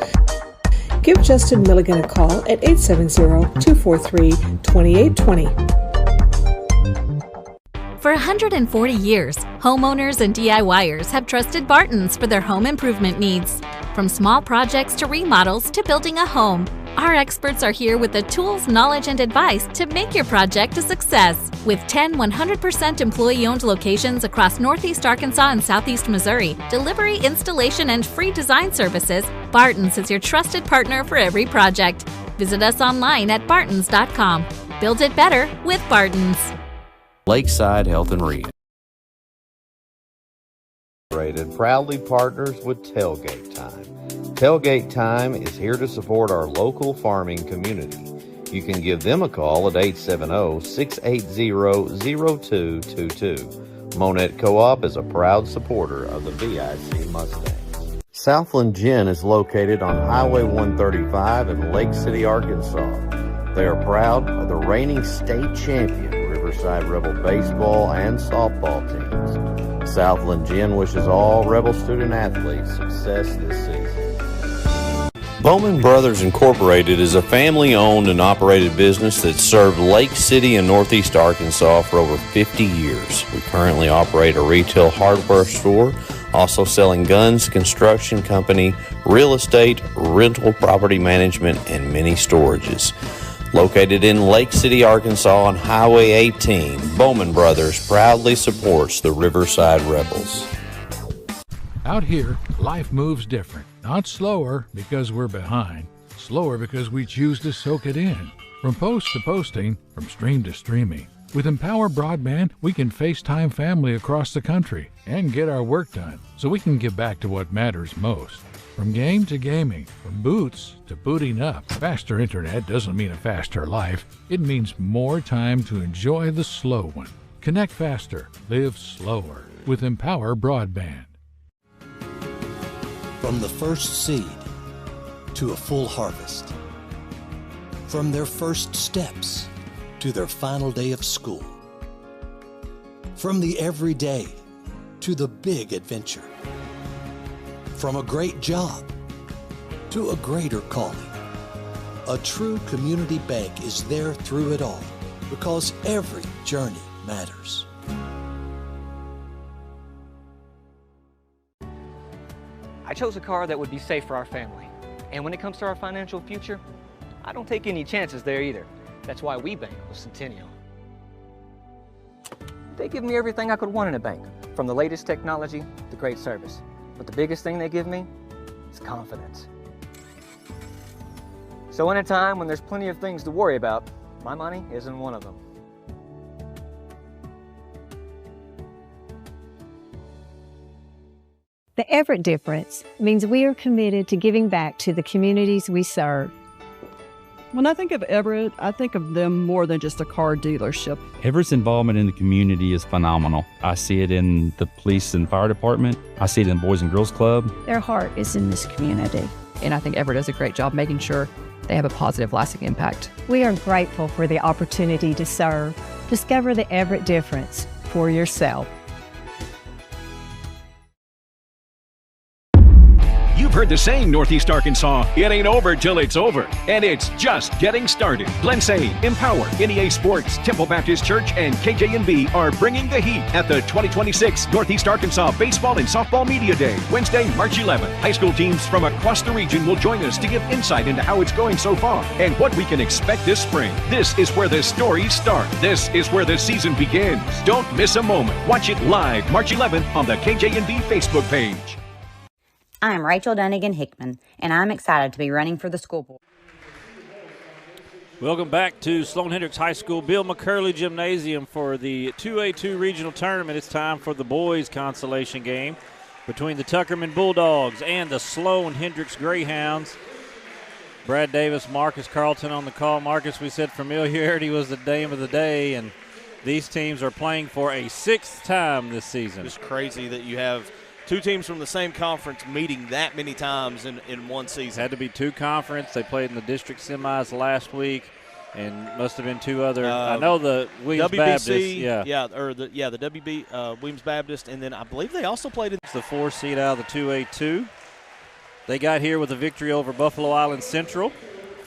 Give Justin Milligan a call at 870-243-2820.
For 140 years, homeowners and DIYers have trusted Barton's for their home improvement needs. From small projects to remodels to building a home, our experts are here with the tools, knowledge, and advice to make your project a success. With 10 100% employee-owned locations across Northeast Arkansas and Southeast Missouri, delivery, installation, and free design services, Barton's is your trusted partner for every project. Visit us online at bartons.com. Build it better with Barton's.
Lakeside Health and Rehab. Proudly partners with Tailgate Time. Tailgate Time is here to support our local farming community. You can give them a call at 870-680-0222. Monette Co-op is a proud supporter of the VIC Mustangs. Southland Gin is located on Highway 135 in Lake City, Arkansas. They are proud of the reigning state champion Riverside Rebel baseball and softball teams. Southland Gin wishes all Rebel student athletes success this season.
Bowman Brothers Incorporated is a family-owned and operated business that served Lake City and Northeast Arkansas for over 50 years. We currently operate a retail hardware store, also selling guns, construction company, real estate, rental property management, and many storages. Located in Lake City, Arkansas on Highway 18, Bowman Brothers proudly supports the Riverside Rebels.
Out here, life moves different. Not slower because we're behind. Slower because we choose to soak it in. From post to posting, from stream to streaming. With Empower Broadband, we can FaceTime family across the country and get our work done so we can get back to what matters most. From game to gaming, from boots to booting up, faster internet doesn't mean a faster life. It means more time to enjoy the slow one. Connect faster, live slower with Empower Broadband.
From the first seed to a full harvest. From their first steps to their final day of school. From the everyday to the big adventure. From a great job to a greater calling. A true community bank is there through it all because every journey matters.
I chose a car that would be safe for our family. And when it comes to our financial future, I don't take any chances there either. That's why we bank with Centennial. They give me everything I could want in a bank, from the latest technology to great service. But the biggest thing they give me is confidence. So in a time when there's plenty of things to worry about, my money isn't one of them.
The Everett difference means we are committed to giving back to the communities we serve. When I think of Everett, I think of them more than just a car dealership.
Everett's involvement in the community is phenomenal. I see it in the police and fire department. I see it in the Boys and Girls Club.
Their heart is in this community. And I think Everett does a great job making sure they have a positive, lasting impact.
We are grateful for the opportunity to serve. Discover the Everett difference for yourself.
You've heard the saying, Northeast Arkansas, it ain't over till it's over. And it's just getting started. Glensay, Empower, NEA Sports, Temple Baptist Church, and KJNB are bringing the heat at the 2026 Northeast Arkansas Baseball and Softball Media Day, Wednesday, March 11th. High school teams from across the region will join us to give insight into how it's going so far and what we can expect this spring. This is where the stories start. This is where the season begins. Don't miss a moment. Watch it live March 11th on the KJNB Facebook page.
I'm Rachel Dunnigan Hickman, and I'm excited to be running for the school board.
Welcome back to Sloan Hendrix High School Bill McCurley Gymnasium for the 2A-2 regional tournament. It's time for the boys' consolation game between the Tuckerman Bulldogs and the Sloan Hendrix Greyhounds. Brad Davis, Marcus Carlton on the call. Marcus, we said familiarity was the name of the day, and these teams are playing for a sixth time this season.
It's crazy that you have two teams from the same conference meeting that many times in one season.
Had to be two conference. They played in the district semis last week, and must have been two other. I know the Williams
WBC,
Baptist.
The WB Williams Baptist, and then I believe they also played in
the 4 seed out of the 2A-2. They got here with a victory over Buffalo Island Central,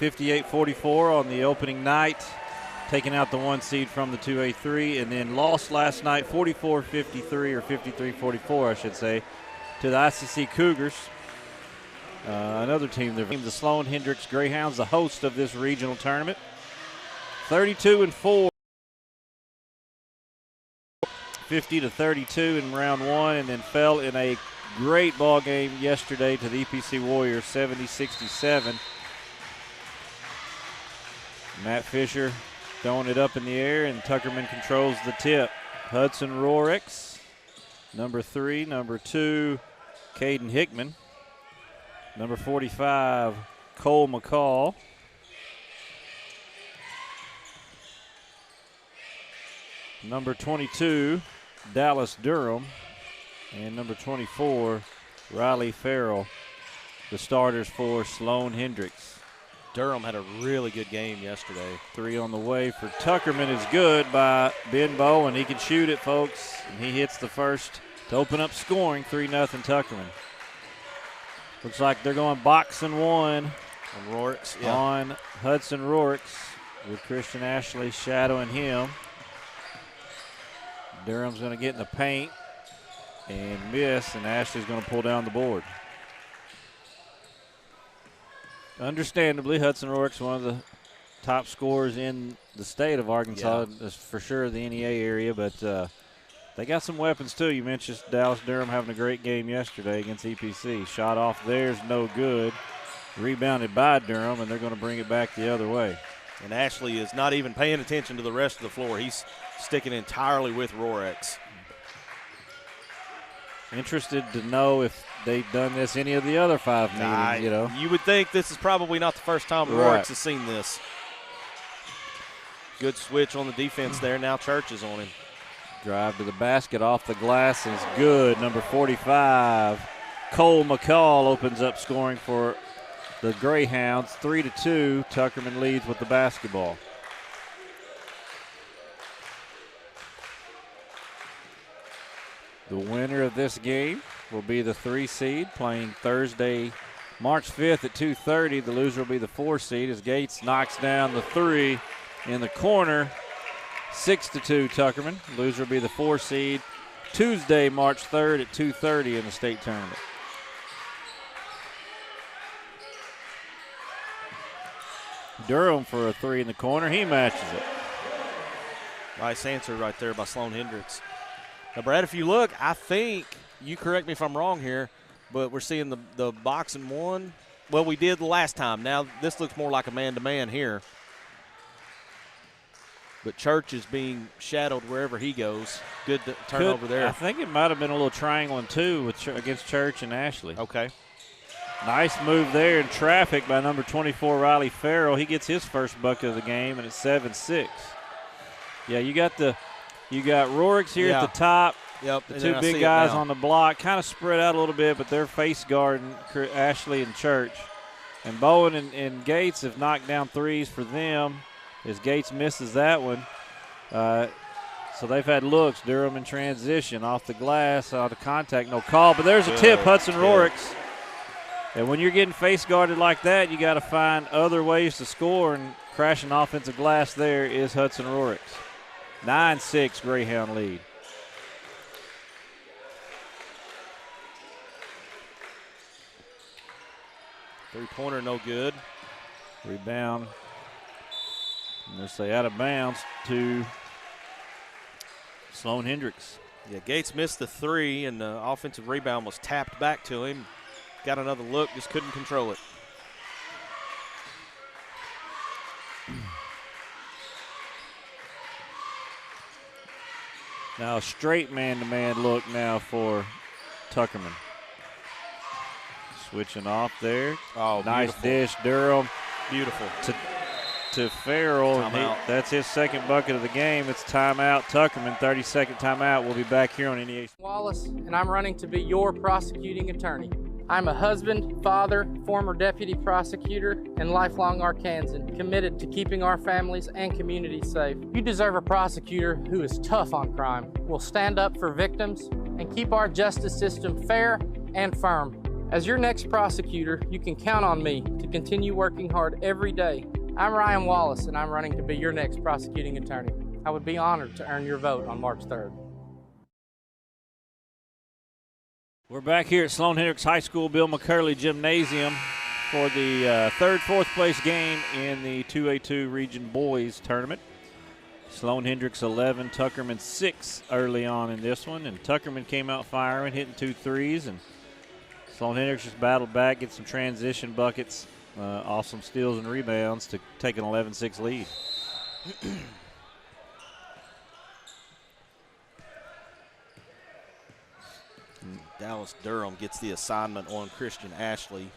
58-44 on the opening night, taking out the 1 seed from the 2A-3, and then lost last night 44-53 or 53-44, I should say, to the ICC Cougars. Another team, the Sloan Hendrix Greyhounds, the host of this regional tournament. 32-4, 50-32 in round one, and then fell in a great ball game yesterday to the EPC Warriors, 70-67. Matt Fisher throwing it up in the air, and Tuckerman controls the tip. Hudson Rorix, number 3. Number 2, Caden Hickman. Number 45, Cole McCall. Number 22, Dallas Durham. And number 24, Riley Farrell, the starters for Sloan Hendrix.
Durham had a really good game yesterday.
3 on the way for Tuckerman is good by Ben Bowen. He can shoot it, folks. And he hits the first to open up scoring, 3-0 Tuckerman. Looks like they're going boxing one
on Rorix,
on Hudson Rorix, with Christian Ashley shadowing him. Durham's going to get in the paint and miss, and Ashley's going to pull down the board. Understandably, Hudson Rorix, one of the top scorers in the state of Arkansas, for sure the NEA area, but they got some weapons too. You mentioned Dallas Durham having a great game yesterday against EPC. Shot off there's no good. Rebounded by Durham, and they're going to bring it back the other way.
And Ashley is not even paying attention to the rest of the floor. He's sticking entirely with Rorix.
Interested to know if they've done this any of the other 5 meetings, you know.
You would think this is probably not the first time Rorix has seen this. Good switch on the defense there. Now Church is on him.
Drive to the basket off the glass is good. Number 45, Cole McCall opens up scoring for the Greyhounds. 3-2. Tuckerman leads with the basketball. The winner of this game will be the 3 seed playing Thursday, March 5th at 2:30. The loser will be the 4 seed as Gates knocks down the 3 in the corner. 6-2 Tuckerman. Loser will be the 4 seed Tuesday, March 3rd at 2:30 in the state tournament. Durham for a 3 in the corner. He matches it.
Nice answer right there by Sloan Hendrix. Now, Brad, if you look, I think, you correct me if I'm wrong here, but we're seeing the boxing one. Well, we did the last time. Now, this looks more like a man-to-man here. But Church is being shadowed wherever he goes. Good turnover there.
I think it might have been a little triangle and 2 with against Church and Ashley.
Okay.
Nice move there in traffic by number 24, Riley Farrell. He gets his first bucket of the game, and it's 7-6. Yeah, you got Rorix here at the top.
Yep.
The two big guys on the block kind of spread out a little bit, but they're face guarding Ashley and Church. And Bowen and Gates have knocked down threes for them as Gates misses that one. So they've had looks. Durham in transition off the glass, out of contact, no call. But there's a tip, Hudson Rorix. And when you're getting face guarded like that, you got to find other ways to score, and crashing offensive glass there is Hudson Rorix. 9-6 Greyhound lead.
Three-pointer no good.
Rebound. And they'll say out of bounds to Sloan Hendrix.
Yeah, Gates missed the three, and the offensive rebound was tapped back to him. Got another look, just couldn't control it.
Now a straight man-to-man look now for Tuckerman. Switching off there.
Oh,
nice
beautiful.
dish, Durham.
Beautiful.
To Farrell. And that's his second bucket of the game. It's timeout. Tuckerman, 30-second timeout. We'll be back here on NEA.
Wallace, and I'm running to be your prosecuting attorney. I'm a husband, father, former deputy prosecutor, and lifelong Arkansan, committed to keeping our families and communities safe. You deserve a prosecutor who is tough on crime, will stand up for victims, and keep our justice system fair and firm. As your next prosecutor, you can count on me to continue working hard every day. I'm Ryan Wallace, and I'm running to be your next prosecuting attorney. I would be honored to earn your vote on March 3rd.
We're back here at Sloan Hendrix High School Bill McCurley Gymnasium for the fourth place game in the 2A-2 Region Boys Tournament. Sloan Hendrix 11, Tuckerman 6 early on in this one, and Tuckerman came out firing, hitting 2 threes, and Sloan Hendrix just battled back, get some transition buckets, off some steals and rebounds to take an 11-6 lead.
Dallas Durham gets the assignment on Christian Ashley.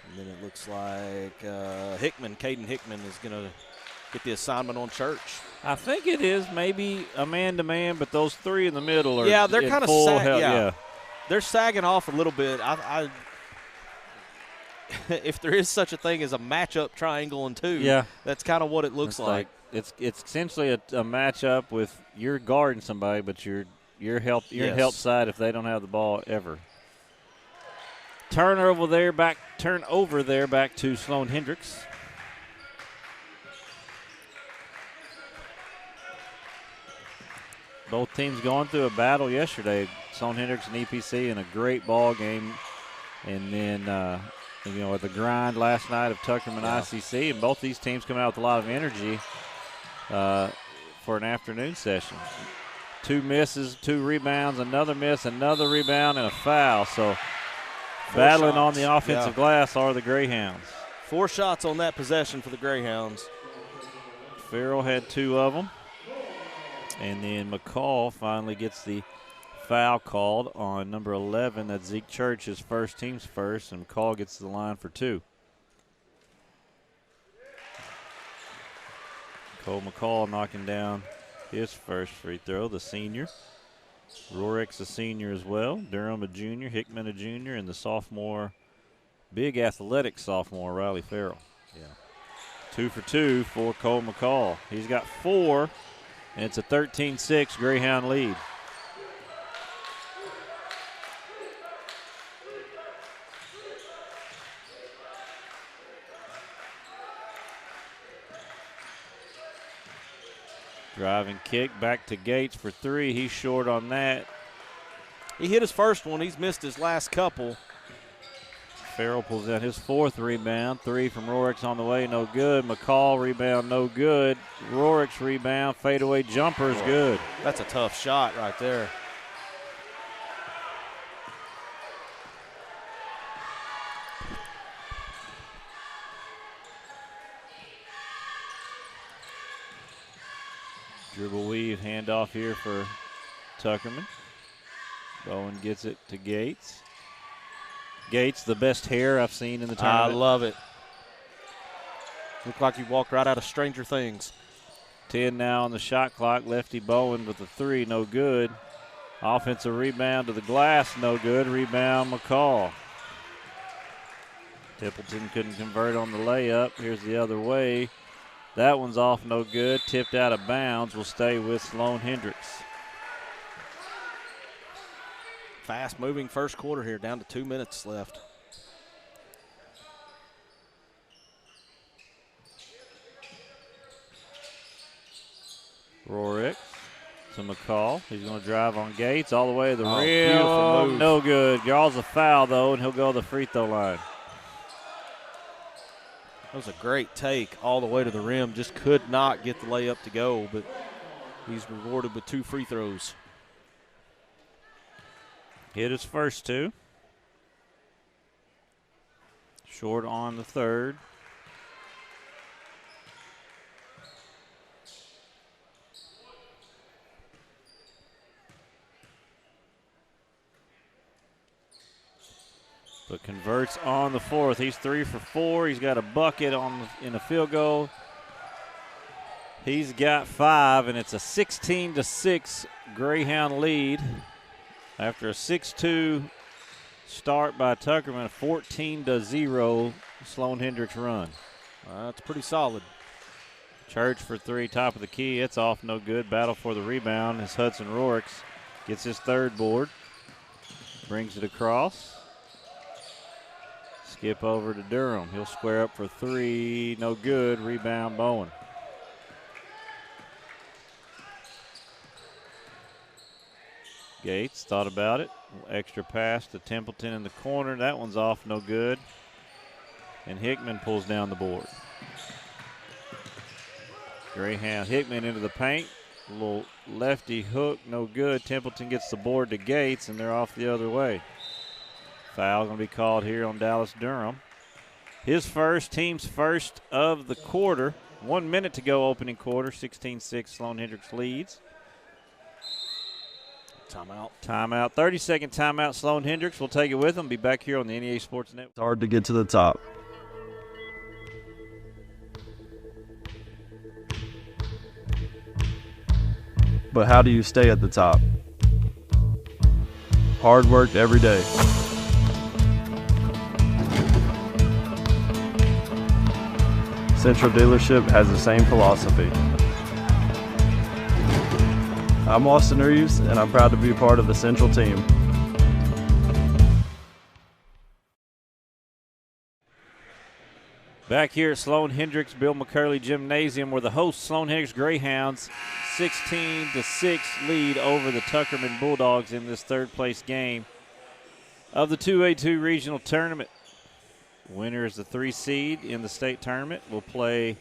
And then it looks like Caden Hickman is going to get the assignment on Church.
I think it is maybe a man-to-man, but those three in the middle are
they're kind of yeah. They're sagging off a little bit. If there is such a thing as a matchup triangle in two, that's kind of what it looks like.
It's essentially a matchup with you're guarding somebody, but you're in help side if they don't have the ball ever. Turnover there back to Sloan Hendrix. Both teams going through a battle yesterday. Sloan Hendrix and EPC in a great ball game, and then with the grind last night of Tuckerman ICC, and both these teams coming out with a lot of energy for an afternoon session. 2 misses, 2 rebounds, another miss, another rebound, and a foul. So battling on the offensive glass are the Greyhounds.
4 shots on that possession for the Greyhounds.
Farrell had 2 of them. And then McCall finally gets the foul called on number 11. That's Zeke Church, his first, team's first, and McCall gets to the line for 2. Cole McCall knocking down his first free throw, the senior. Rorix a senior as well. Durham a junior, Hickman a junior, and the sophomore, big athletic sophomore, Riley Farrell. 2 for 2 for Cole McCall. He's got 4. And it's a 13-6 Greyhound lead. Driving kick back to Gates for 3. He's short on that.
He hit his first one. He's missed his last couple.
Farrell pulls out his 4th rebound. 3 from Rorix on the way, no good. McCall rebound, no good. Rorix rebound, fadeaway jumper is good.
That's a tough shot right there.
Dribble weave, handoff here for Tuckerman. Bowen gets it to Gates. Gates, the best hair I've seen in the tournament.
I love it. Looked like you walked right out of Stranger Things.
10 now on the shot clock. Lefty Bowen with the 3, no good. Offensive rebound to the glass, no good. Rebound McCall. Templeton couldn't convert on the layup. Here's the other way. That one's off, no good. Tipped out of bounds. Will stay with Sloan Hendrix.
Fast-moving first quarter here, down to 2 minutes left.
Rorick to McCall. He's going to drive on Gates all the way to the rim.
Beautiful move.
No good. Draws a foul, though, and he'll go to the free throw line.
That was a great take all the way to the rim. Just could not get the layup to go, but he's rewarded with 2 free throws.
Hit his first 2. Short on the third. But converts on the fourth. He's 3 for 4. He's got a bucket in a field goal. He's got 5, and it's a 16-6 Greyhound lead after a 6-2 start by Tuckerman. A 14-0 Sloan Hendrix run.
That's pretty solid.
Church for 3, top of the key. It's off, no good. Battle for the rebound as Hudson Rorix gets his 3rd board. Brings it across. Skip over to Durham. He'll square up for 3. No good. Rebound Bowen. Gates thought about it. Extra pass to Templeton in the corner. That one's off. No good. And Hickman pulls down the board. Greyhound Hickman into the paint. A little lefty hook. No good. Templeton gets the board to Gates, and they're off the other way. Foul going to be called here on Dallas Durham. His first, team's first of the quarter. 1 minute to go opening quarter. 16-6 Sloan Hendrix leads.
Timeout.
Timeout. 30-second timeout. Sloan Hendrix will take it with them. Be back here on the NEA Sports Network.
It's hard to get to the top. But how do you stay at the top? Hard work every day. Central Dealership has the same philosophy. I'm Austin Reeves, and I'm proud to be a part of the Central team.
Back here at Sloan Hendrix Bill McCurley Gymnasium, where the host Sloan Hendrix Greyhounds 16-6 lead over the Tuckerman Bulldogs in this 3rd place game of the 2A-2 regional tournament. Winner is the 3 seed in the state tournament. Will play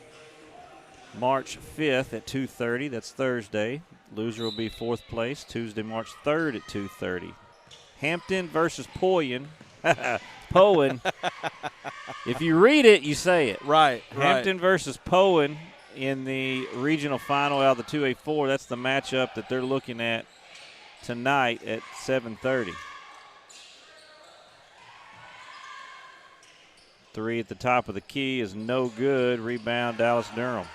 March 5th at 2:30. That's Thursday. Loser will be 4th place Tuesday, March 3rd at 2:30. Hampton versus Poyen. Poen. If you read it, you say it.
Right.
Hampton versus Poen in the regional final out of the 2A-4. That's the matchup that they're looking at tonight at 7:30. 3 at the top of the key is no good. Rebound Dallas Durham.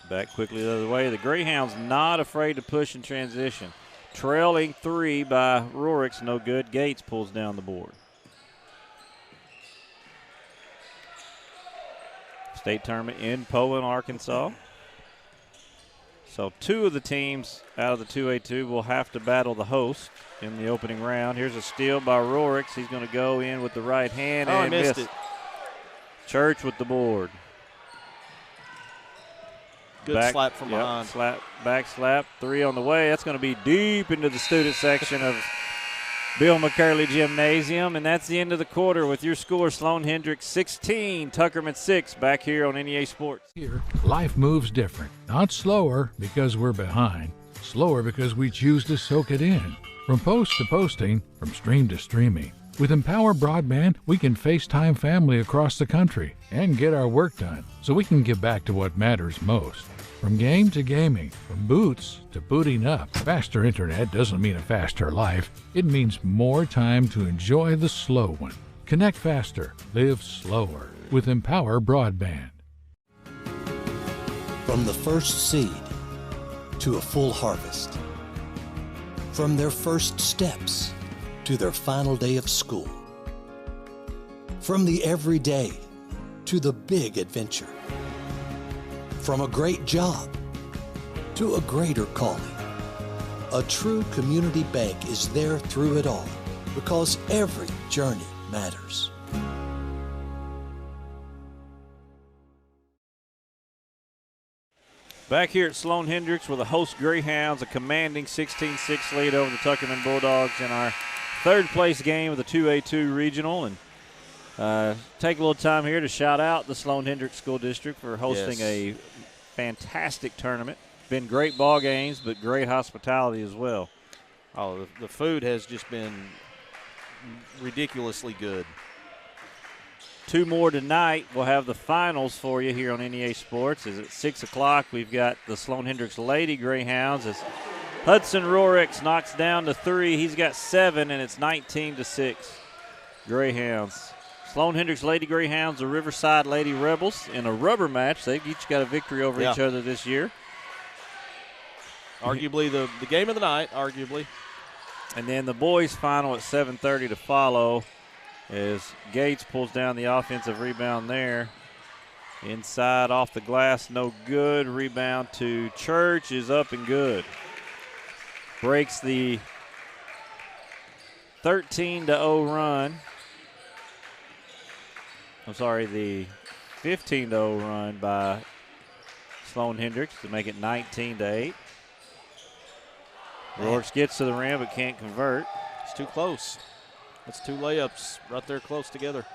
Back quickly the other way. The Greyhounds not afraid to push in transition. Trailing 3 by Rorix, no good. Gates pulls down the board. State tournament in Poland, Arkansas. So 2 of the teams out of the 2A-2 will have to battle the host in the opening round. Here's a steal by Rorix. He's going to go in with the right hand and
missed
miss.
it.
Church with the board.
Good slap from behind.
Back slap. 3 on the way. That's going to be deep into the student section of Bill McCurley Gymnasium. And that's the end of the quarter with your score, Sloan Hendrix 16, Tuckerman 6, back here on NEA Sports.
Here, life moves different. Not slower because we're behind. Slower because we choose to soak it in. From post to posting, from stream to streaming. With Empower Broadband, we can FaceTime family across the country and get our work done so we can get back to what matters most. From game to gaming, from boots to booting up, faster internet doesn't mean a faster life. It means more time to enjoy the slow one. Connect faster, live slower with Empower Broadband.
From the first seed to a full harvest. From their first steps to their final day of school. From the everyday to the big adventure. From a great job to a greater calling. A true community bank is there through it all because every journey matters.
Back here at Sloan Hendrix with the host Greyhounds, a commanding 16-6 lead over the Tuckerman Bulldogs in our third-place game of the 2A-2 regional. And take a little time here to shout out the Sloan Hendrix School District for hosting a fantastic tournament. Been great ball games, but great hospitality as well.
Oh, the food has just been ridiculously good.
2 more tonight. We'll have the finals for you here on NEA Sports. As at 6 o'clock, we've got the Sloan Hendrix Lady Greyhounds as Hudson Rorix knocks down to 3. He's got 7, and it's 19-6. Greyhounds. Sloan Hendrix Lady Greyhounds, the Riverside Lady Rebels in a rubber match. They've each got a victory over each other this year.
Arguably the game of the night, arguably.
And then the boys' final at 7:30 to follow as Gates pulls down the offensive rebound there. Inside off the glass, no good. Rebound to Church is up and good. Breaks the 13-0 run. I'm sorry, the 15-0 run by Sloan Hendrix to make it 19-8. Rorix gets to the rim but can't convert.
It's too close. That's 2 layups right there close together.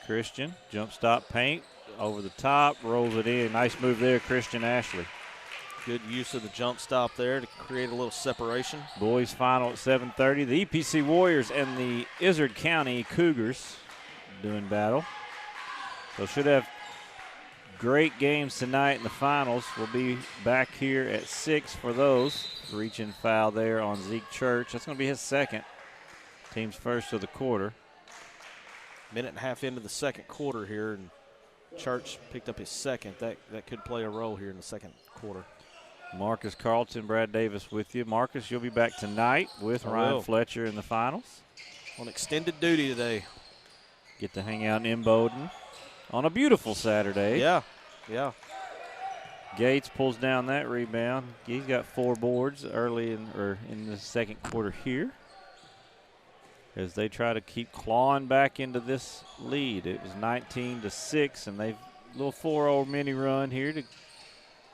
Christian, jump stop paint, over the top, rolls it in. Nice move there, Christian Ashley.
Good use of the jump stop there to create a little separation.
Boys final at 7:30. The EPC Warriors and the Izard County Cougars doing battle. So should have great games tonight in the finals. We'll be back here at 6 for those. Reaching foul there on Zeke Church. That's going to be his second. Team's first of the quarter.
Minute and a half into the second quarter here, and Church picked up his second. That could play a role here in the second quarter.
Marcus Carlton, Brad Davis with you. Marcus, you'll be back tonight with Ryan Fletcher in the finals.
On extended duty today.
Get to hang out in Bowdoin on a beautiful Saturday.
Yeah.
Gates pulls down that rebound. He's got 4 boards early in the second quarter here, as they try to keep clawing back into this lead. It was 19-6, and they've a little 4-0 mini run here to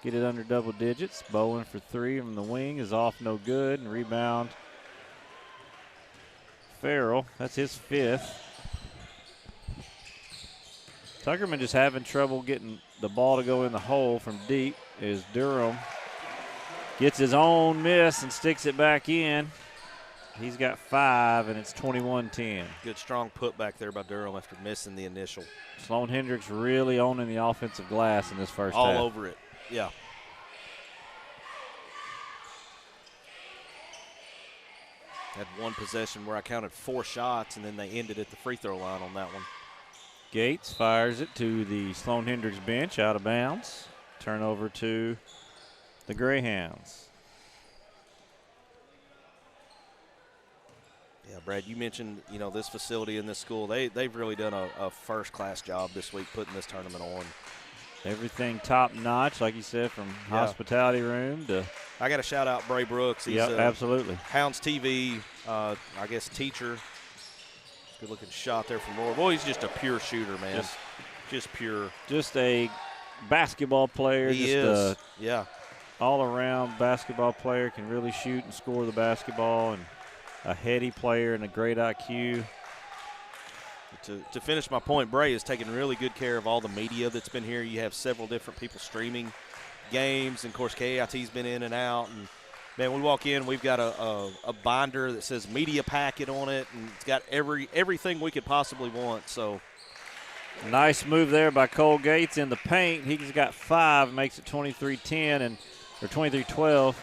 get it under double digits. Bowen for 3 from the wing is off, no good, and rebound Farrell. That's his 5th. Tuckerman just having trouble getting the ball to go in the hole from deep as Durham gets his own miss and sticks it back in. He's got 5, and it's 21-10.
Good strong putback there by Durham after missing the initial.
Sloan Hendrix really owning the offensive glass in this first half.
All over it, yeah. Had one possession where I counted 4 shots, and then they ended at the free throw line on that one.
Gates fires it to the Sloan Hendrix bench, out of bounds. Turnover to the Greyhounds.
Yeah, Brad, you mentioned, this facility in this school. They've really done a first-class job this week putting this tournament on.
Everything top-notch, like you said, from hospitality room to.
I got to shout out Bray Brooks. He's
absolutely.
Hounds TV, teacher. Good-looking shot there from Roy. Boy, he's just a pure shooter, man. Just pure.
Just a basketball player.
He is.
All-around basketball player, can really shoot and score the basketball, and a heady player and a great IQ.
To finish my point, Bray has taken really good care of all the media that's been here. You have several different people streaming games, and of course KIT's been in and out, and Man, we walk in, we've got a binder that says media packet on it, and it's got everything we could possibly want. So
nice move there by Cole Gates in the paint. He's got 5, makes it 23-10 or 23-12.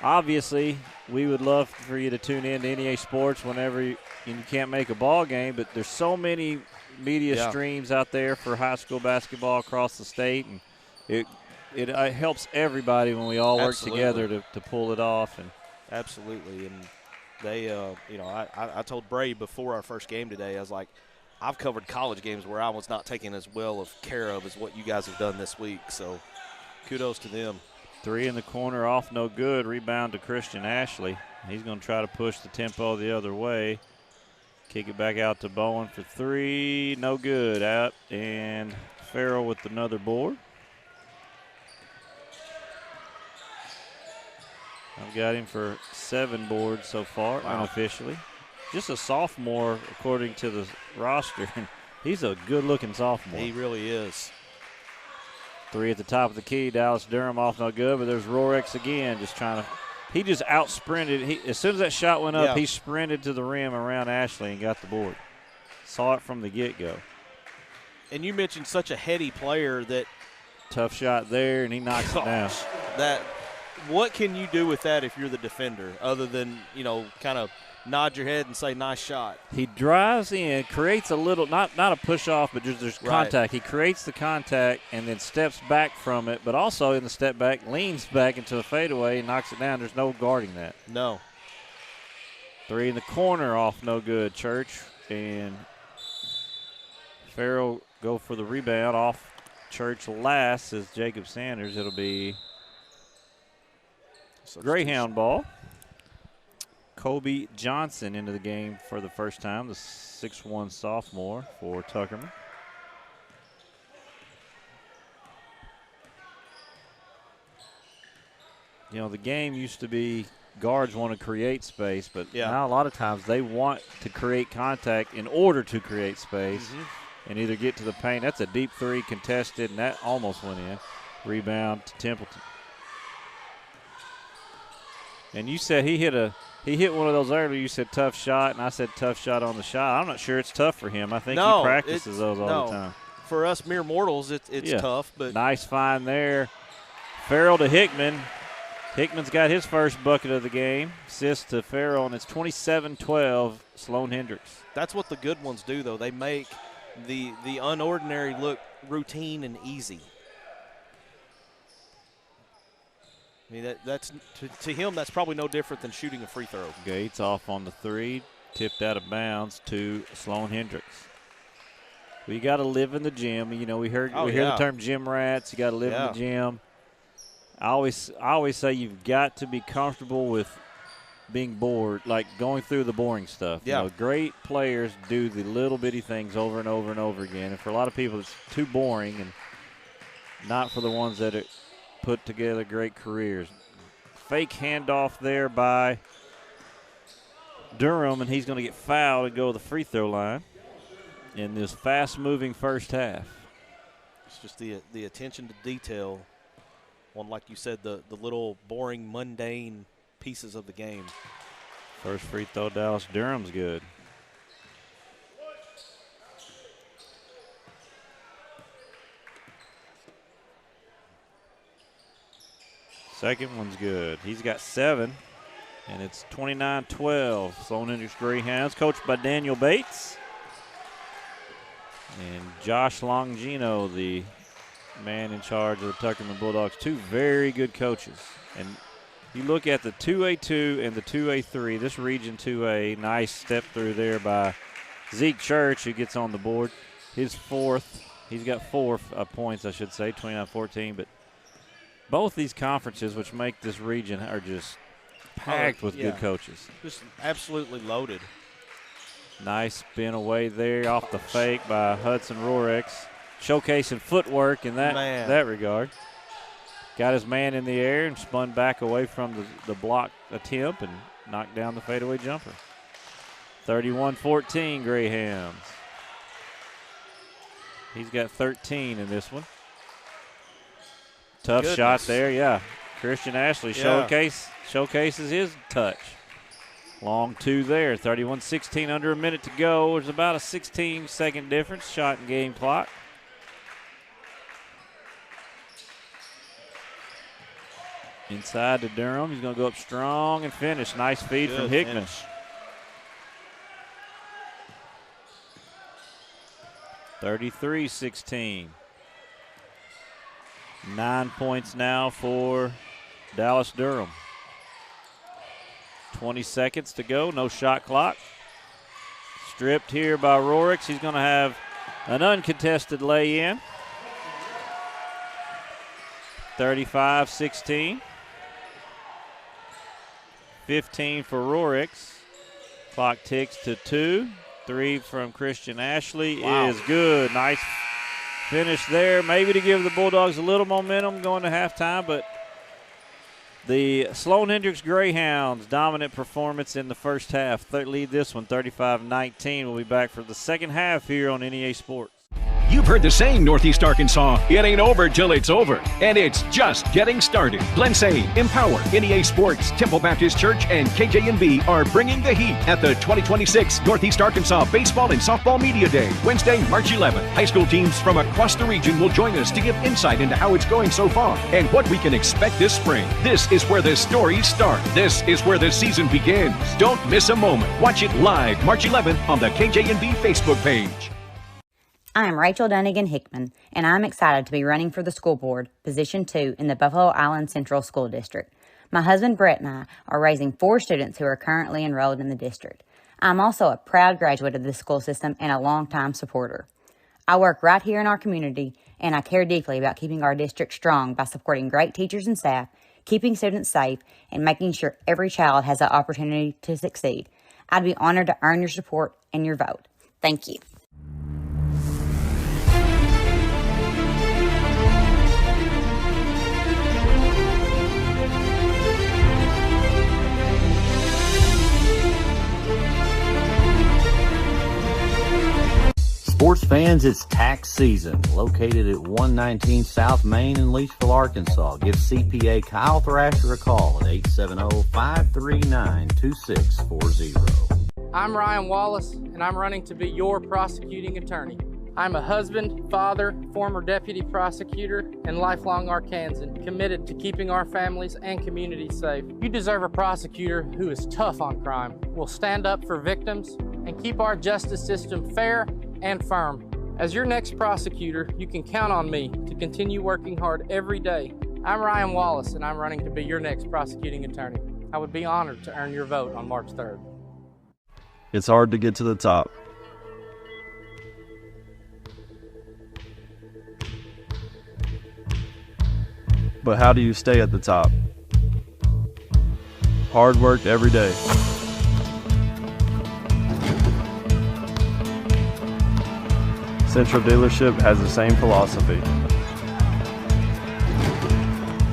Obviously, we would love for you to tune in to NEA Sports whenever you can't make a ball game, but there's so many media streams out there for high school basketball across the state, and it helps everybody when we all work together to pull it off. And
absolutely, and they, I told Bray before our first game today, I was like, I've covered college games where I was not taken as well of care of as what you guys have done this week. So kudos to them.
3 in the corner, off no good. Rebound to Christian Ashley. He's going to try to push the tempo the other way. Kick it back out to Bowen for 3. No good. Out. And Farrell with another board. I've got him for 7 boards so far, unofficially. Just a sophomore, according to the roster. He's a good-looking sophomore.
He really is.
3 at the top of the key. Dallas Durham off no good, but there's Rorex again just trying to – he just out-sprinted. As soon as that shot went up, he sprinted to the rim around Ashley and got the board. Saw it from the get-go.
And you mentioned such a heady player that –
tough shot there, and he knocks it down.
What can you do with that if you're the defender other than, kind of nod your head and say, nice shot?
He drives in, creates a little, not a push-off, but just there's contact. He creates the contact and then steps back from it, but also in the step back, leans back into the fadeaway and knocks it down. There's no guarding that.
No.
3 in the corner, off no good. Church and Farrell go for the rebound. Off Church last is Jacob Sanders. It'll be Greyhound ball. Kobe Johnson into the game for the first time, the 6'1" sophomore for Tuckerman. The game used to be guards want to create space, but now a lot of times they want to create contact in order to create space and either get to the paint. That's a deep 3 contested, and that almost went in. Rebound to Templeton. And you said he hit one of those earlier. You said tough shot, and I said tough shot on the shot. I'm not sure it's tough for him. I think he practices those all the time.
For us mere mortals, it's tough. But
nice find there. Farrell to Hickman. Hickman's got his first bucket of the game. Assist to Farrell, and it's 27-12, Sloan Hendrix.
That's what the good ones do, though. They make the unordinary look routine and easy. I mean, that's to him, that's probably no different than shooting a free throw.
Gates off on the 3, tipped out of bounds to Sloan Hendrix. We got to live in the gym. We hear the term gym rats. You got to live in the gym. I always say you've got to be comfortable with being bored, like going through the boring stuff.
Yeah.
Great players do the little bitty things over and over and over again. And for a lot of people, it's too boring, and not for the ones that put together great careers. Fake handoff there by Durham, and he's going to get fouled and go to the free throw line in this fast-moving first half.
It's just the attention to detail on, like you said, the little boring, mundane pieces of the game.
First free throw, Dallas Durham's good. Second one's good. He's got 7, and it's 29-12. Sloan Hendrix Greyhounds, coached by Daniel Bates. And Josh Longino, the man in charge of the Tuckerman Bulldogs. 2 very good coaches. And you look at the 2A-2 and the 2A-3, this region 2A, nice step through there by Zeke Church, who gets on the board. His 4th, he's got 4 points, I should say, 29-14, but both these conferences, which make this region, are just packed with good coaches.
Just absolutely loaded.
Nice spin away there off the fake by Hudson Rorex. Showcasing footwork in that regard. Got his man in the air and spun back away from the block attempt and knocked down the fadeaway jumper. 31-14 Greyhounds. He's got 13 in this one. Tough shot there, Christian Ashley showcases his touch. Long two there. 31-16, under a minute to go. There's about a 16-second difference. Shot and game clock. Inside to Durham. He's going to go up strong and finish. Nice feed from Hickman.
Finish.
33-16. 9 points now for Dallas Durham. 20 seconds to go. No shot clock. Stripped here by Rorix. He's going to have an uncontested lay-in. 35-16. 15 for Rorix. Clock ticks to 2. 3 from Christian Ashley is good. Nice finish there. Maybe to give the Bulldogs a little momentum going to halftime, but the Sloan Hendrix Greyhounds dominant performance in the first half. Lead this one 35-19. We'll be back for the second half here on NEA Sports.
You've heard the saying, Northeast Arkansas, it ain't over till it's over. And it's just getting started. Glensay, Empower, NEA Sports, Temple Baptist Church, and KJNB are bringing the heat at the 2026 Northeast Arkansas Baseball and Softball Media Day, Wednesday, March 11th. High school teams from across the region will join us to give insight into how it's going so far and what we can expect this spring. This is where the stories start. This is where the season begins. Don't miss a moment. Watch it live March 11th on the KJNB Facebook page.
I am Rachel Dunnigan Hickman, and I'm excited to be running for the school board, Position 2 in the Buffalo Island Central School District. My husband Brett and I are raising 4 students who are currently enrolled in the district. I'm also a proud graduate of the school system and a longtime supporter. I work right here in our community, and I care deeply about keeping our district strong by supporting great teachers and staff, keeping students safe, and making sure every child has the opportunity to succeed. I'd be honored to earn your support and your vote. Thank you.
Sports fans, it's tax season. Located at 119 South Main in Leachville, Arkansas. Give CPA Kyle Thrasher a call at 870-539-2640.
I'm Ryan Wallace, and I'm running to be your prosecuting attorney. I'm a husband, father, former deputy prosecutor, and lifelong Arkansan, committed to keeping our families and communities safe. You deserve a prosecutor who is tough on crime, will stand up for victims, and keep our justice system fair and firm. As your next prosecutor, you can count on me to continue working hard every day. I'm Ryan Wallace, and I'm running to be your next prosecuting attorney. I would be honored to earn your vote on March 3rd.
It's hard to get to the top. But how do you stay at the top? Hard work every day. Central Dealership has the same philosophy.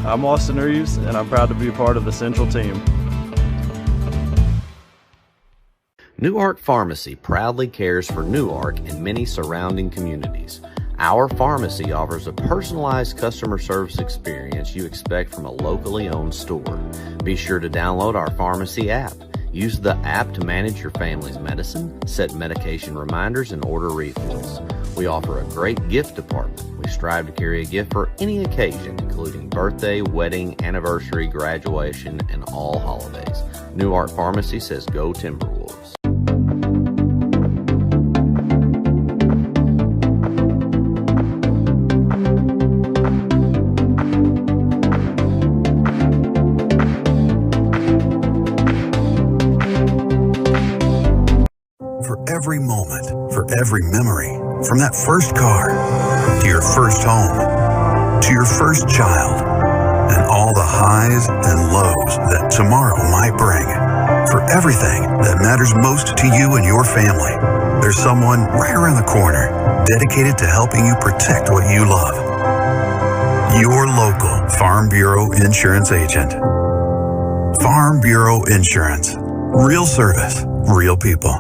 I'm Austin Reeves, and I'm proud to be a part of the Central team.
Newark Pharmacy proudly cares for Newark and many surrounding communities. Our pharmacy offers a personalized customer service experience you expect from a locally owned store. Be sure to download our pharmacy app. Use the app to manage your family's medicine, set medication reminders, and order refills. We offer a great gift department. We strive to carry a gift for any occasion, including birthday, wedding, anniversary, graduation, and all holidays. Newark Pharmacy says go Timberwolves.
Every moment, for every memory, from that first car, to your first home, to your first child, and all the highs and lows that tomorrow might bring. For everything that matters most to you and your family, there's someone right around the corner dedicated to helping you protect what you love. Your local Farm Bureau Insurance agent. Farm Bureau Insurance. Real service, real people.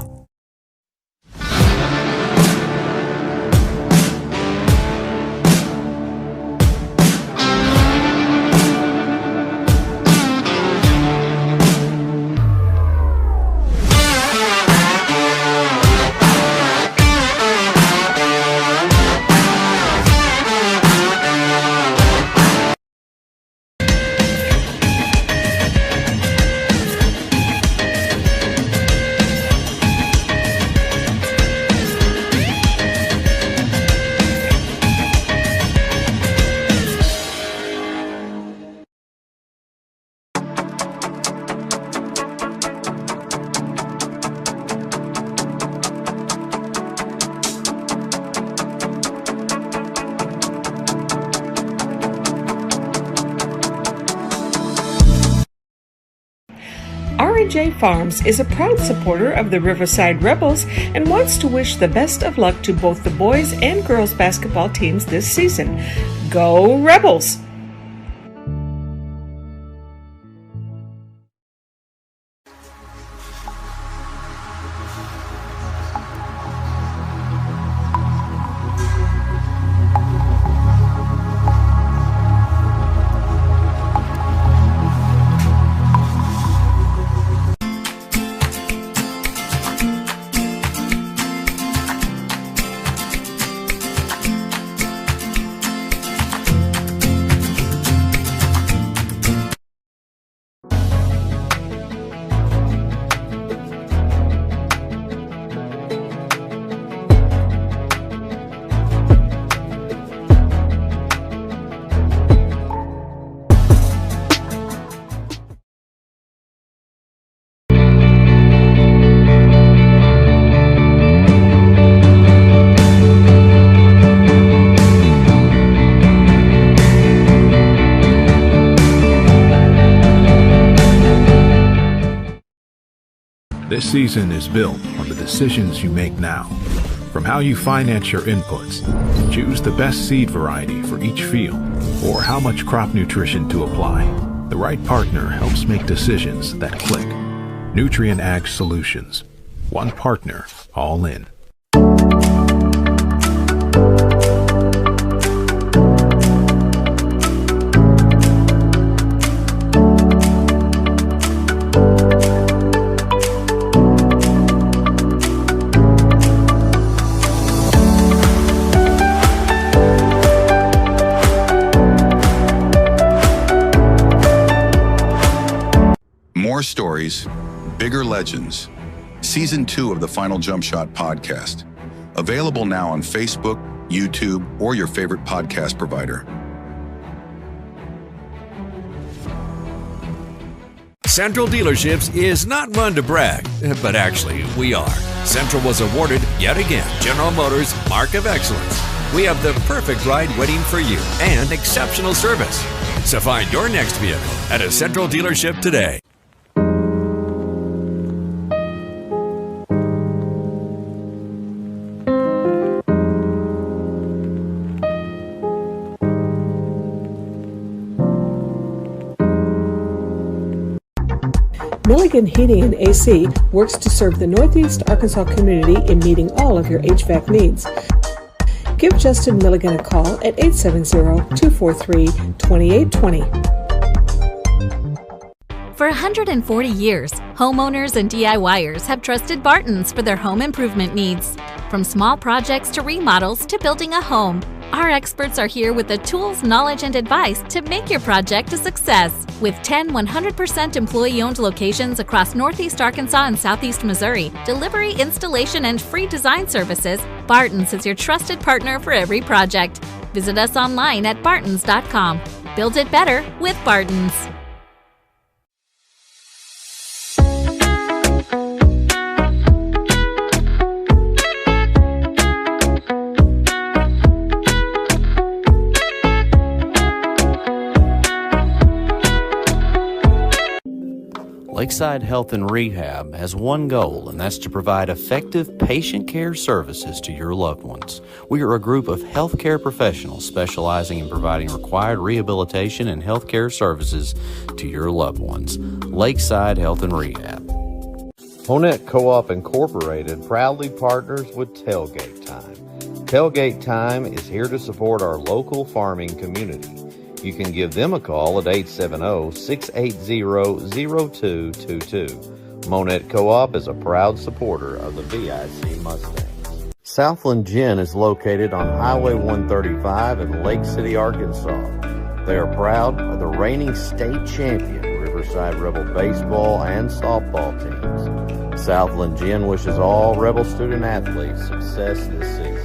R&J Farms is a proud supporter of the Riverside Rebels and wants to wish the best of luck to both the boys and girls basketball teams this season. Go Rebels!
This season is built on the decisions you make now. From how you finance your inputs, choose the best seed variety for each field, or how much crop nutrition to apply. The right partner helps make decisions that click. Nutrient Ag Solutions. One partner, all in.
More stories, bigger legends. Season 2 of the Final Jump Shot podcast. Available now on Facebook, YouTube, or your favorite podcast provider.
Central Dealerships is not one to brag, but actually we are. Central was awarded, yet again, General Motors Mark of Excellence. We have the perfect ride waiting for you and exceptional service. So find your next vehicle at a Central dealership today.
Milligan Heating and AC works to serve the Northeast Arkansas community in meeting all of your HVAC needs. Give Justin Milligan a call at 870-243-2820.
For 140 years, homeowners and DIYers have trusted Barton's for their home improvement needs. From small projects to remodels to building a home, our experts are here with the tools, knowledge, and advice to make your project a success. With 10 100% employee-owned locations across Northeast Arkansas and Southeast Missouri, delivery, installation, and free design services, Barton's is your trusted partner for every project. Visit us online at bartons.com. Build it better with Barton's.
Lakeside Health and Rehab has one goal, and that's to provide effective patient care services to your loved ones. We are a group of healthcare professionals specializing in providing required rehabilitation and healthcare services to your loved ones. Lakeside Health and Rehab. Honett Co-op Incorporated proudly partners with Tailgate Time. Tailgate Time is here to support our local farming community. You can give them a call at 870-680-0222. Monette Co-op is a proud supporter of the VIC Mustangs. Southland Gin is located on Highway 135 in Lake City, Arkansas. They are proud of the reigning state champion Riverside Rebel baseball and softball teams. Southland Gin wishes all Rebel student athletes success this season.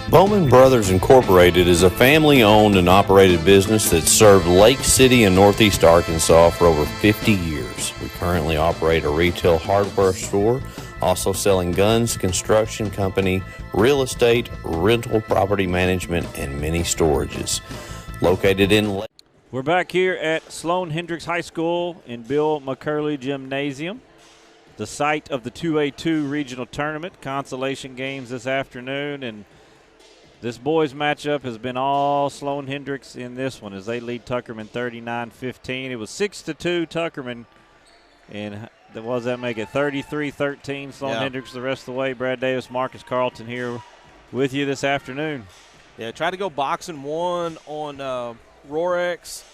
Bowman Brothers Incorporated is a family-owned and operated business that served Lake City and Northeast Arkansas for over 50 years. We currently operate a retail hardware store, also selling guns, construction company, real estate, rental property management, and many storages. Located in
We're back here at Sloan Hendrix High School in Bill McCurley Gymnasium, the site of the 2A-2 regional tournament. Consolation games this afternoon, and this boys matchup has been all Sloan Hendrix in this one as they lead Tuckerman 39-15. It was 6-2 Tuckerman, and what does that make it? 33-13 Sloan Hendrix the rest of the way. Brad Davis, Marcus Carlton here with you this afternoon.
Yeah, try to go boxing one on Rorex.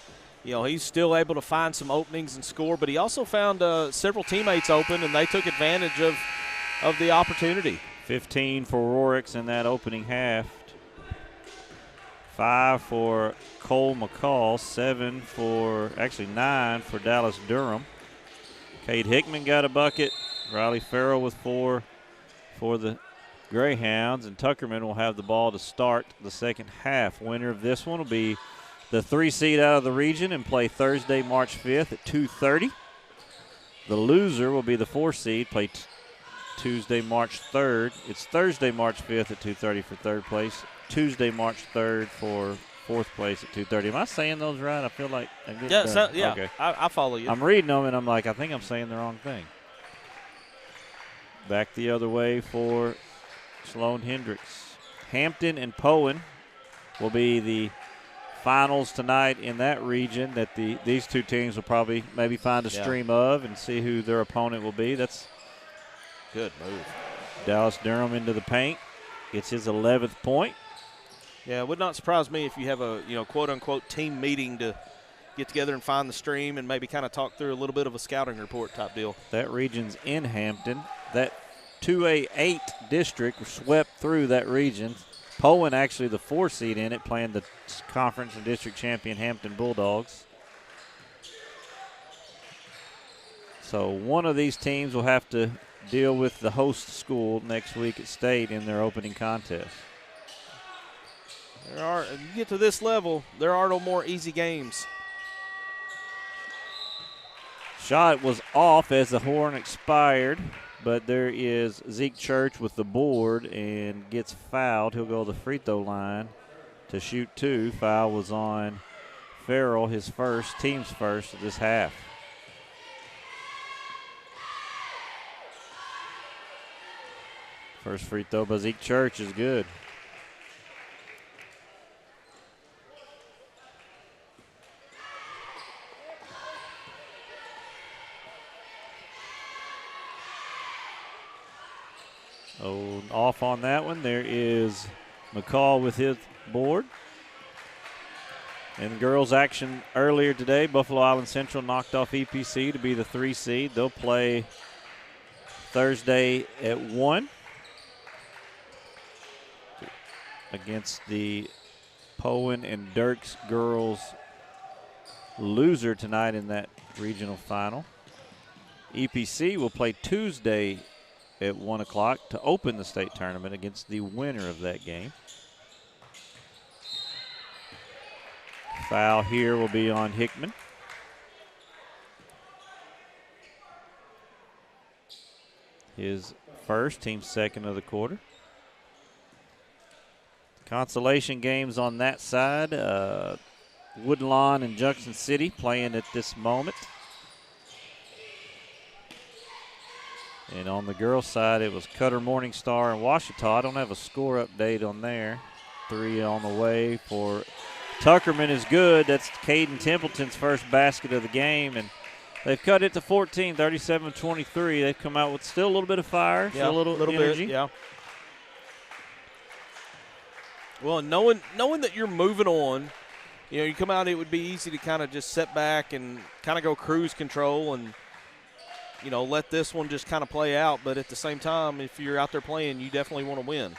You know, he's still able to find some openings and score, but he also found several teammates open, and they took advantage of the opportunity.
15 for Rorex in that opening half. 5 for Cole McCall, 9 for Dallas Durham. Cade Hickman got a bucket. Riley Farrell with 4 for the Greyhounds, and Tuckerman will have the ball to start the second half. Winner of this one will be the 3 seed out of the region and play Thursday, March 5th at 2:30. The loser will be the 4 seed, play Tuesday, March 3rd. It's Thursday, March 5th at 2:30 for third place. Tuesday, March 3rd for fourth place at 2:30. Am I saying those right? I feel like I'm getting done.
Yeah,
okay.
I follow you.
I'm reading them, and I'm like, I think I'm saying the wrong thing. Back the other way for Sloan Hendrix. Hampton and Poen will be the finals tonight in that region that these two teams will probably maybe find a stream of and see who their opponent will be. That's
good move.
Dallas Durham into the paint. Gets his 11th point.
Yeah, it would not surprise me if you have a quote-unquote team meeting to get together and find the stream and maybe kind of talk through a little bit of a scouting report type deal.
That region's in Hampton. That 2A-8 district swept through that region. Poen actually the 4 seed in it, playing the conference and district champion Hampton Bulldogs. So one of these teams will have to deal with the host school next week at State in their opening contest.
You get to this level, there are no more easy games.
Shot was off as the horn expired, but there is Zeke Church with the board and gets fouled. He'll go to the free throw line to shoot 2. Foul was on Farrell, his first, team's first of this half. First free throw by Zeke Church is good. Oh, off on that one. There is McCall with his board. And girls action earlier today, Buffalo Island Central knocked off EPC to be the 3 seed. They'll play Thursday at 1 against the Poen and Dirks girls loser tonight in that regional final. EPC will play Tuesday at 1 o'clock to open the state tournament against the winner of that game. Foul here will be on Hickman. His first, team's second of the quarter. Consolation games on that side. Woodlawn and Junction City playing at this moment. And on the girls' side, it was Cutter Morningstar and Washita. I don't have a score update on there. 3 on the way for Tuckerman is good. That's Caden Templeton's first basket of the game, and they've cut it to 14, 37-23. They've come out with still a little bit of fire, still a little energy.
Bit, yeah. Well, knowing that you're moving on, you come out, it would be easy to kind of just sit back and kind of go cruise control and let this one just kind of play out. But at the same time, if you're out there playing, you definitely want to win.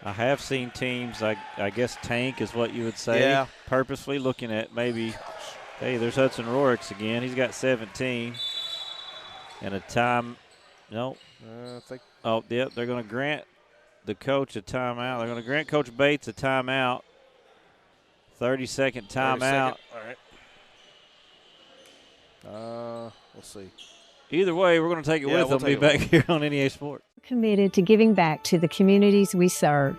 I have seen teams, I guess tank is what you would say, purposely looking at maybe, hey, there's Hudson Rorix again. He's got 17. And a time, they're going to grant the coach a timeout. They're going to grant Coach Bates a timeout. 30-second timeout.
All right. We'll see.
Either way, we're going to take it with them. Be back here on NEA Sports.
Committed to giving back to the communities we serve.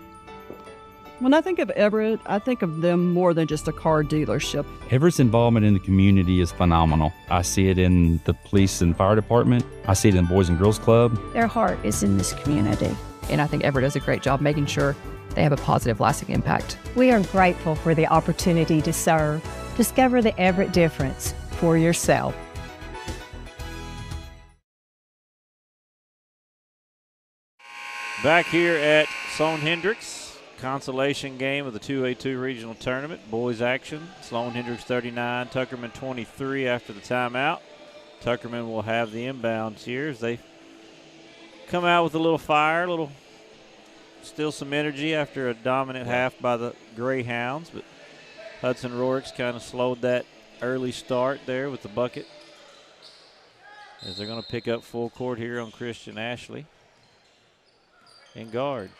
When I think of Everett, I think of them more than just a car dealership.
Everett's involvement in the community is phenomenal. I see it in the police and fire department. I see it in the Boys and Girls Club.
Their heart is in this community.
And I think Everett does a great job making sure they have a positive, lasting impact.
We are grateful for the opportunity to serve. Discover the Everett difference for yourself.
Back here at Sloan Hendrix, consolation game of the 2A-2 regional tournament. Boys action, Sloan Hendrix 39, Tuckerman 23 after the timeout. Tuckerman will have the inbounds here as they come out with a little fire, still some energy after a dominant half by the Greyhounds, but Hudson Rorix kind of slowed that early start there with the bucket as they're going to pick up full court here on Christian Ashley in guard.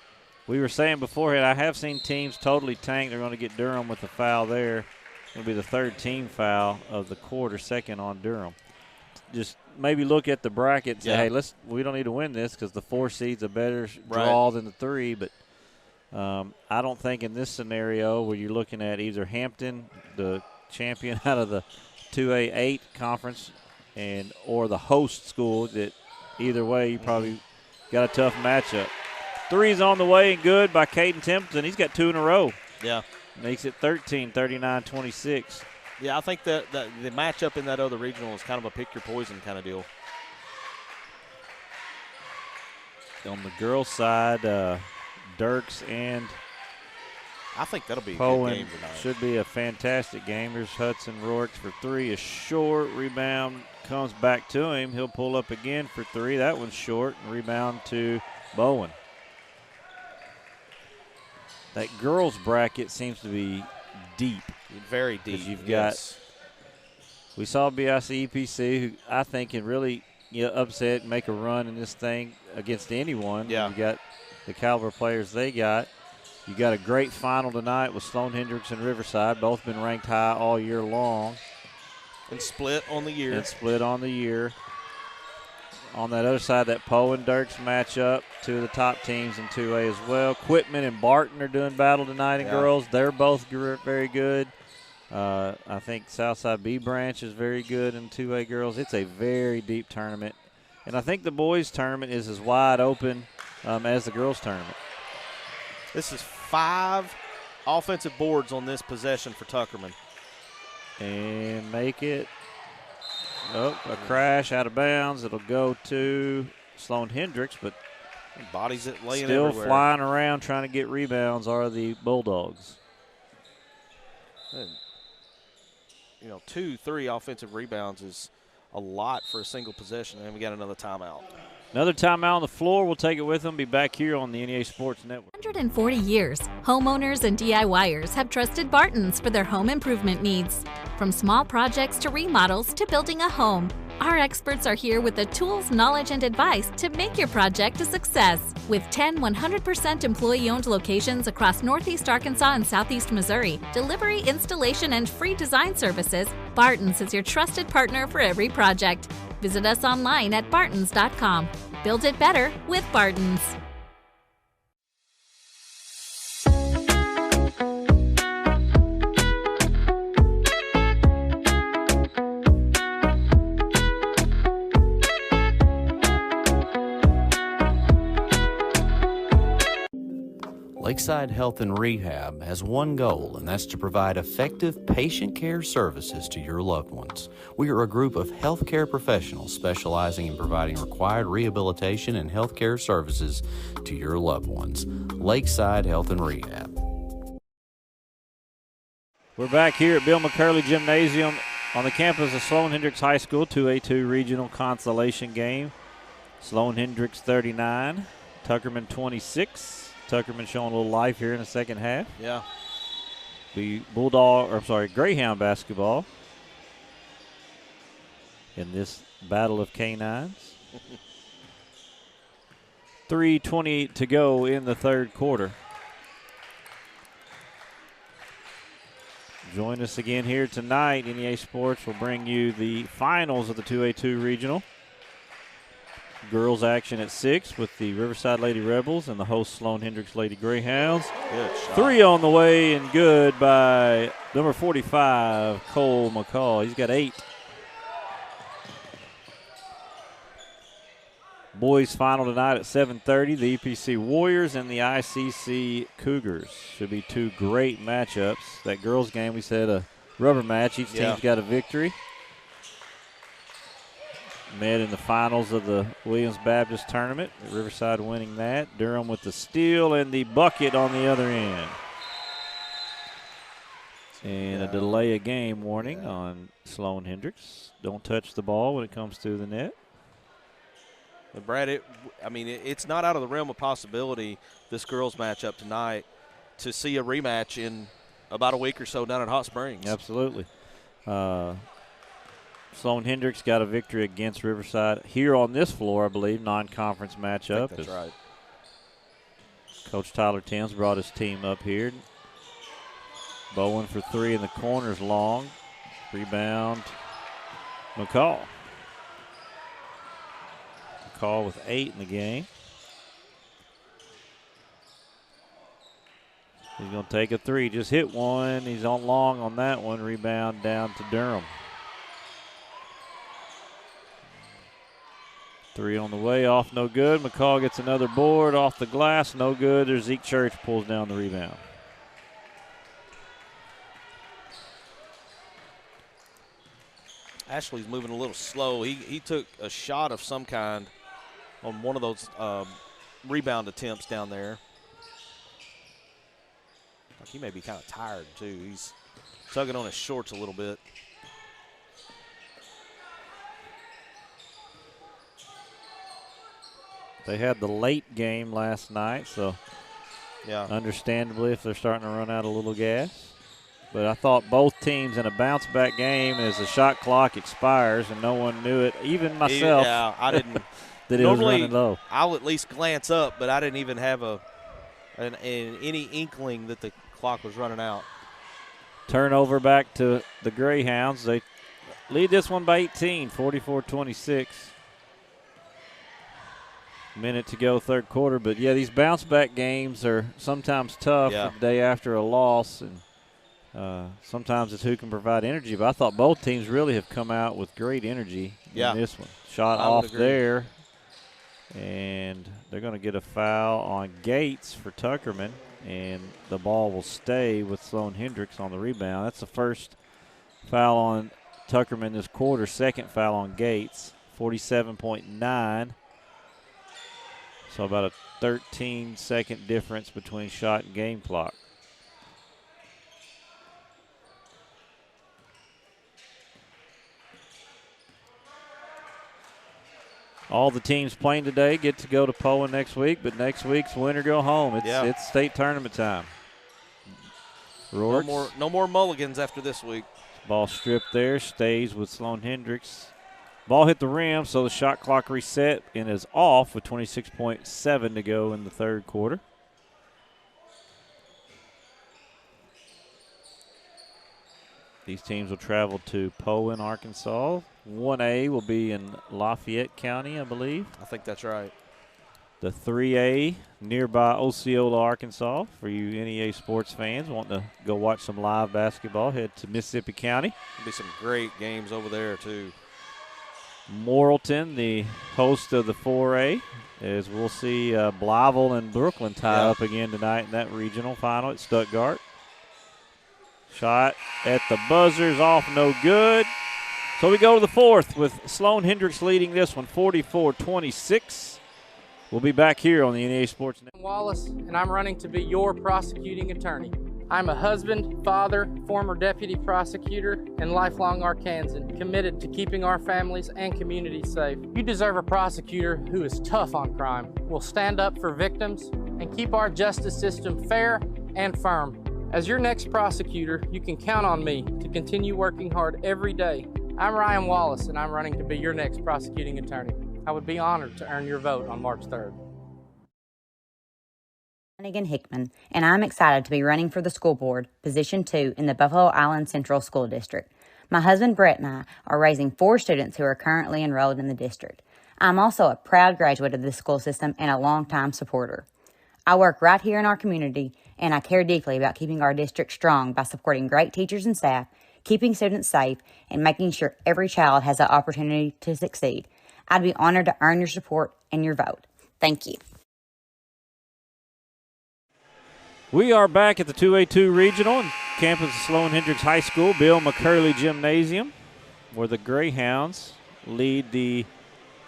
We were saying beforehand, I have seen teams totally tank. They're going to get Durham with the foul there. It'll be the third team foul of the quarter, second on Durham. Just maybe look at the bracket and say, hey, we don't need to win this because the 4 seed's a better draw than the 3. But I don't think in this scenario where you're looking at either Hampton, the champion out of the 2A-8 conference, or the host school, that either way you probably got a tough matchup. 3's on the way and good by Caden Templeton. He's got 2 in a row.
Yeah.
Makes it 13, 39-26.
Yeah, I think that the matchup in that other regional is kind of a pick-your-poison kind of deal.
On the girls' side, Dirks and
I think that'll be a
Poen
good game tonight.
Should be a fantastic game. Here's Hudson Rorix for 3. A short rebound comes back to him. He'll pull up again for 3. That one's short. And rebound to Bowen. That girls' bracket seems to be deep.
Very deep.
You've got, we saw BIC EPC, who I think can really upset and make a run in this thing against anyone.
Yeah.
You got the caliber players they got. You got a great final tonight with Sloan Hendrix and Riverside. Both been ranked high all year long.
And split on the year.
On that other side, that Poe and Dirks matchup, 2 of the top teams in 2A as well. Quitman and Barton are doing battle tonight in girls. They're both very good. I think Southside B Branch is very good in 2A girls. It's a very deep tournament. And I think the boys' tournament is as wide open as the girls' tournament.
This is 5 offensive boards on this possession for Tuckerman.
And make it. Oh, a crash out of bounds. It'll go to Sloan Hendrix, but
bodies it laying
still
everywhere.
Flying around trying to get rebounds are the Bulldogs.
And, 2-3 offensive rebounds is a lot for a single possession, and we got another timeout.
Another timeout on the floor. We'll take it with them. Be back here on the NEA Sports Network.
140 years, homeowners and DIYers have trusted Barton's for their home improvement needs. From small projects to remodels to building a home, our experts are here with the tools, knowledge, and advice to make your project a success. With 10 100% employee-owned locations across Northeast Arkansas and Southeast Missouri, delivery, installation, and free design services, Barton's is your trusted partner for every project. Visit us online at bartons.com. Build it better with Barton's.
Lakeside Health and Rehab has one goal, and that's to provide effective patient care services to your loved ones. We are a group of healthcare professionals specializing in providing required rehabilitation and healthcare services to your loved ones. Lakeside Health and Rehab.
We're back here at Bill McCurley Gymnasium on the campus of Sloan Hendrix High School, 2A-2 regional consolation game. Sloan Hendrix 39, Tuckerman 26. Tuckerman showing a little life here in the second half.
Yeah.
The Greyhound basketball in this battle of canines. 3:28 to go in the third quarter. Join us again here tonight. NEA Sports will bring you the finals of the 2A-2 regional. Girls action at 6 with the Riverside Lady Rebels and the host Sloan Hendrix Lady Greyhounds.
Good shot.
3 on the way and good by number 45, Cole McCall. He's got 8. Boys final tonight at 7:30. The EPC Warriors and the ICC Cougars. Should be 2 great matchups. That girls game, we said a rubber match. Each team's got a victory. Met in the finals of the Williams Baptist Tournament. Riverside winning that. Durham with the steal and the bucket on the other end. And a delay of game warning on Sloan Hendrix. Don't touch the ball when it comes to the net.
But Brad, it's not out of the realm of possibility, this girls matchup tonight, to see a rematch in about a week or so down at Hot Springs.
Absolutely. Sloan Hendrix got a victory against Riverside here on this floor, I believe, non-conference matchup.
I think that's right.
Coach Tyler Timms brought his team up here. Bowen for 3 in the corners long. Rebound, McCall. McCall with 8 in the game. He's going to take a 3. Just hit one. He's on long on that one. Rebound down to Durham. 3 on the way, off, no good. McCall gets another board off the glass, no good. There's Zeke Church, pulls down the rebound.
Ashley's moving a little slow. He took a shot of some kind on one of those rebound attempts down there. He may be kind of tired, too. He's tugging on his shorts a little bit.
They had the late game last night, so understandably if they're starting to run out a little gas. But I thought both teams in a bounce-back game as the shot clock expires and no one knew it, even myself.
I didn't.
that it was running low.
I'll at least glance up, but I didn't even have any inkling that the clock was running out.
Turnover back to the Greyhounds. They lead this one by 18, 44-26. Minute to go, third quarter. But, these bounce-back games are sometimes tough the day after a loss, and sometimes it's who can provide energy. But I thought both teams really have come out with great energy in this one. Shot off there, and they're going to get a foul on Gates for Tuckerman, and the ball will stay with Sloan Hendrix on the rebound. That's the first foul on Tuckerman this quarter, second foul on Gates, 47.9. So about a 13-second difference between shot and game clock. All the teams playing today get to go to Poa next week, but next week's win or go home. It's state tournament time. Rourke.
No more mulligans after this week.
Ball stripped there, stays with Sloan Hendrix. Ball hit the rim, so the shot clock reset and is off with 26.7 to go in the third quarter. These teams will travel to Poa in Arkansas. 1A will be in Lafayette County, I believe.
I think that's right.
The 3A nearby Osceola, Arkansas. For you NEA sports fans wanting to go watch some live basketball, head to Mississippi County.
There'll be some great games over there, too.
Morrilton, the host of the 4A, as we'll see Blyville and Brooklyn tie up again tonight in that regional final at Stuttgart. Shot at the buzzer's off, no good. So we go to the fourth with Sloan Hendrix leading this one, 44-26. We'll be back here on the NEA Sports Network.
I'm Wallace, and I'm running to be your prosecuting attorney. I'm a husband, father, former deputy prosecutor, and lifelong Arkansan, committed to keeping our families and communities safe. You deserve a prosecutor who is tough on crime, will stand up for victims, and keep our justice system fair and firm. As your next prosecutor, you can count on me to continue working hard every day. I'm Ryan Wallace, and I'm running to be your next prosecuting attorney. I would be honored to earn your vote on March 3rd.
Hickman, and I'm excited to be running for the school board, Position 2 in the Buffalo Island Central School District. My husband Brett and I are raising 4 students who are currently enrolled in the district. I'm also a proud graduate of the school system and a longtime supporter. I work right here in our community, and I care deeply about keeping our district strong by supporting great teachers and staff, keeping students safe, and making sure every child has the opportunity to succeed. I'd be honored to earn your support and your vote. Thank you.
We are back at the 2A-2 Regional on campus of Sloan Hendrix High School, Bill McCurley Gymnasium, where the Greyhounds lead the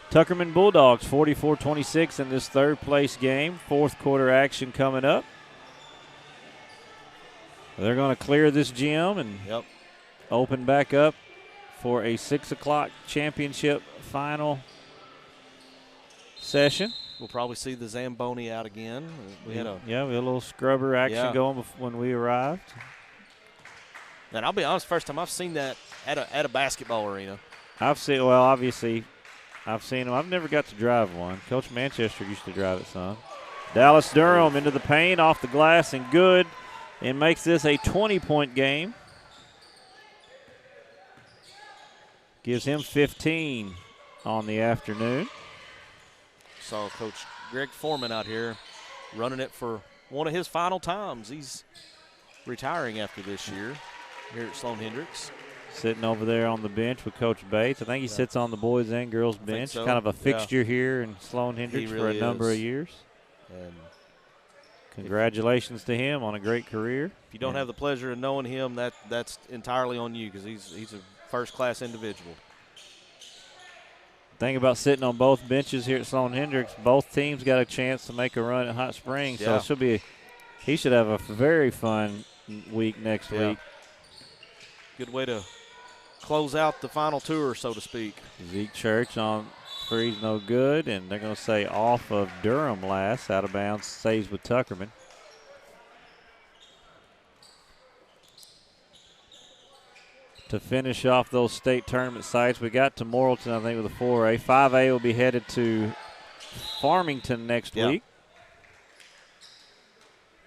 Tuckerman Bulldogs 44-26 in this third-place game. Fourth quarter action coming up. They're going to clear this gym and open back up for a 6 o'clock championship final session.
We'll probably see the Zamboni out again. We had a
little scrubber action going when we arrived.
And I'll be honest, first time I've seen that at a basketball arena.
Obviously, I've seen them. I've never got to drive one. Coach Manchester used to drive it some. Dallas Durham into the paint, off the glass, and good, and makes this a 20-point game. Gives him 15 on the afternoon.
Saw Coach Greg Foreman out here running it for one of his final times. He's retiring after this year here at Sloan Hendrix.
Sitting over there on the bench with Coach Bates. I think he sits on the boys and girls bench.
So.
Kind of a fixture here in Sloan Hendrix
really
for a number of years.
And
congratulations to him on a great career.
If you don't have the pleasure of knowing him, that's entirely on you, because he's a first-class individual.
Thing about sitting on both benches here at Sloan Hendrix, both teams got a chance to make a run at Hot Springs. So he should have a very fun week next week.
Good way to close out the final tour, so to speak.
Zeke Church on three's no good, and they're going to say off of Durham last. Out of bounds, stays with Tuckerman. To finish off those state tournament sites, we got to Morrilton, I think, with a 4A. 5A will be headed to Farmington next week.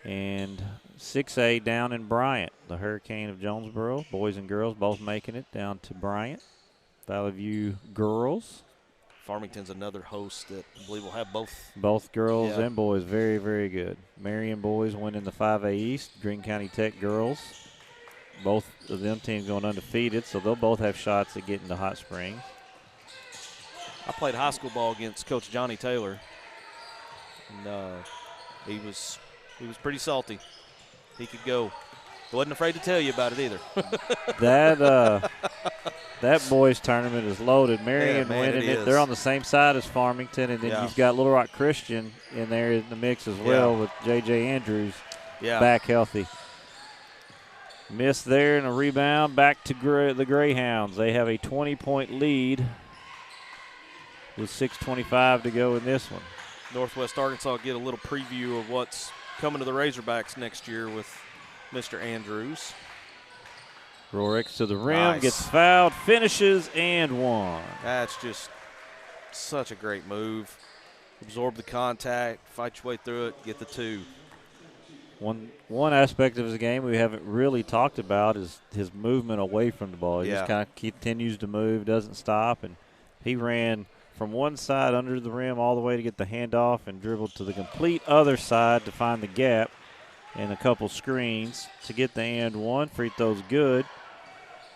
And 6A down in Bryant. The Hurricane of Jonesboro, boys and girls both making it down to Bryant. Valley View girls.
Farmington's another host that I believe will have
both girls and boys. Very, very good. Marion boys winning the 5A East. Greene County Tech girls. Both of them teams going undefeated, so they'll both have shots at getting to Hot Springs.
I played high school ball against Coach Johnny Taylor, and he was pretty salty. He could go. He wasn't afraid to tell you about it either.
That boys tournament is loaded. Marion winning it. They're on the same side as Farmington, and then you've got Little Rock Christian in there in the mix as well with J.J. Andrews back healthy. Missed there and a rebound back to the Greyhounds. They have a 20-point lead with 6:25 to go in this one.
Northwest Arkansas get a little preview of what's coming to the Razorbacks next year with Mr. Andrews.
Rorix to the rim, gets fouled, finishes, and one.
That's just such a great move. Absorb the contact, fight your way through it, get the two.
One aspect of his game we haven't really talked about is his movement away from the ball. He just kind of continues to move, doesn't stop, and he ran from one side under the rim all the way to get the handoff and dribbled to the complete other side to find the gap and a couple screens to get the and one. Free throw's good.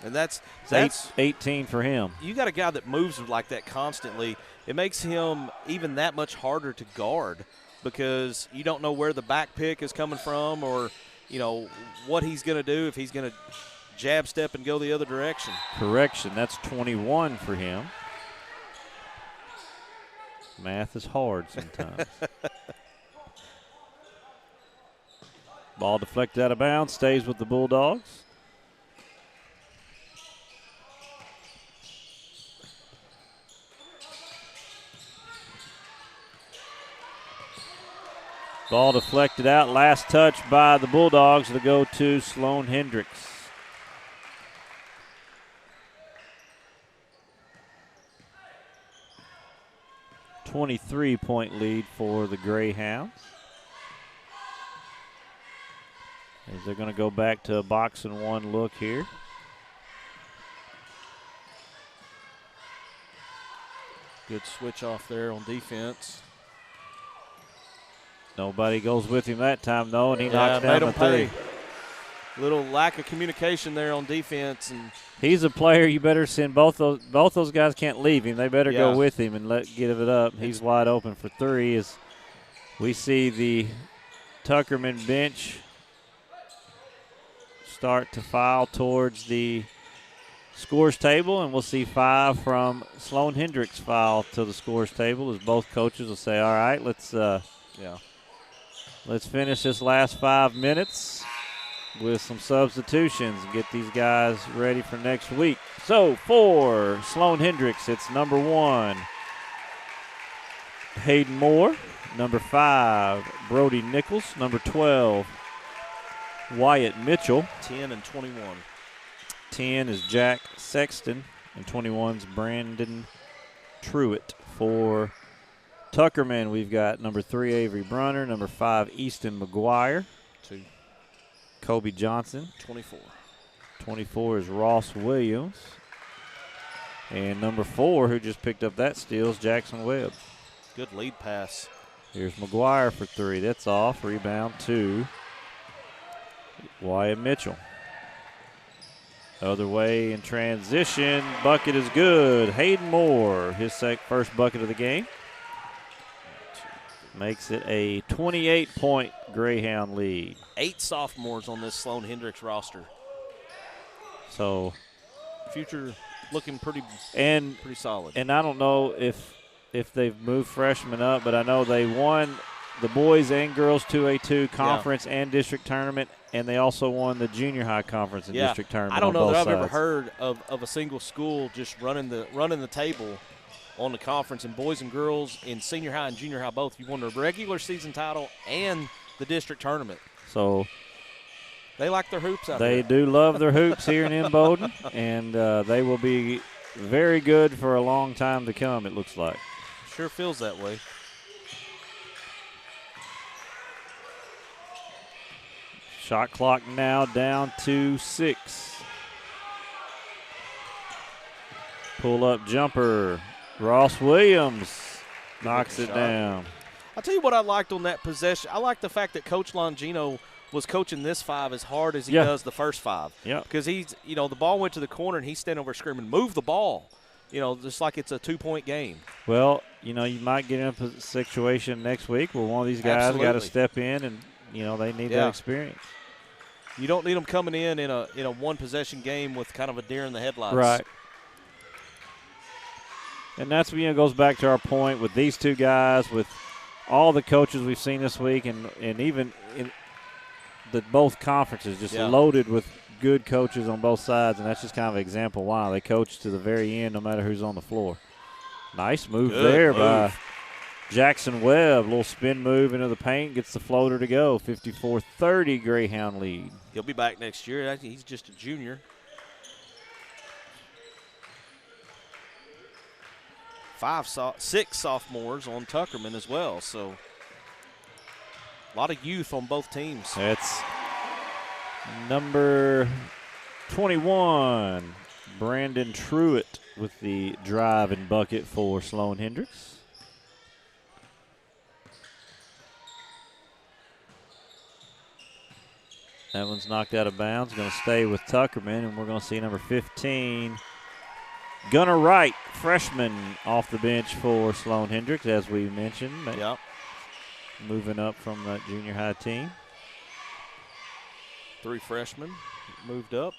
And that's
18 for him.
You got a guy that moves like that constantly. It makes him even that much harder to guard, because you don't know where the back pick is coming from, or, what he's going to do, if he's going to jab step and go the other direction.
Correction, that's 21 for him. Math is hard sometimes. Ball deflected out of bounds, stays with the Bulldogs. Ball deflected out. Last touch by the Bulldogs to go to Sloan Hendrix. .23 lead for the Greyhounds. As they're going to go back to a box and one look here.
Good switch off there on defense.
Nobody goes with him that time, though, and he knocks down the three.
Little lack of communication there on defense, and
he's a player. You better send both those guys can't leave him. They better go with him and give it up. He's wide open for three. As we see the Tuckerman bench start to file towards the scores table, and we'll see 5 from Sloan Hendrix file to the scores table as both coaches will say, all right, let's finish this last 5 minutes with some substitutions and get these guys ready for next week. So for Sloan Hendrix, it's number 1, Hayden Moore. Number 5, Brody Nichols. Number 12, Wyatt Mitchell.
10 and 21.
10 is Jack Sexton, and 21's Brandon Truitt. For Tuckerman, we've got number 3, Avery Brunner. Number 5, Easton McGuire.
2.
Kobe Johnson.
24.
24 is Ross Williams. And number 4, who just picked up that steal, is Jackson Webb.
Good lead pass.
Here's McGuire for 3. That's off. Rebound 2. Wyatt Mitchell. Other way in transition. Bucket is good. Hayden Moore, his first bucket of the game. Makes it a 28-point Greyhound lead.
8 sophomores on this Sloan Hendrix roster.
So,
future looking pretty solid.
And I don't know if they've moved freshmen up, but I know they won the boys and girls 2A-2 conference and district tournament, and they also won the junior high conference and district tournament.
I don't know that I've ever
sides.
heard of a single school just running the table on the conference in boys and girls in senior high and junior high both. You won the regular season title and the district tournament.
So
they like their hoops out
there. They do love their hoops here in Imboden, and they will be very good for a long time to come, it looks like.
Sure feels that way.
Shot clock now down to 6. Pull-up jumper. Ross Williams knocks it down.
I'll tell you what I liked on that possession. I like the fact that Coach Longino was coaching this 5 as hard as he does the first 5.
Yeah.
Because he's, the ball went to the corner and he's standing over screaming, move the ball. Just like it's a 2-point game.
Well, you might get in a situation next week where one of these guys got to step in and, they need that experience.
You don't need them coming in a one-possession game with kind of a deer in the headlights.
Right. And that's, goes back to our point with these two guys, with all the coaches we've seen this week, and even in both conferences just loaded with good coaches on both sides, and that's just kind of an example why they coach to the very end no matter who's on the floor. Nice move by Jackson Webb. Little spin move into the paint, gets the floater to go. 54-30 Greyhound lead.
He'll be back next year. He's just a junior. 6 sophomores on Tuckerman as well, so a lot of youth on both teams.
That's number 21, Brandon Truitt, with the drive and bucket for Sloan Hendrix. That one's knocked out of bounds. Going to stay with Tuckerman, and we're going to see number 15, Gunnar Wright, freshman, off the bench for Sloan Hendrix, as we mentioned.
Yep.
Moving up from the junior high team.
3 freshmen moved up.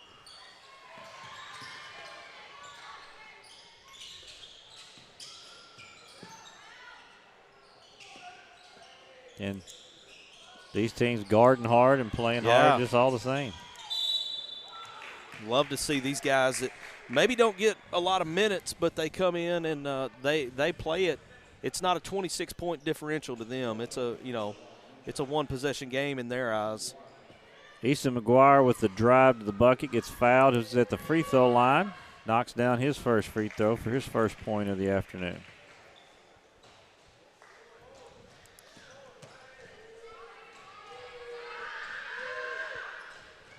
And these teams guarding hard and playing hard just all the same.
Love to see these guys that maybe don't get a lot of minutes, but they come in and they play it. It's not a 26-point differential to them. It's a one-possession game in their eyes.
Easton McGuire with the drive to the bucket, gets fouled, who's at the free throw line, knocks down his first free throw for his first point of the afternoon.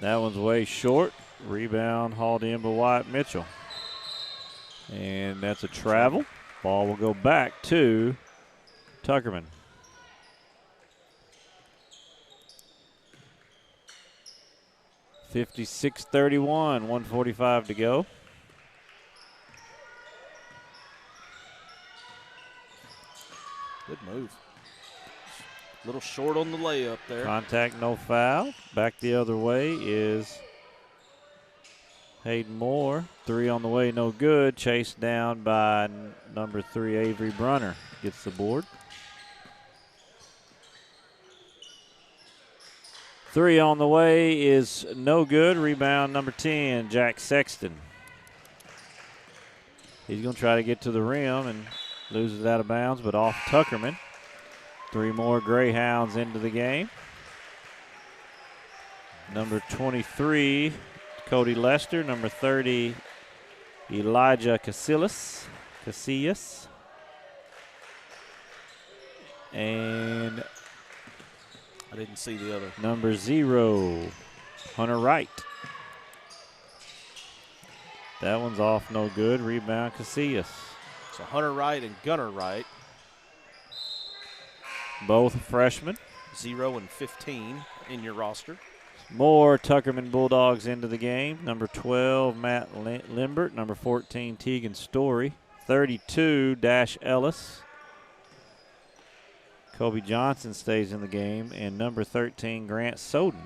That one's way short. Rebound hauled in by Wyatt Mitchell. And that's a travel. Ball will go back to Tuckerman. (56-31), 1:45 to go.
Good move. A little short on the layup there.
Contact, no foul. Back the other way is Hayden Moore. 3 on the way, no good. Chased down by number 3, Avery Brunner. Gets the board. 3 on the way is no good. Rebound number 10, Jack Sexton. He's going to try to get to the rim and loses out of bounds, but off Tuckerman. 3 more Greyhounds into the game. Number 23, Cody Lester. Number 30, Elijah Casillas. And
I didn't see the other.
Number 0, Hunter Wright. That one's off, no good. Rebound, Casillas.
So Hunter Wright and Gunner Wright.
Both freshmen.
0 and 15 in your roster.
More Tuckerman Bulldogs into the game. Number 12, Matt Limbert. Number 14, Tegan Story. 32, Dash Ellis. Kobe Johnson stays in the game. And number 13, Grant Soden.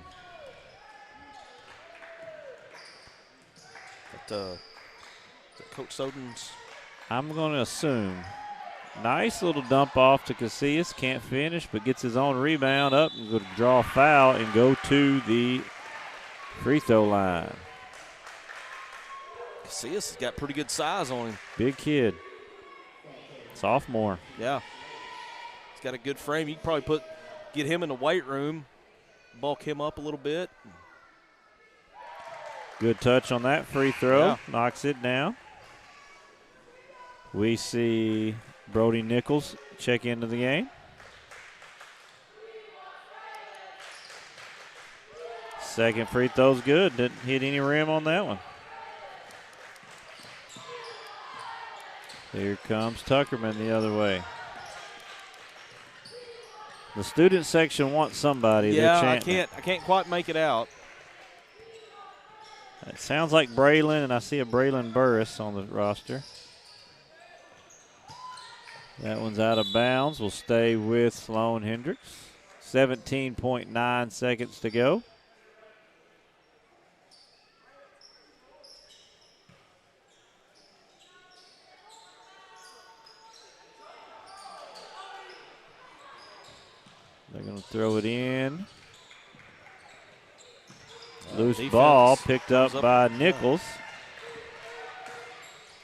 But, Coach Soden's.
I'm going to assume. Nice little dump off to Casillas. Can't finish, but gets his own rebound up and going to draw a foul and go to the free throw line.
Casillas has got pretty good size on him.
Big kid. Sophomore.
Yeah. He's got a good frame. You can probably get him in the weight room, bulk him up a little bit.
Good touch on that free throw.
Yeah.
Knocks it down. We see Brody Nichols check into the game. Second free throw's good. Didn't hit any rim on that one. Here comes Tuckerman the other way. The student section wants somebody.
Yeah, I can't quite make it out.
It sounds like Braylon, and I see a Braylon Burris on the roster. That one's out of bounds. Will stay with Sloan Hendrix. 17.9 seconds to go. They're going to throw it in. Loose ball picked up by Nichols.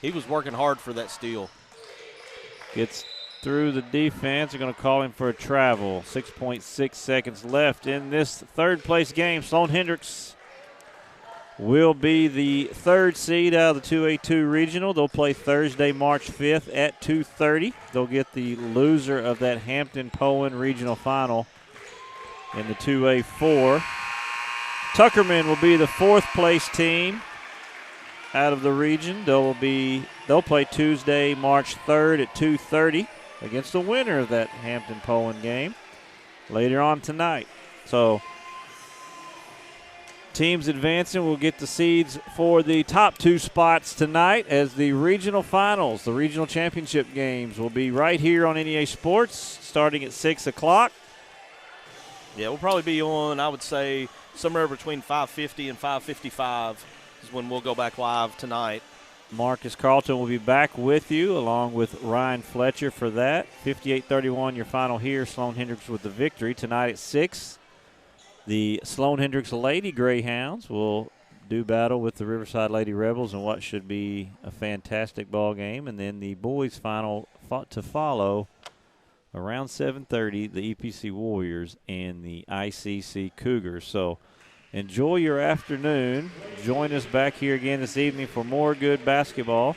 He was working hard for that steal.
Gets through the defense. They're going to call him for a travel. 6.6 seconds left in this third-place game. Sloan Hendrix will be the third seed out of the 2A-2 regional. They'll play Thursday, March 5th at 2:30. They'll get the loser of that Hampton-Poen regional final in the 2A-4. Tuckerman will be the fourth-place team out of the region. They'll play Tuesday, March 3rd at 2:30 against the winner of that Hampton-Poen game later on tonight. So teams advancing will get the seeds for the top 2 spots tonight as the regional finals, the regional championship games, will be right here on NEA Sports starting at 6 o'clock.
Yeah, we'll probably be on, I would say, somewhere between 5:50 and 5:55 is when we'll go back live tonight.
Marcus Carlton will be back with you along with Ryan Fletcher for that. 58-31 your final here. Sloan Hendrix with the victory. Tonight at 6, the Sloan Hendrix Lady Greyhounds will do battle with the Riverside Lady Rebels in what should be a fantastic ball game. And then the boys final to follow around 7:30, the EPC Warriors and the ICC Cougars. So enjoy your afternoon. Join us back here again this evening for more good basketball.